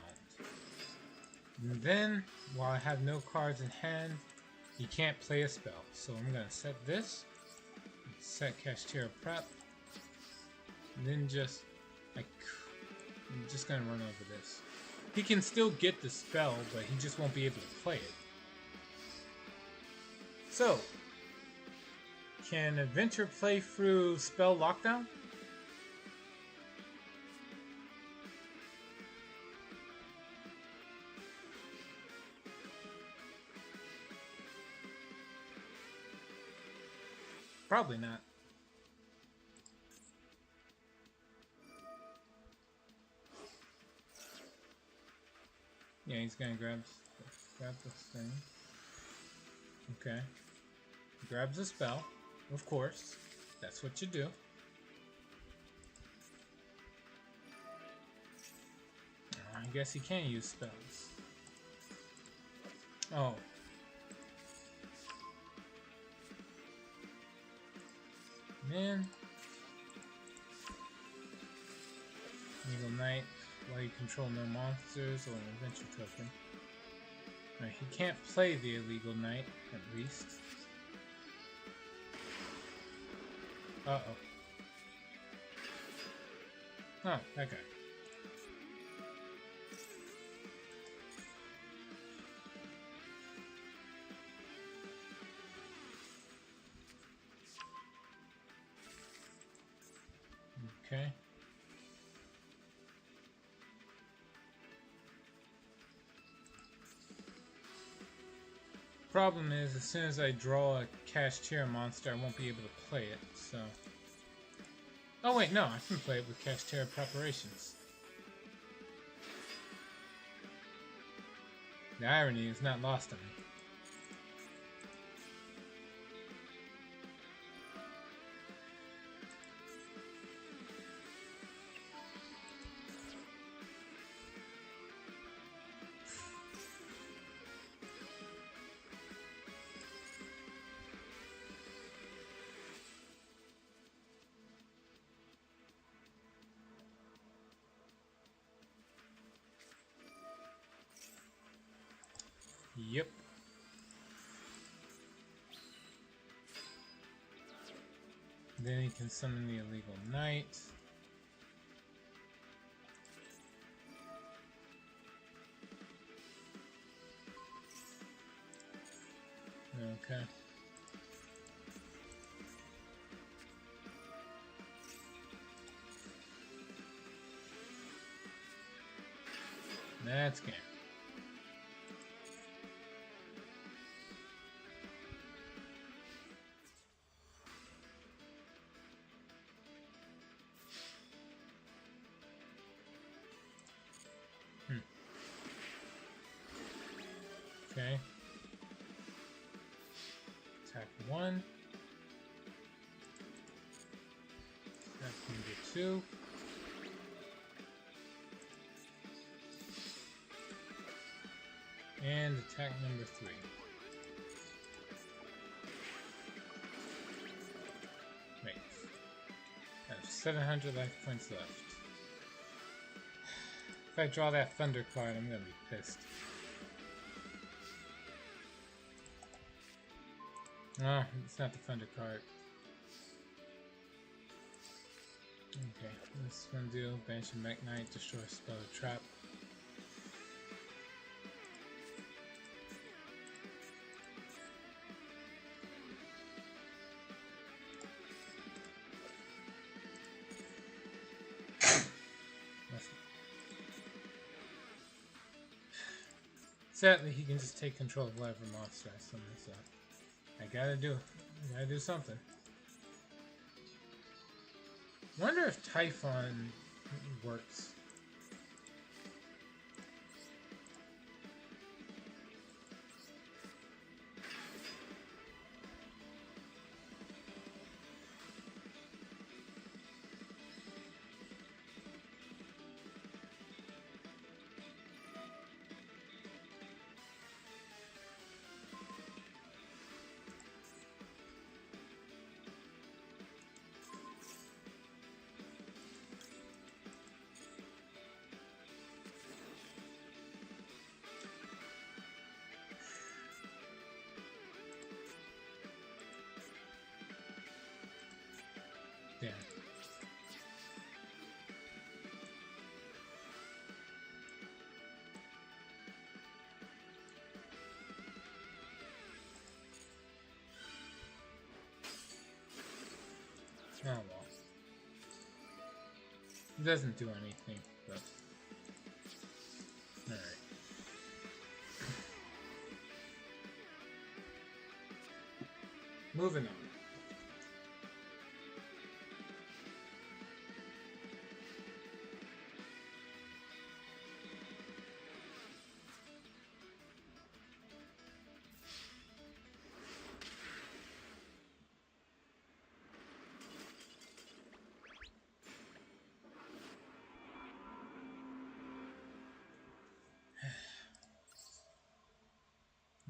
And then, while I have no cards in hand, he can't play a spell. So I'm going to set this, set Kashtira Prep, and then just I'm just gonna run over this. He can still get the spell, but he just won't be able to play it. So, can Adventure play through Spell Lockdown? Probably not. Yeah, he's gonna grab this thing. Okay. Grabs a spell, of course. That's what you do. I guess he can use spells. Oh. Man. Eagle Knight, while you control no monsters or an adventure token. Alright, he can't play the Illegal Knight, at least. Uh-oh. Oh, that guy. Okay. Problem is, as soon as I draw a Kashtira monster, I won't be able to play it, so... Oh wait, no, I can play it with Kashtira preparations. The irony is not lost on me. Yep. Then he can summon the Illegal Knight. Okay. That's game. Okay. Attack 1. Attack number 2. And attack number 3. Wait. I have 700 life points left. If I draw that Thunder card, I'm gonna be pissed. Oh, it's not the Thunder card. Okay, this one deal. Banish a Mech Knight, destroy a spell or trap. Sadly, he can just take control of whatever monster I summon, so I gotta do something. Wonder if Typhon works. Yeah. Oh well. It doesn't do anything, but... Alright. Moving on.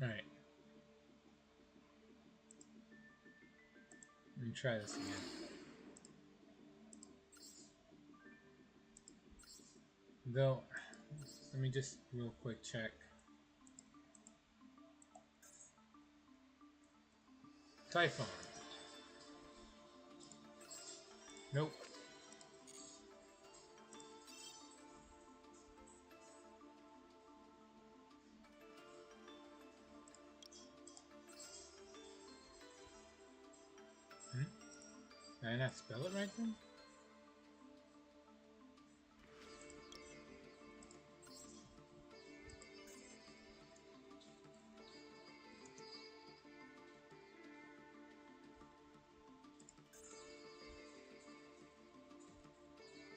Alright. Let me try this again. Though, let me just real quick check. Typhon. Nope. Did I not spell it right then?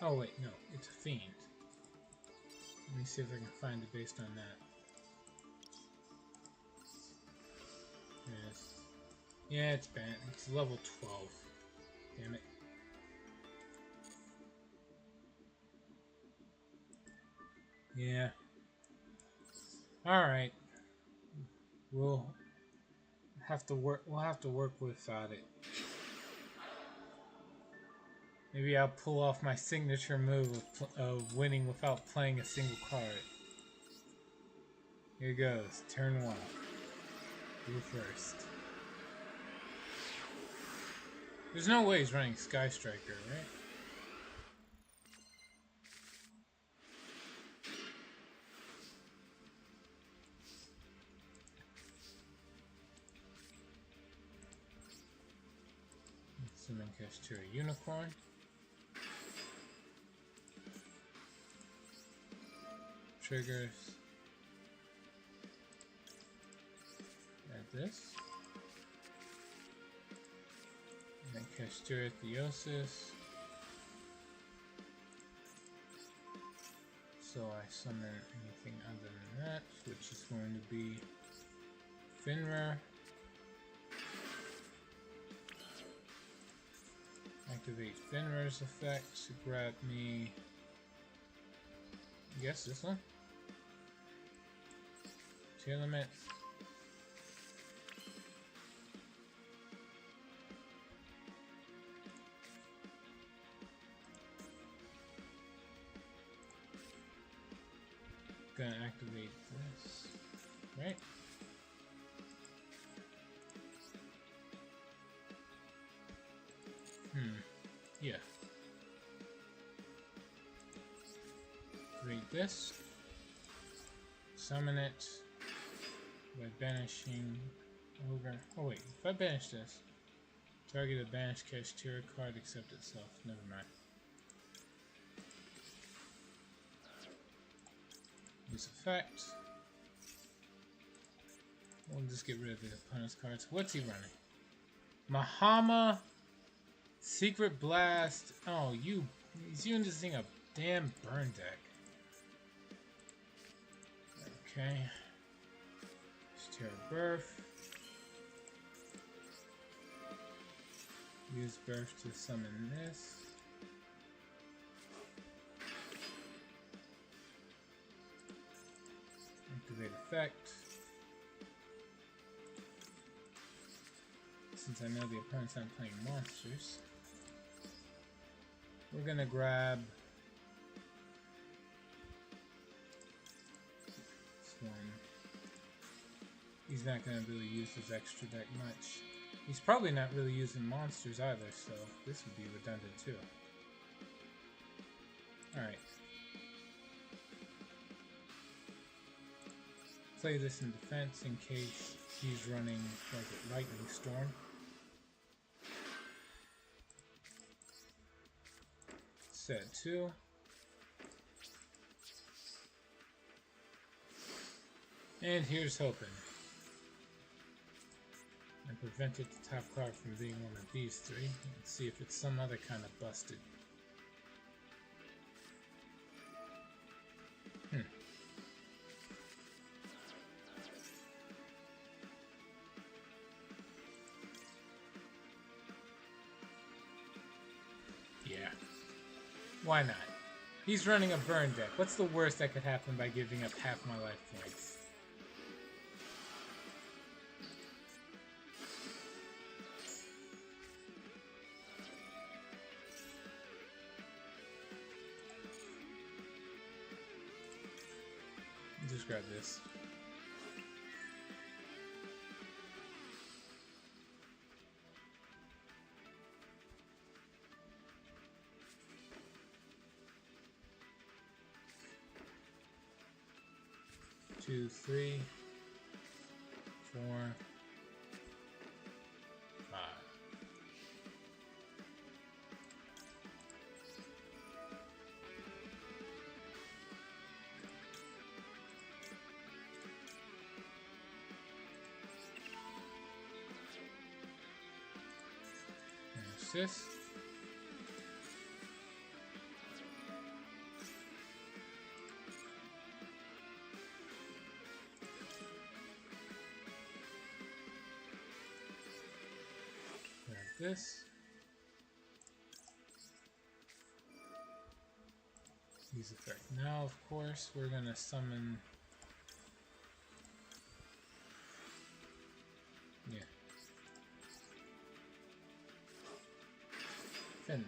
Oh wait, no, it's a fiend. Let me see if I can find it based on that. Yes. Yeah, it's banned. It's level 12. Damn it. Yeah. Alright. We'll have to work without it. Maybe I'll pull off my signature move of winning without playing a single card. Here goes, turn 1. You first. There's no way he's running Sky Striker, right? Summon Kashtira Unicorn. Triggers. Add this. And then Kashtira Theosis. So I summon anything other than that, which is going to be Finra. Activate Finra's effect to grab me. I guess this one. Tier limit. Gonna activate this, right? Yeah. Activate this. Summon it by banishing Ogre. Oh wait, if I banish this, target a banished Kashtira card except itself. Never mind. Use effect. We'll just get rid of the opponent's cards. What's he running? Mahama, Secret Blast. Oh, he's using a damn burn deck. Okay. Kashtira Birth. Use Birth to summon this. Activate effect. Since I know the opponent's not playing monsters, we're gonna grab this one. He's not gonna really use his extra deck much. He's probably not really using monsters either, so this would be redundant too. Alright. Play this in defense in case he's running like a Lightning Storm. set 2. And here's hoping. I prevented the top card from being one of these three. Let's see if it's some other kind of busted. Yeah. Why not? He's running a burn deck. What's the worst that could happen by giving up half my life points? Just grab this. Two, three, 4, 5. There's this. This. Use effect. Now, of course, we're gonna summon. Yeah. Fenrir.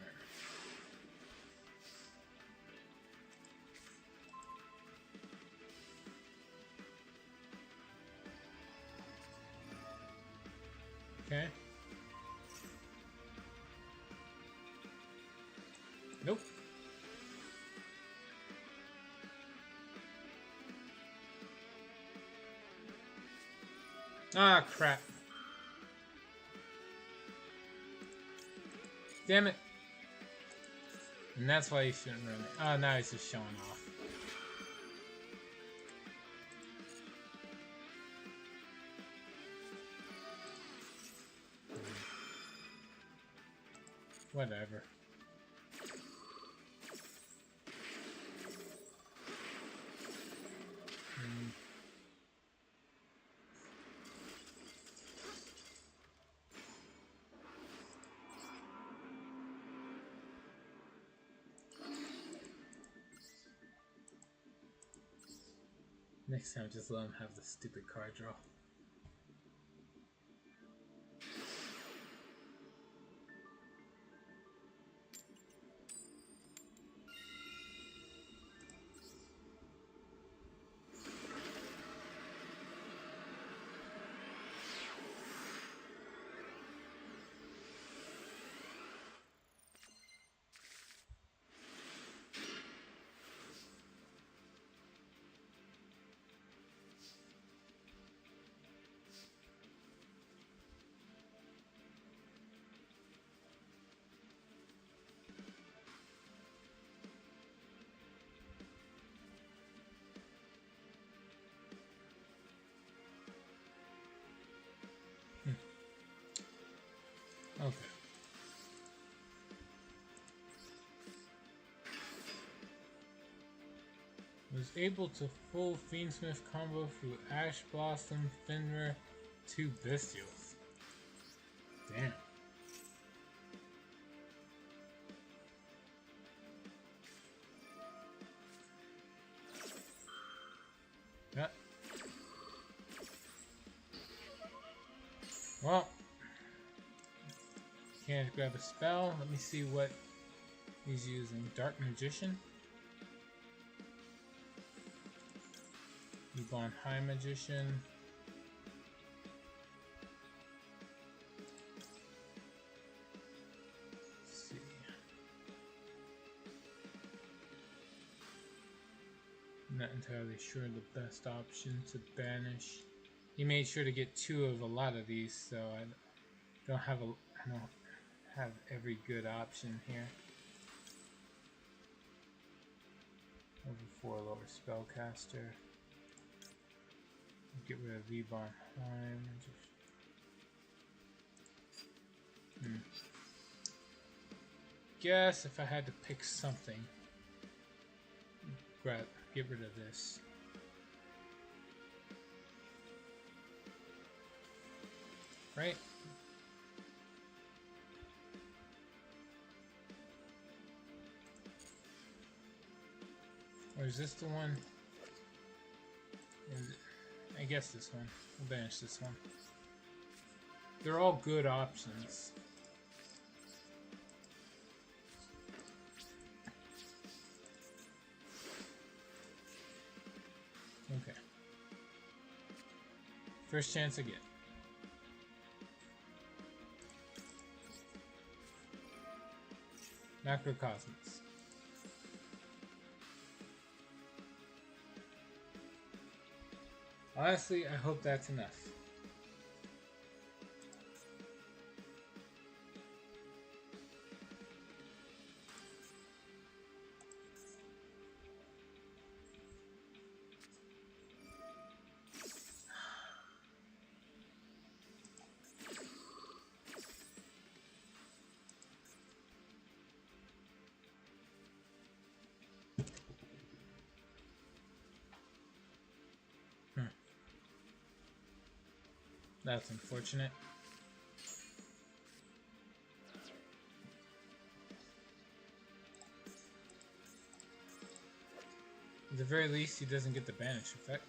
Okay. Nope. Ah, crap. Damn it. And that's why you shouldn't run it. Oh, now he's just showing off. Whatever. Next time, just let him have the stupid card draw. Okay. Was able to full Fiendsmith combo through Ash Blossom, Fenrir, 2 Bestials. Damn. Yeah. Well. Can't grab a spell. Let me see what he's using. Dark Magician. Ebon High Magician. Let's see. I'm not entirely sure the best option to banish. He made sure to get 2 of a lot of these, so I don't have every good option here. Over 4 lower spellcaster. Get rid of V-Bon Heim. Guess if I had to pick something, get rid of this. Right? Or is this the one? I guess this one. We'll banish this one. They're all good options. Okay. First chance I get. Macrocosmos. Honestly, I hope that's enough. That's unfortunate. At the very least, he doesn't get the banish effect.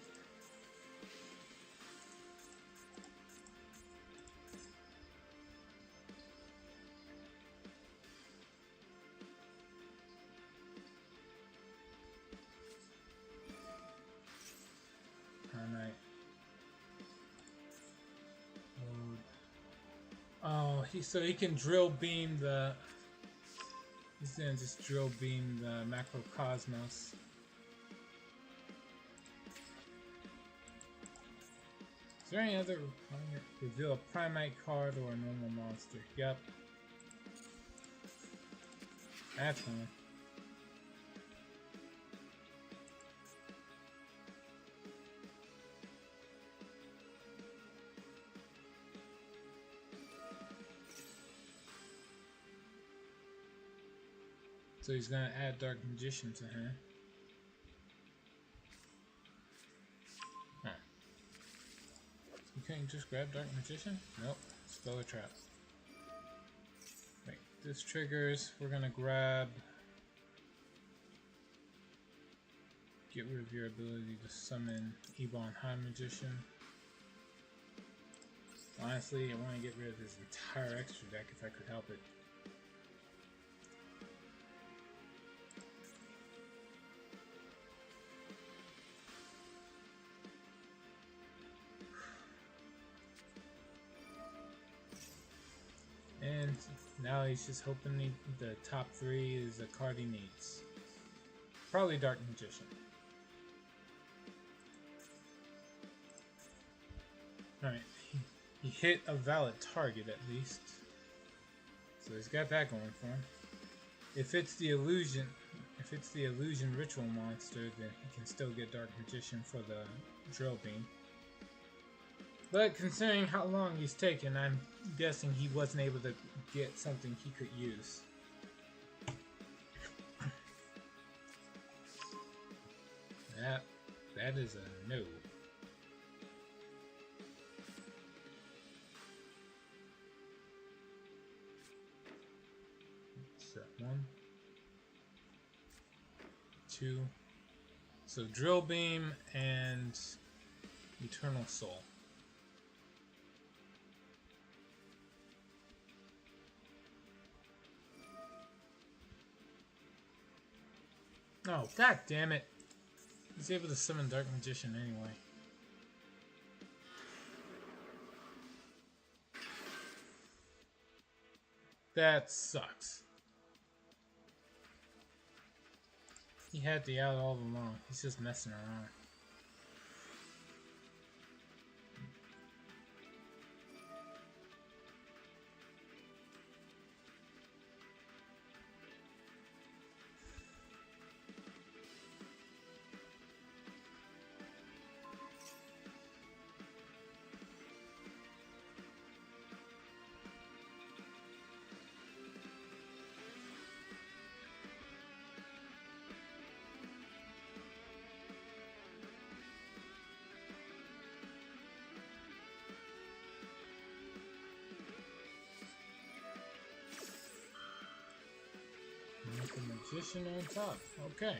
Oh, so he can drill beam the. He's gonna just drill beam the Macrocosmos. Is there any other reveal a Primite card or a normal monster? Yep. That's one. So he's gonna add Dark Magician to him. Huh. You can't just grab Dark Magician? Nope. Spell a trap. Wait, this triggers. We're gonna grab. Get rid of your ability to summon Ebon High Magician. Honestly, I want to get rid of his entire extra deck if I could help it. And now he's just hoping the top 3 is a card he needs. Probably Dark Magician. Alright, he hit a valid target at least. So he's got that going for him. If it's the illusion ritual monster, then he can still get Dark Magician for the drill beam. But considering how long he's taken, I'm guessing he wasn't able to get something he could use. That is a no. So 1, 2. So Drill Beam and Eternal Soul. Oh, god damn it. He's able to summon Dark Magician anyway. That sucks. He had the out all along. He's just messing around. With the magician on top. Okay.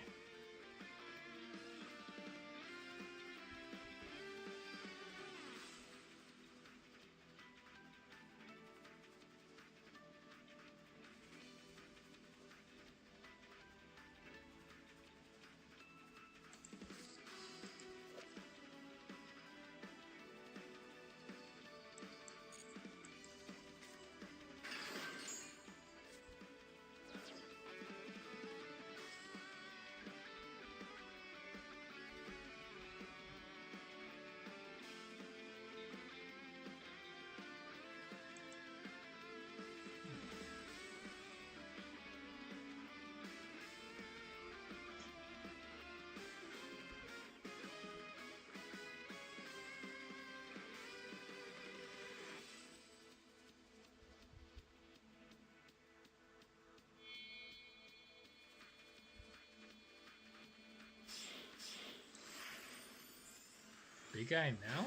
Big guy now?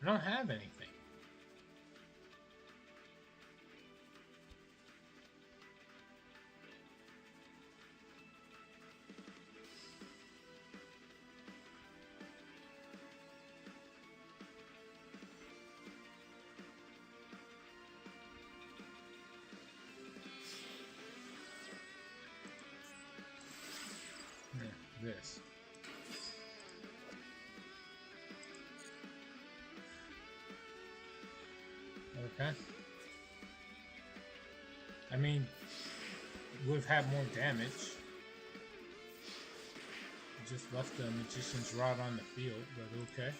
I don't have anything. This. Okay. I mean, would have had more damage. Just left the magician's rod on the field, but okay.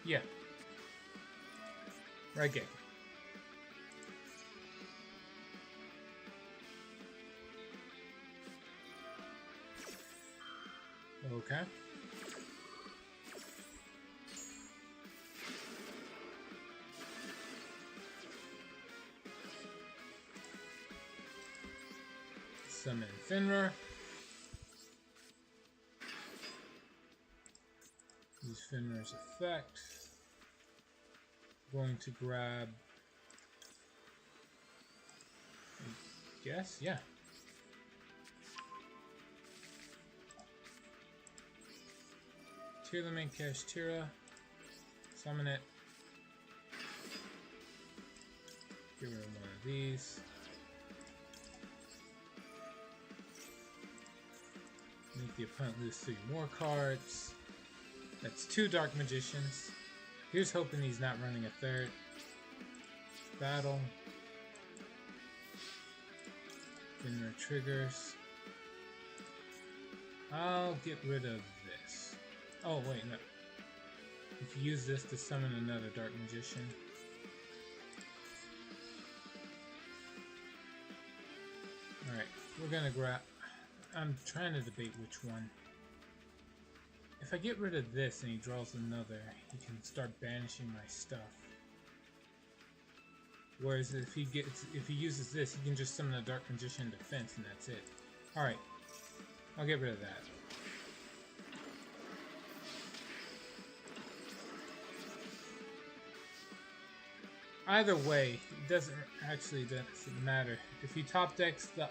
Yeah. Right game. Okay. Summon Finra. Use Finra's effect. Going to grab, I guess, yeah. Tira Mankesh Tira. Summon it. Get rid of one of these. Make the opponent lose 3 more cards. That's 2 Dark Magicians. Here's hoping he's not running a third. Battle. Finra triggers. I'll get rid of this. Oh, wait, no. If you use this to summon another Dark Magician. Alright, we're gonna grab... I'm trying to debate which one. If I get rid of this and he draws another, he can start banishing my stuff. Whereas if he uses this, he can just summon a Dark Magician defense and that's it. Alright. I'll get rid of that. Either way, it doesn't matter. If he top decks the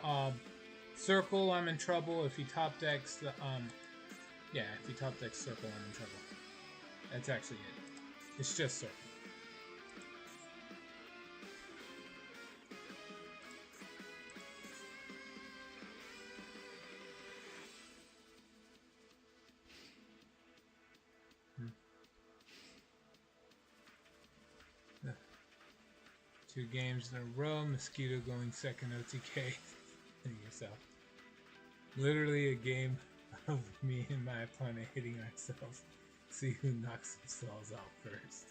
circle, I'm in trouble. If he top decks the yeah, if he top decks circle, I'm in trouble. That's actually it. It's just circle. Two games in a row, Mosquito going second OTK. Yourself. Literally a game of me and my opponent hitting ourselves. See who knocks themselves out first.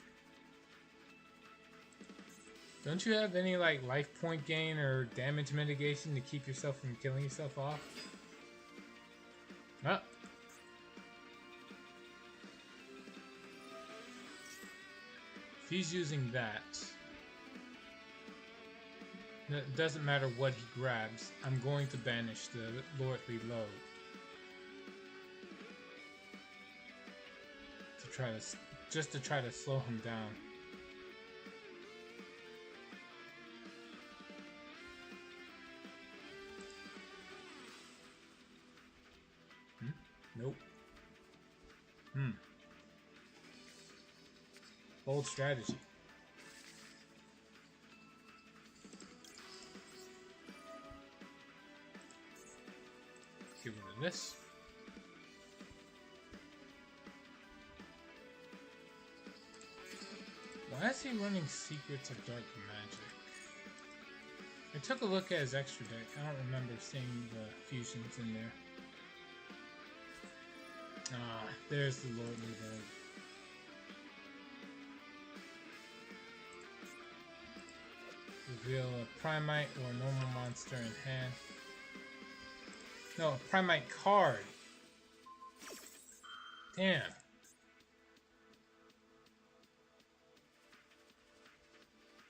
Don't you have any like life point gain or damage mitigation to keep yourself from killing yourself off? Ah. he's using that, it doesn't matter what he grabs, I'm going to banish the Lordly Load. Just to try to slow him down. Nope. Bold strategy. Get rid of this. Why is he running Secrets of Dark Magic? I took a look at his extra deck. I don't remember seeing the fusions in there. Ah, there's the Lordly Load. Reveal a Primite or a normal monster in hand. No, a Primite card. Damn.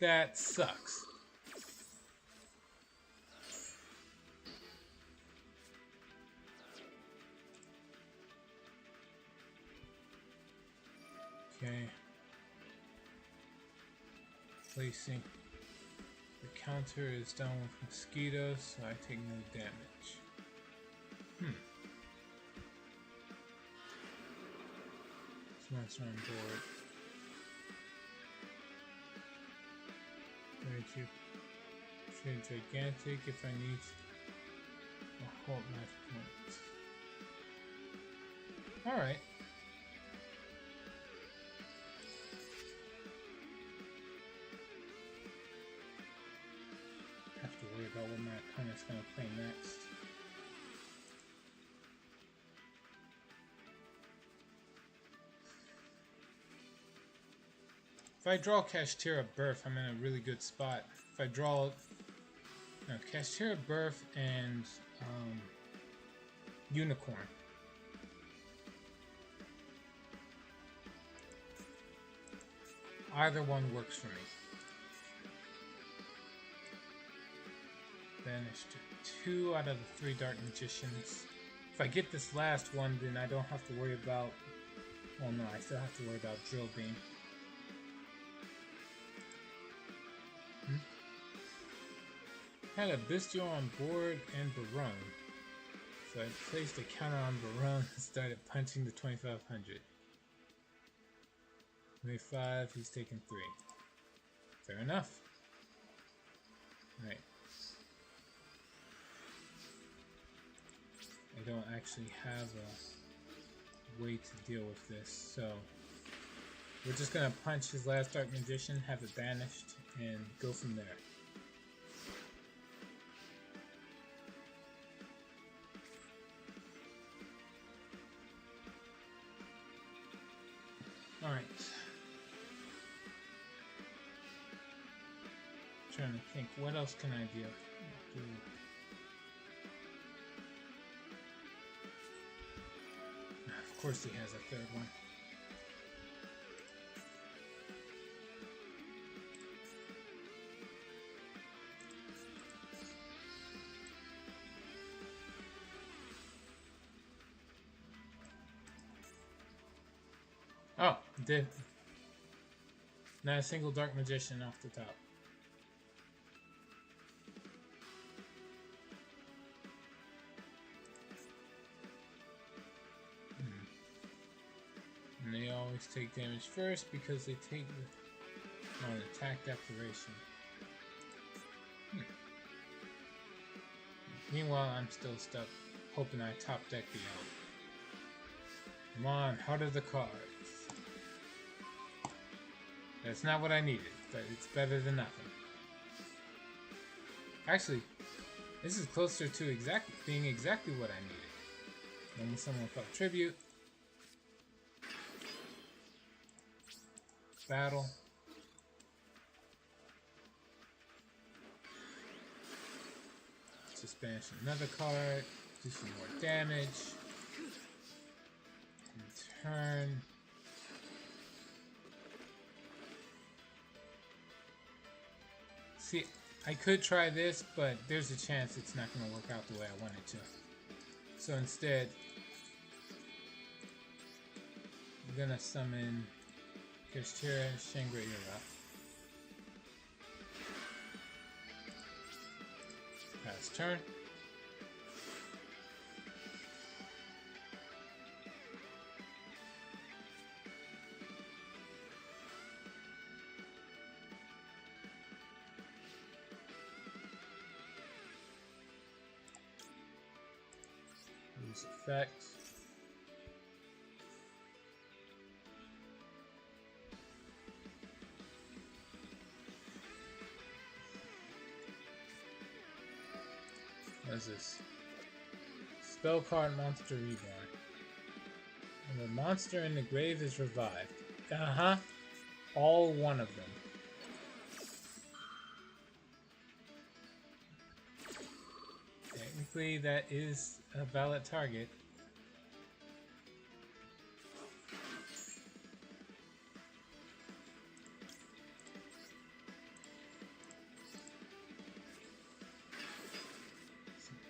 That sucks. Okay. Placing. The counter is done with mosquitoes, so I take no damage. This monster on board. 32. Trade gigantic if I need a whole magic points. Alright. Have to worry about what my opponent's gonna play next. If I draw Kashtira Birth, I'm in a really good spot. If I draw Kashtira Birth and Unicorn. Either one works for me. Banished 2 out of the 3 Dark Magicians. If I get this last one, then I don't have to worry about... Well, no, I still have to worry about Drill Beam. Had a Bestial on board and Barone. So I placed a counter on Barone and started punching the 2500. 25, he's taking 3. Fair enough. Alright. I don't actually have a way to deal with this, so we're just gonna punch his last Dark Magician, have it banished, and go from there. Alright. Trying to think, what else can I do? Of course he has a third one. Oh, did not a single Dark Magician off the top. And they always take damage first because they take the on attack declaration. Meanwhile, I'm still stuck, hoping I top deck the elf. Come on, Heart of the Cards. That's not what I needed, but it's better than nothing. Actually, this is closer to being exactly what I needed. When someone felt tribute. Battle. Just banish another card. Do some more damage. In turn. See, I could try this, but there's a chance it's not going to work out the way I want it to. So instead, I'm going to summon Kashtira Shangri-La. Pass turn. Use effect. What is this? Spell card monster reborn. And the monster in the grave is revived. Uh-huh. All one of them. Technically, that is a valid target.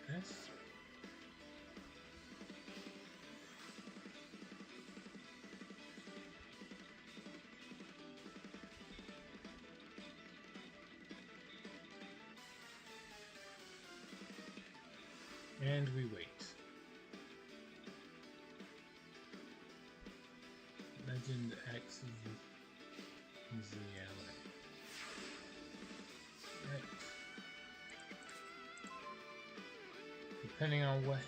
This. And we wait. Legend X is the ally. Right. Depending on what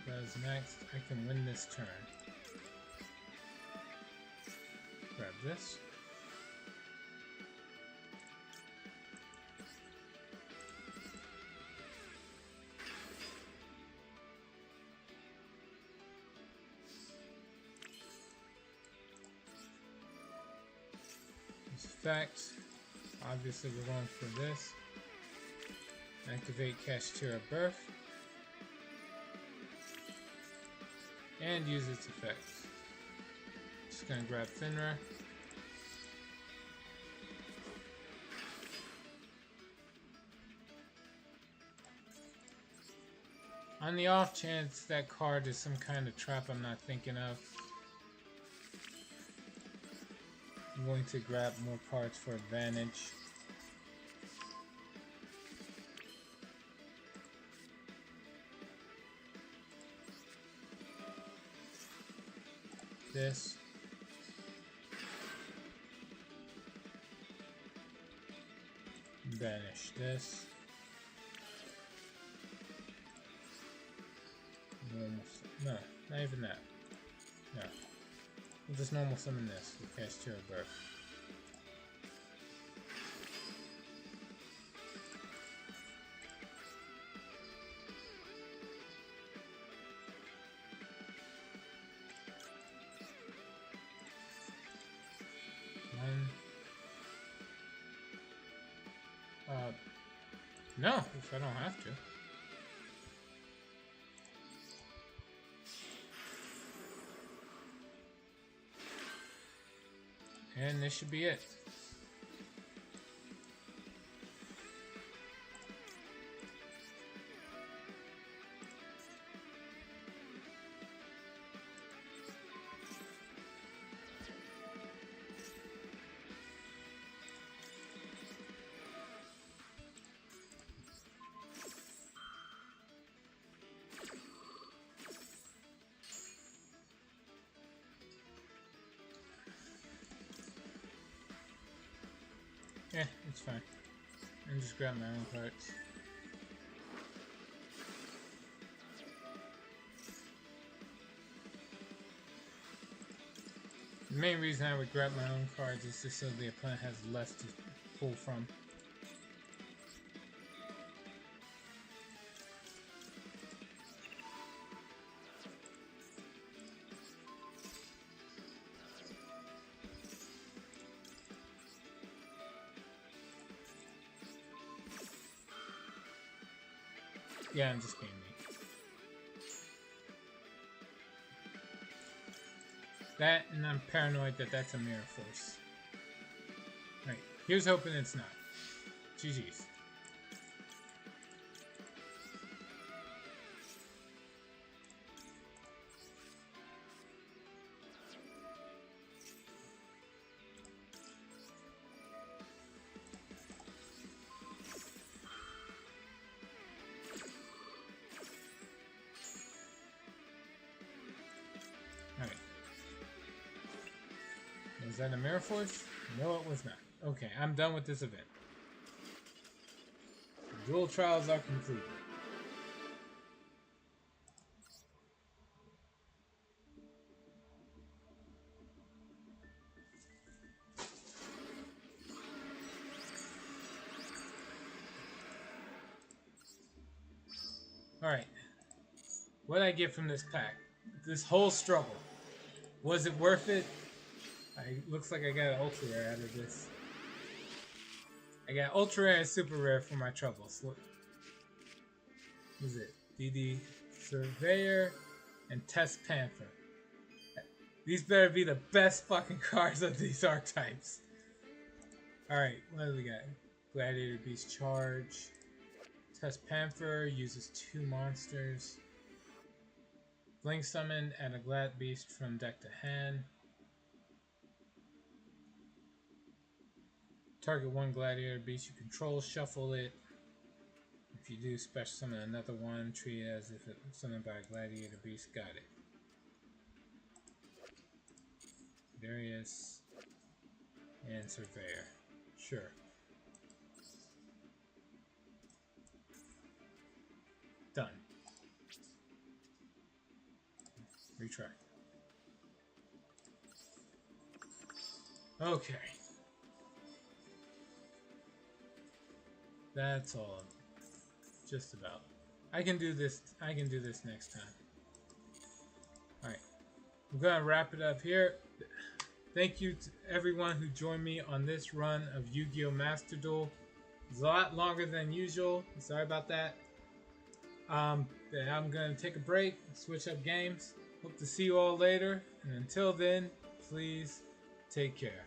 does next, I can win this turn. Grab this. Effect. Obviously we're going for this. Activate Kashtira Birth. And use its effect. Just gonna grab Finra. On the off chance that card is some kind of trap I'm not thinking of, I'm going to grab more cards for advantage. This. Banish this. No, not even that. No. We'll just normal summon this with Kashtira Birth. No, if I don't have to. And this should be it. Yeah, it's fine. And just grab my own cards. The main reason I would grab my own cards is just so the opponent has less to pull from. Yeah, I'm just being me. That, and I'm paranoid that that's a Mirror Force. Right, here's hoping it's not. GG's. Alright. Was that a Mirror Force? No, it was not. Okay, I'm done with this event. The dual trials are completed. Alright. What did I get from this pack? This whole struggle. Was it worth it? Looks like I got an ultra rare out of this. I got ultra rare and super rare for my troubles. What is it? DD Surveyor and Test Panther. These better be the best fucking cards of these archetypes. Alright, what do we got? Gladiator Beast Charge. Test Panther uses 2 monsters. Blink Summon, add a Glad Beast from deck to hand. Target 1 Gladiator Beast you control, shuffle it. If you do, special summon another one, treat it as if it was summoned by a Gladiator Beast. Got it. Darius and Surveyor. Sure. Done. Retry. Okay. That's all. Just about. I can do this next time. Alright. I'm gonna wrap it up here. Thank you to everyone who joined me on this run of Yu-Gi-Oh! Master Duel. It's a lot longer than usual. Sorry about that. I'm gonna take a break, switch up games. Hope to see you all later. And until then, please take care.